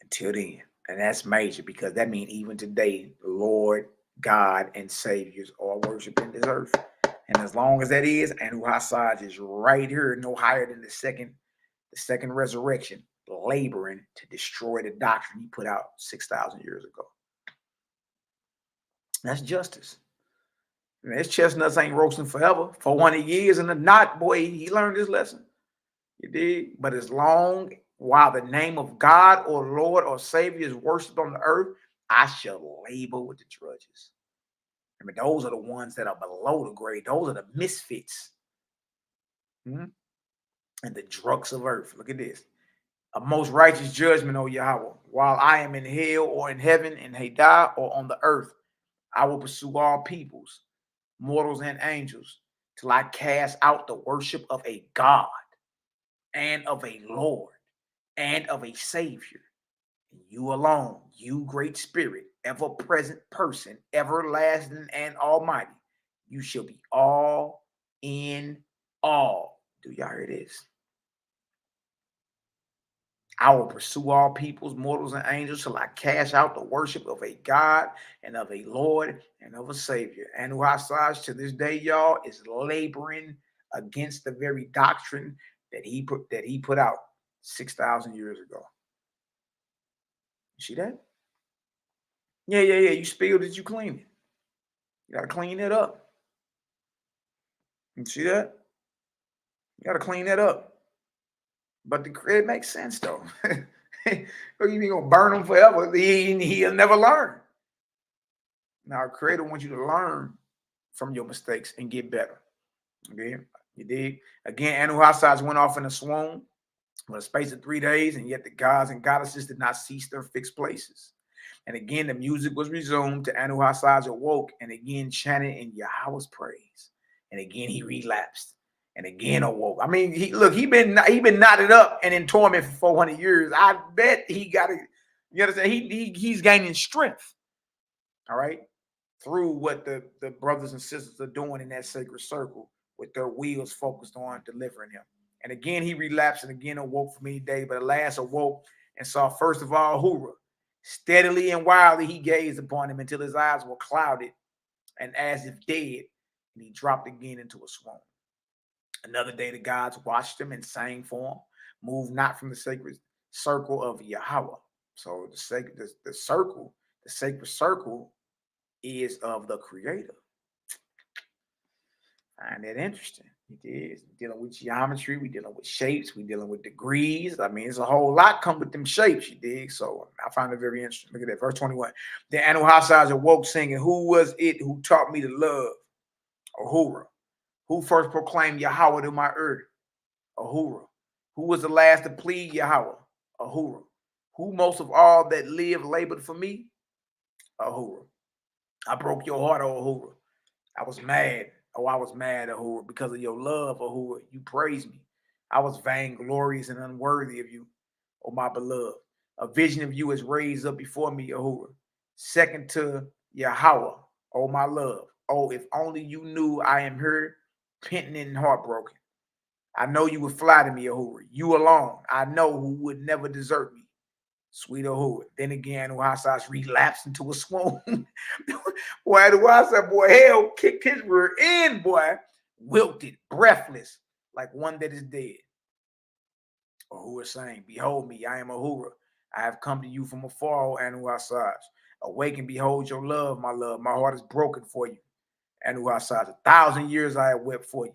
until then. And that's major because that means even today, the Lord, God, and Saviors are worshiping this earth. And as long as that is, and HeRBAL is right here, no higher than the second resurrection, laboring to destroy the doctrine he put out 6,000 years ago. That's justice. Man, his chestnuts ain't roasting forever. 400 years in the knot, boy, he learned his lesson. You dig? But as long while the name of God or Lord or Savior is worshipped on the earth, I shall labor with the drudges. Remember, those are the ones that are below the grade. Those are the misfits. And the drunks of earth. Look at this. A most righteous judgment, O Yahweh. While I am in hell or in heaven, in Hadah or on the earth, I will pursue all peoples, mortals and angels, till I cast out the worship of a God and of a Lord and of a Savior. And you alone, you great spirit, ever-present person, everlasting and almighty, you shall be all in all. Do y'all hear this? I will pursue all peoples, mortals, and angels till I cast out the worship of a God and of a Lord and of a Savior. And YHWH'S to this day, y'all, is laboring against the very doctrine that he put out 6,000 years ago. You see that? Yeah. You spilled it, you clean it. You gotta clean it up. You see that? You gotta clean that up. But it makes sense though. You ain't gonna burn him forever. He'll never learn. Now, our Creator wants you to learn from your mistakes and get better. Okay, you dig? Again, YHWH'S went off in a swoon for a space of 3 days, and yet the gods and goddesses did not cease their fixed places. And again, the music was resumed to YHWH'S awoke, and again chanted in Yahweh's praise. And again, he relapsed. And again awoke. I mean, he been knotted up and in torment for 400 years. I bet he got it. You understand? He's gaining strength. All right, through what the brothers and sisters are doing in that sacred circle, with their wheels focused on delivering him. And again, he relapsed and again awoke for many days, but at last awoke and saw first of all Hura. Steadily and wildly he gazed upon him until his eyes were clouded and as if dead, and he dropped again into a swoon. Another day the gods watched him and sang for him, moved not from the sacred circle of Yahweh. So the sacred circle is of the Creator. Find that interesting. It is. We're dealing with geometry, we're dealing with shapes, we're dealing with degrees. I mean, it's a whole lot come with them shapes, you dig? So I find it very interesting. Look at that, verse 21. Then YHWH'S awoke singing, who was it who taught me to love? Ahura. Who first proclaimed Yahweh to my earth? Ahura. Who was the last to plead Yahweh? Ahura. Who most of all that live labored for me? Ahura. I broke your heart, O Ahura. I was mad. Oh, I was mad, Ahura, because of your love, Ahura. You praised me. I was vainglorious and unworthy of you, O my beloved. A vision of you is raised up before me, Ahura. Second to Yahweh, O my love. Oh, if only you knew I am here, penitent and heartbroken. I know you would fly to me, Ahura. You alone, I know, who would never desert me. Sweet Ahura. Then again, YHWH'S relapsed into a swoon. Boy, the YHWH, boy, hell kicked his rear end, boy. Wilted, breathless, like one that is dead. Ahura saying, behold me, I am Ahura. I have come to you from afar, O YHWH's. Awake and behold your love, my love. My heart is broken for you. YHWH's, 1,000 years I have wept for you.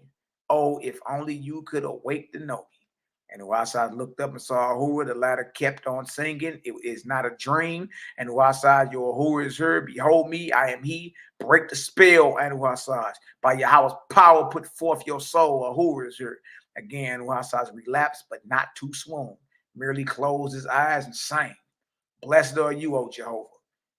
Oh, if only you could awake to know me. And YHWH looked up and saw Ahura. The latter kept on singing. It is not a dream. And YHWH, your Ahura is here. Behold me, I am he. Break the spell, and YHWH. By Yahweh's power, put forth your soul. Ahura is here. Again, YHWH relapsed, but not too swoon. Merely closed his eyes and sang. Blessed are you, O Jehovah.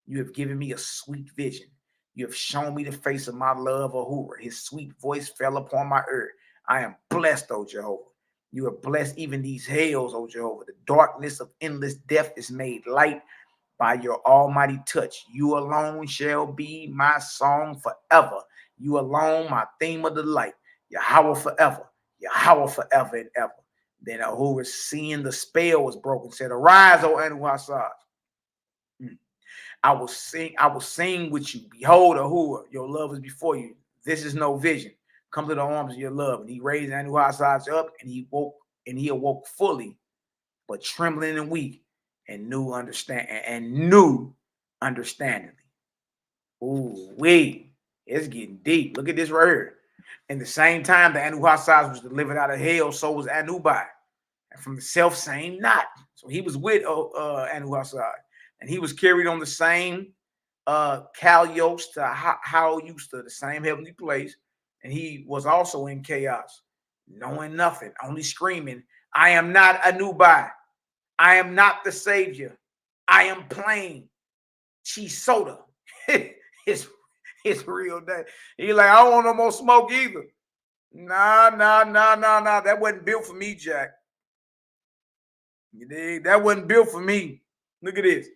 You have given me a sweet vision. You have shown me the face of my love, Ahura. His sweet voice fell upon my ear. I am blessed, O Jehovah. You have blessed even these hells, O Jehovah. The darkness of endless death is made light by your almighty touch. You alone shall be my song forever. You alone my theme of delight. Yahweh forever. Yahweh forever and ever. Then Ahura, seeing the spell was broken, said, arise, O YHWH. I will sing with you. Behold, Ahura, your love is before you. This is no vision. Come to the arms of your love. And he raised YHWH up, and he awoke fully, but trembling and weak, and knew understandingly. Ooh, wait, it's getting deep. Look at this right here. In the same time that YHWH was delivered out of hell, so was Anubai. from the self same knot. So he was with Anuhasad, and he was carried on the same Kalios to Haulios, the same heavenly place, and he was also in chaos, knowing nothing, only screaming, "I am not Anubai. I am not the savior. I am plain Chisoda." his real name. He like, I don't want no more smoke either. Nah. That wasn't built for me, Jack. You dig? That wasn't built for me. Look at this.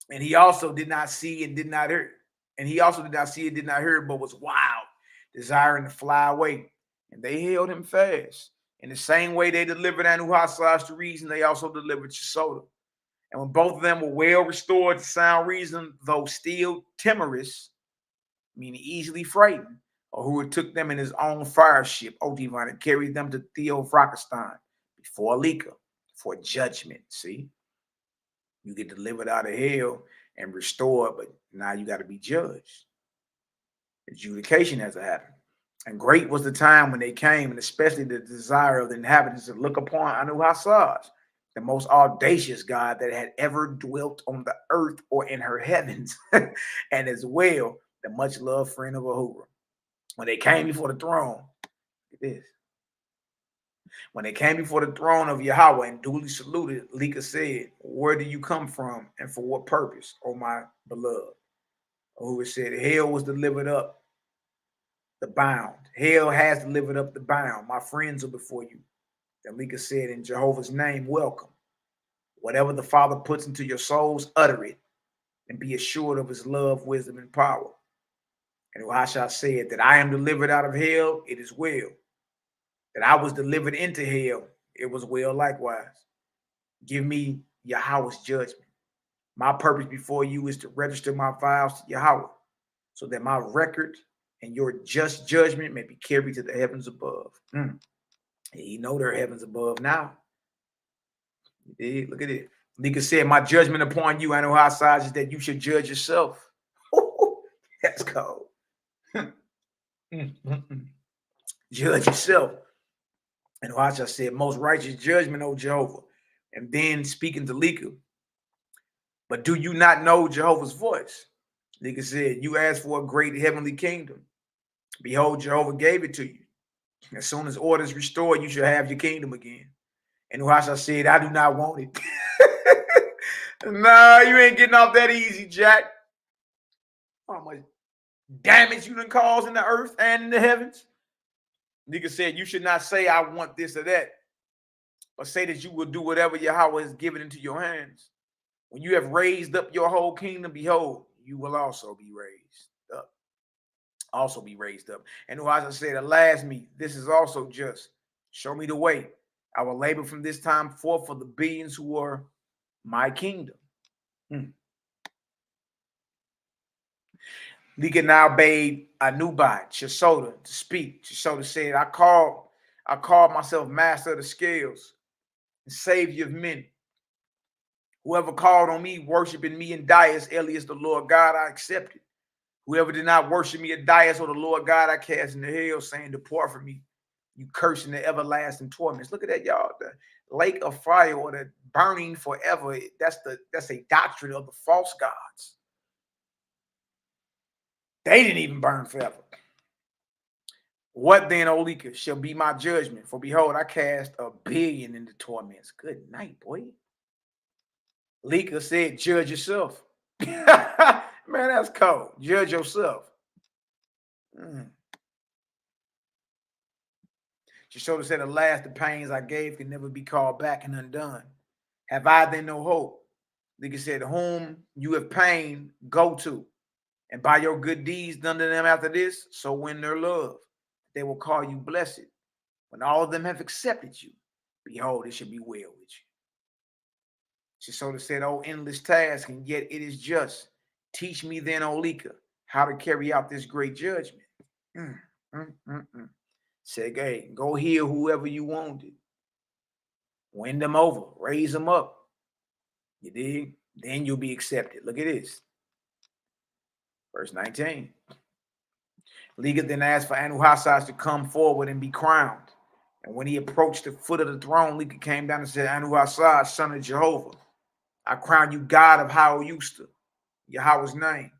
And he also did not see and did not hear. And he also did not see and did not hear, but was wild, desiring to fly away. And they held him fast. In the same way they delivered Anuhasad to reason, they also delivered Chisoda. And when both of them were well restored to sound reason, though still timorous, meaning easily frightened, or who took them in his own fire ship, O Divine, and carried them to Theophracostan before Alika, for judgment. See? You get delivered out of hell and restored, but now you got to be judged. Adjudication has to happen. And great was the time when they came, and especially the desire of the inhabitants to look upon Anuhasad, the most audacious God that had ever dwelt on the earth or in her heavens, and as well, the much loved friend of Ahura. When they came before the throne, look at this. When they came before the throne of Yahweh and duly saluted, Lika said, "Where do you come from and for what purpose, O my beloved?" Ahura said, "Hell was delivered up, the bound. Hell has delivered up the bound. My friends are before you." Then Lika said, "In Jehovah's name, welcome. Whatever the Father puts into your souls, utter it, and be assured of his love, wisdom, and power." And Uhasha said, "That I am delivered out of hell, it is well. That I was delivered into hell, it was well likewise. Give me Yahweh's judgment. My purpose before you is to register my vows to Yahweh, so that my record and your just judgment may be carried to the heavens above." You know there are heavens above now. Look at it. Nika said, "My judgment upon you, Anuhasad, is that you should judge yourself." That's cold. Judge yourself. And Uhasha said, "Most righteous judgment, O Jehovah." And then speaking to Lika, "But do you not know Jehovah's voice?" Lika said, "You asked for a great heavenly kingdom. Behold, Jehovah gave it to you. As soon as order is restored, you shall have your kingdom again." And Uhasha said, "I do not want it." Nah, you ain't getting off that easy, Jack. How much damage you done caused in the earth and in the heavens? Nigga said, "You should not say, I want this or that, but say that you will do whatever Yahweh has given into your hands. When you have raised up your whole kingdom, behold, you will also be raised up." Also be raised up. And Uhasha said, "Alas me, this is also just. Show me the way. I will labor from this time forth for the beings who are my kingdom." Lika now bade Anubai, Chisoda, to speak. Chisoda said, I called myself master of the scales and savior of men. Whoever called on me, worshiping me in Dias, alias the Lord God, I accepted. Whoever did not worship me at Dias or the Lord God, I cast into hell, saying, Depart from me, you cursing the everlasting torments. Look at that, y'all. The lake of fire or the burning forever. That's a doctrine of the false gods. They didn't even burn forever. What then, O Lika, shall be my judgment? For behold, I cast 1 billion into torments. Good night, boy. Lika said, judge yourself. Man, that's cold. Judge yourself. Shoshota said, alas, the pains I gave can never be called back and undone. Have I then no hope? Lika said, whom you have pained, go to. And by your good deeds done to them after this, so win their love. They will call you blessed. When all of them have accepted you, behold, it shall be well with you. Shoshota said, oh, endless task, and yet it is just. Teach me then, O Lika, how to carry out this great judgment. Said, hey, go heal whoever you wanted. Win them over. Raise them up. You dig? Then you'll be accepted. Look at this. Verse 19. Lika then asked for Anuhasad to come forward and be crowned. And when he approached the foot of the throne, Lika came down and said, Anu Asad, son of Jehovah, I crown you God of HICKMAN, Yahweh's name,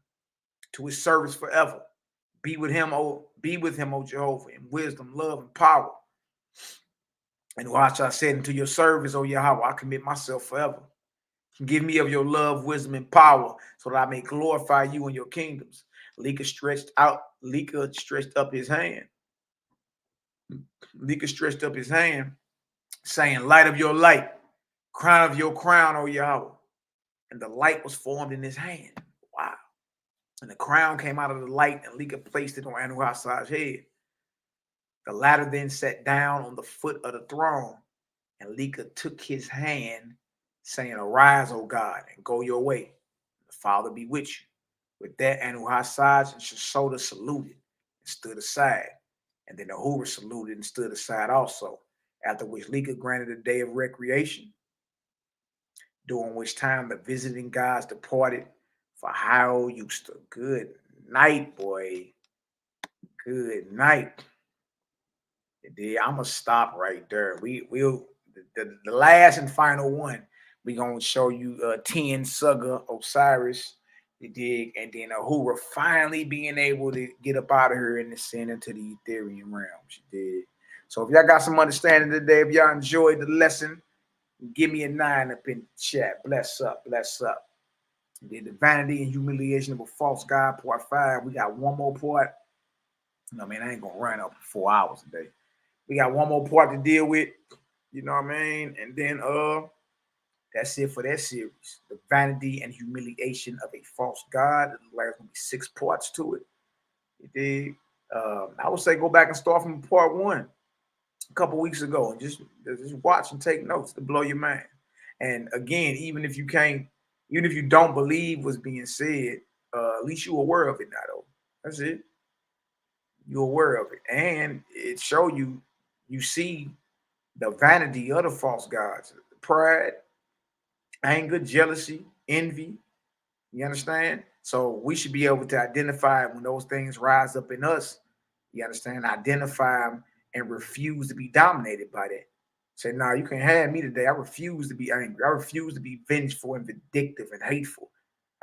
to his service forever. Be with him, O Jehovah, in wisdom, love, and power. And watch, I said, into your service, O Yahweh, I commit myself forever. Give me of your love, wisdom, and power, so that I may glorify you in your kingdoms. Lika stretched up his hand. Lika stretched up his hand, saying, light of your light, crown of your crown, O Yahweh. And the light was formed in his hand. Wow. And the crown came out of the light, and Lika placed it on Anu Asad's head. The latter then sat down on the foot of the throne, and Lika took his hand, saying, arise, O God, and go your way. The Father be with you. With that, Anu Asad and Shasoda saluted and stood aside. And then the Hoover saluted and stood aside also, after which Lika granted a day of recreation, during which time the visiting gods departed for HICKMAN. Good night, boy. Good night. I'm gonna stop right there. We'll the last and final one. We're gonna show you 10 Suga Osiris. And then Uhura finally being able to get up out of here and descend into the Ethereum realm. She did. So if y'all got some understanding today, if y'all enjoyed the lesson, give me a 9 up in the chat. Bless up, bless up. The Vanity and Humiliation of a False God, part 5. We got one more part. No, man, I ain't gonna run up 4 hours today. We got one more part to deal with, you know what I mean? And then that's it for that series. The Vanity and Humiliation of a False God. There's gonna be 6 parts to it. You dig? I would say go back and start from part 1 a couple weeks ago and just watch and take notes to blow your mind. And again, even if you don't believe what's being said, at least you're aware of it now, though. That's it. You're aware of it. And it show you see the vanity of the false gods, pride, anger, jealousy, envy. You understand? So we should be able to identify when those things rise up in us. You understand? Identify them and refuse to be dominated by that. Say, no, you can't have me today. I refuse to be angry. I refuse to be vengeful and vindictive and hateful.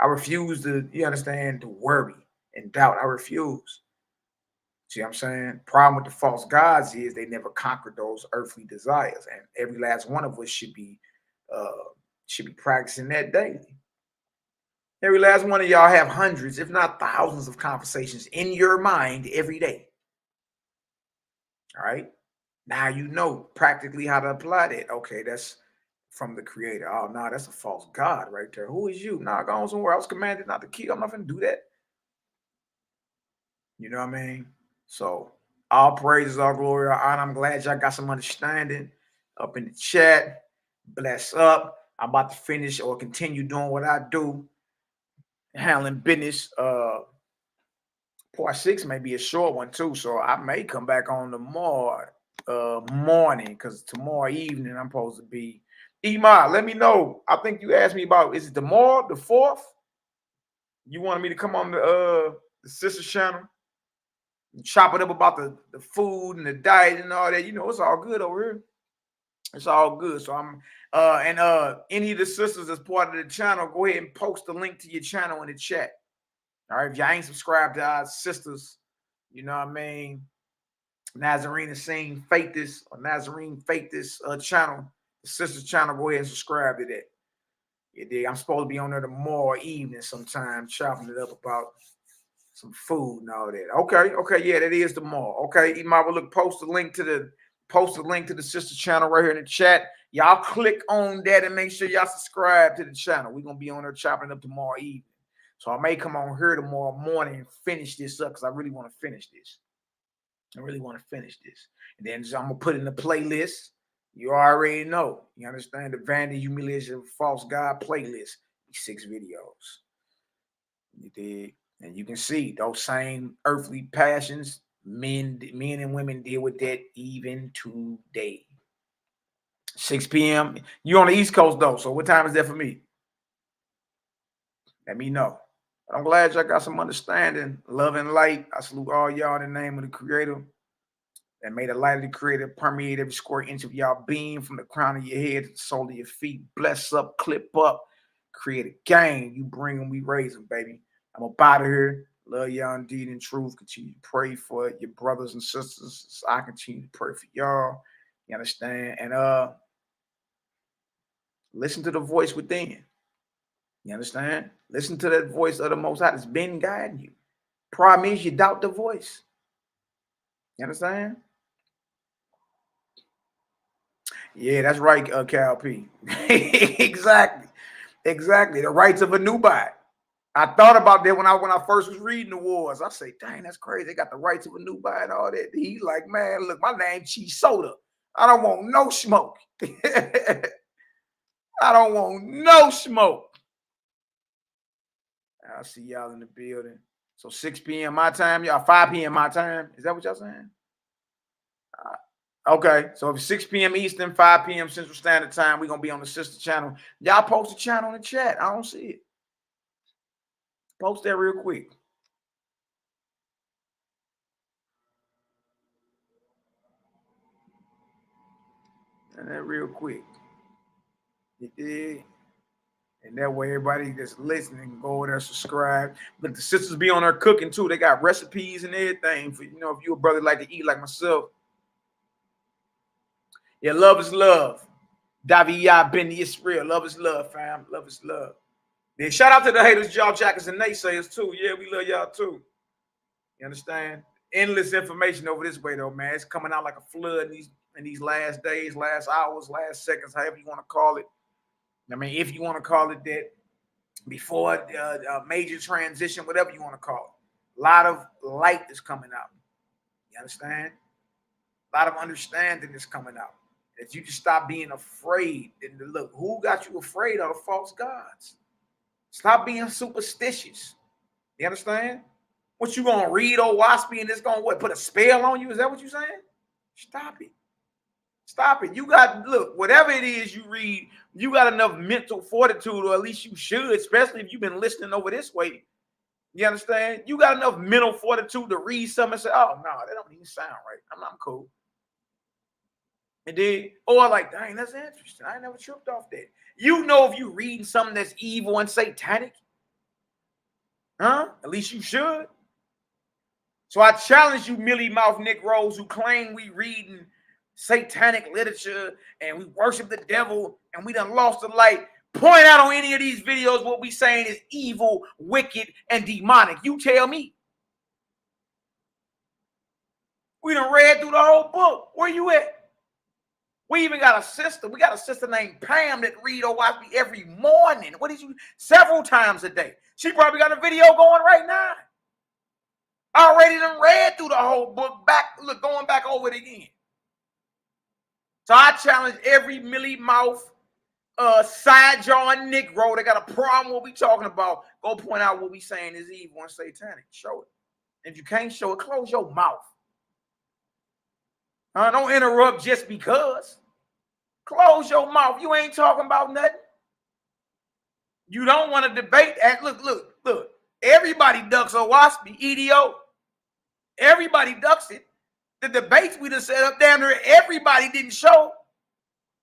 I refuse to, you understand, to worry and doubt. I refuse. See what I'm saying? Problem with the false gods is they never conquered those earthly desires. And every last one of us should be practicing that daily. Every last one of y'all have hundreds, if not thousands, of conversations in your mind every day. All right? Now you know practically how to apply that. Okay, that's from the creator. Oh, no, that's a false god right there. Who is you? Nah, go on somewhere. I was commanded not to kill. I'm not going to do that. You know what I mean? So all praises, all glory, all honor. I'm glad y'all got some understanding up in the chat. Bless up. I'm about to finish or continue doing what I do, handling business. Part 6 may be a short one too, so I may come back on tomorrow morning, because tomorrow evening I'm supposed to be. Ema, let me know. I think you asked me about, is it tomorrow, the 4th? You wanted me to come on the sister channel and chop it up about the food and the diet and all that. You know, it's all good over here. It's all good. So I'm any of the sisters that's part of the channel, go ahead and post the link to your channel in the chat. All right, if y'all ain't subscribed to our sisters, you know what I mean, Nazarene is saying fake this, or Nazarene fake this channel, the sisters channel, go ahead and subscribe to that. You dig? I'm supposed to be on there tomorrow evening sometime, chopping it up about some food and all that. Okay, yeah, that is tomorrow. Okay, Ema will look, post the link to the sister channel right here in the chat. Y'all click on that and make sure y'all subscribe to the channel. We're gonna be on there chopping it up tomorrow evening. So I may come on here tomorrow morning and finish this up, because I really want to finish this. And then I'm going to put in the playlist. You already know. You understand? The Vanity, Humiliation of a False God playlist. 6 videos. You did. And you can see those same earthly passions. Men and women deal with that even today. 6 p.m. You're on the East Coast, though. So what time is that for me? Let me know. I'm glad y'all got some understanding, love, and light. I salute all y'all in the name of the Creator. And may the light of the Creator permeate every square inch of y'all being, from the crown of your head to the sole of your feet. Bless up, clip up, create a gang. You bring them, we raise them, baby. I'm up out of here. Love y'all indeed in truth. Continue to pray for your brothers and sisters. So I continue to pray for y'all. You understand? And listen to the voice within. You understand? Listen to that voice of the Most High that's been guiding you. Problem is you doubt the voice. You understand? Yeah, that's right, Cal P. Exactly. The rights of a newbie. I thought about that when I first was reading the wars. I say, dang, that's crazy. They got the rights of a newbie and all that. He's like, man, look, my name Cheese Soda. I don't want no smoke. I don't want no smoke. I'll see y'all in the building. So 6 p.m. my time, y'all 5 p.m. my time. Is that what y'all saying? Okay, so if it's 6 p.m. Eastern, 5 p.m. Central Standard Time, we're going to be on the sister channel. Y'all post the channel in the chat. I don't see it. Post that real quick. And that real quick. You did. And that way everybody that's listening can go over there, subscribe. But the sisters be on there cooking too. They got recipes and everything for, you know, if you a brother like to eat like myself. Yeah, love is love. Kepha Yisrael. Love is love, fam. Love is love. Then shout out to the haters, jaw jackers, and naysayers too. Yeah, we love y'all too. You understand? Endless information over this way though, man. It's coming out like a flood in these last days, last hours, last seconds, however you want to call it. I mean, if you want to call it that, before a major transition, whatever you want to call it. A lot of light is coming out. You understand? A lot of understanding is coming out. If you just stop being afraid, and look, who got you afraid of the false gods? Stop being superstitious. You understand? What you gonna read, old waspy, and it's gonna what, put a spell on you? Is that what you're saying? Stop it. Stop it. You got, look, whatever it is you read, you got enough mental fortitude, or at least you should, especially if you've been listening over this way. You understand? You got enough mental fortitude to read something and say, oh, no, that don't even sound right. I'm cool. And then, or like, dang, that's interesting. I ain't never tripped off that. You know, if you reading something that's evil and satanic, huh? At least you should. So I challenge you, Millie Mouth Nick Rose, who claim we reading satanic literature and we worship the devil and we done lost the light. Point out on any of these videos what we saying is evil, wicked, and demonic. You tell me. We done read through the whole book. Where you at? We even got a sister. We got a sister named Pam that read OYP every morning. What did you? Several times a day. She probably got a video going right now. Already done read through the whole book, going back over it again. So I challenge every Millie Mouth, side jawing Negro that got a problem what we talking about. Go point out what we saying is evil and satanic. Show it. If you can't show it, close your mouth. Don't interrupt just because. Close your mouth. You ain't talking about nothing. You don't want to debate that. Look. Everybody ducks OWASP, EDO. Everybody ducks it. The debates we done set up down there, everybody didn't show.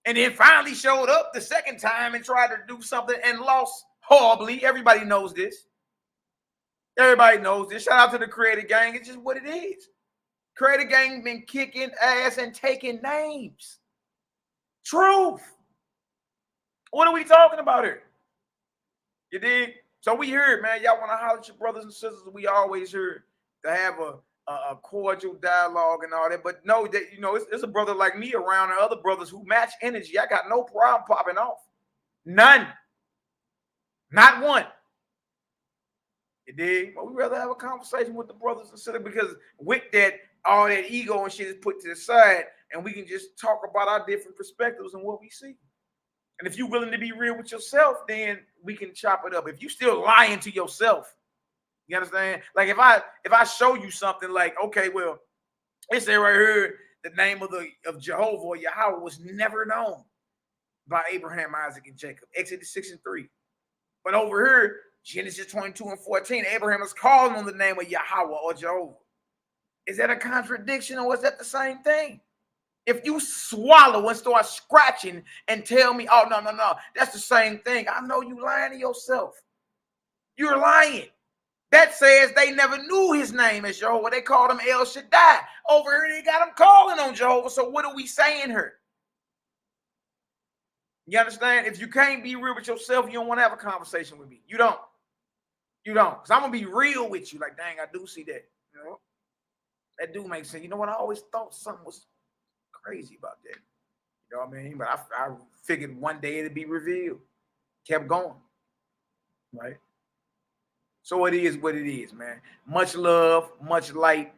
And then finally showed up the second time and tried to do something and lost horribly. Everybody knows this. Everybody knows this. Shout out to the Creator Gang. It's just what it is. Creator Gang been kicking ass and taking names. Truth. What are we talking about here? You dig? So we heard, man, y'all want to holler at your brothers and sisters. We always heard to have a cordial dialogue and all that. But no, that, you know, it's a brother like me around and other brothers who match energy. I got no problem popping off. None. Not one. You dig? But we rather have a conversation with the brothers and sisters, because with that, all that ego and shit is put to the side, and we can just talk about our different perspectives and what we see. And if you're willing to be real with yourself, then we can chop it up. If you still lying to yourself, you understand? Like if I show you something like, okay, well, it said right here, the name of Jehovah or Yahweh was never known by Abraham, Isaac, and Jacob. Exodus 6:3. But over here, Genesis 22:14, Abraham is calling on the name of Yahweh or Jehovah. Is that a contradiction or is that the same thing? If you swallow and start scratching and tell me, oh, no, that's the same thing, I know you lying to yourself. You're lying. That says they never knew his name as Jehovah. They called him El Shaddai. Over here, they got him calling on Jehovah. So what are we saying here? You understand? If you can't be real with yourself, you don't want to have a conversation with me. You don't. Because I'm going to be real with you. Like, dang, I do see that. You know? That do make sense. You know what? I always thought something was crazy about that. You know what I mean? But I figured one day it'd be revealed. Kept going. Right? So it is what it is, man. Much love, much light,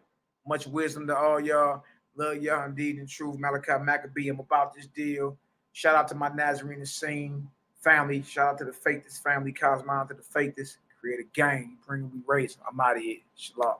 much wisdom to all y'all. Love y'all indeed in truth. MALAKIMAC, I'm about this deal. Shout out to my Nazarene scene family. Shout out to the Faithist family. Cosmology to the Faithist. Create a gang. Bring we raise. I'm out of here. Shalom.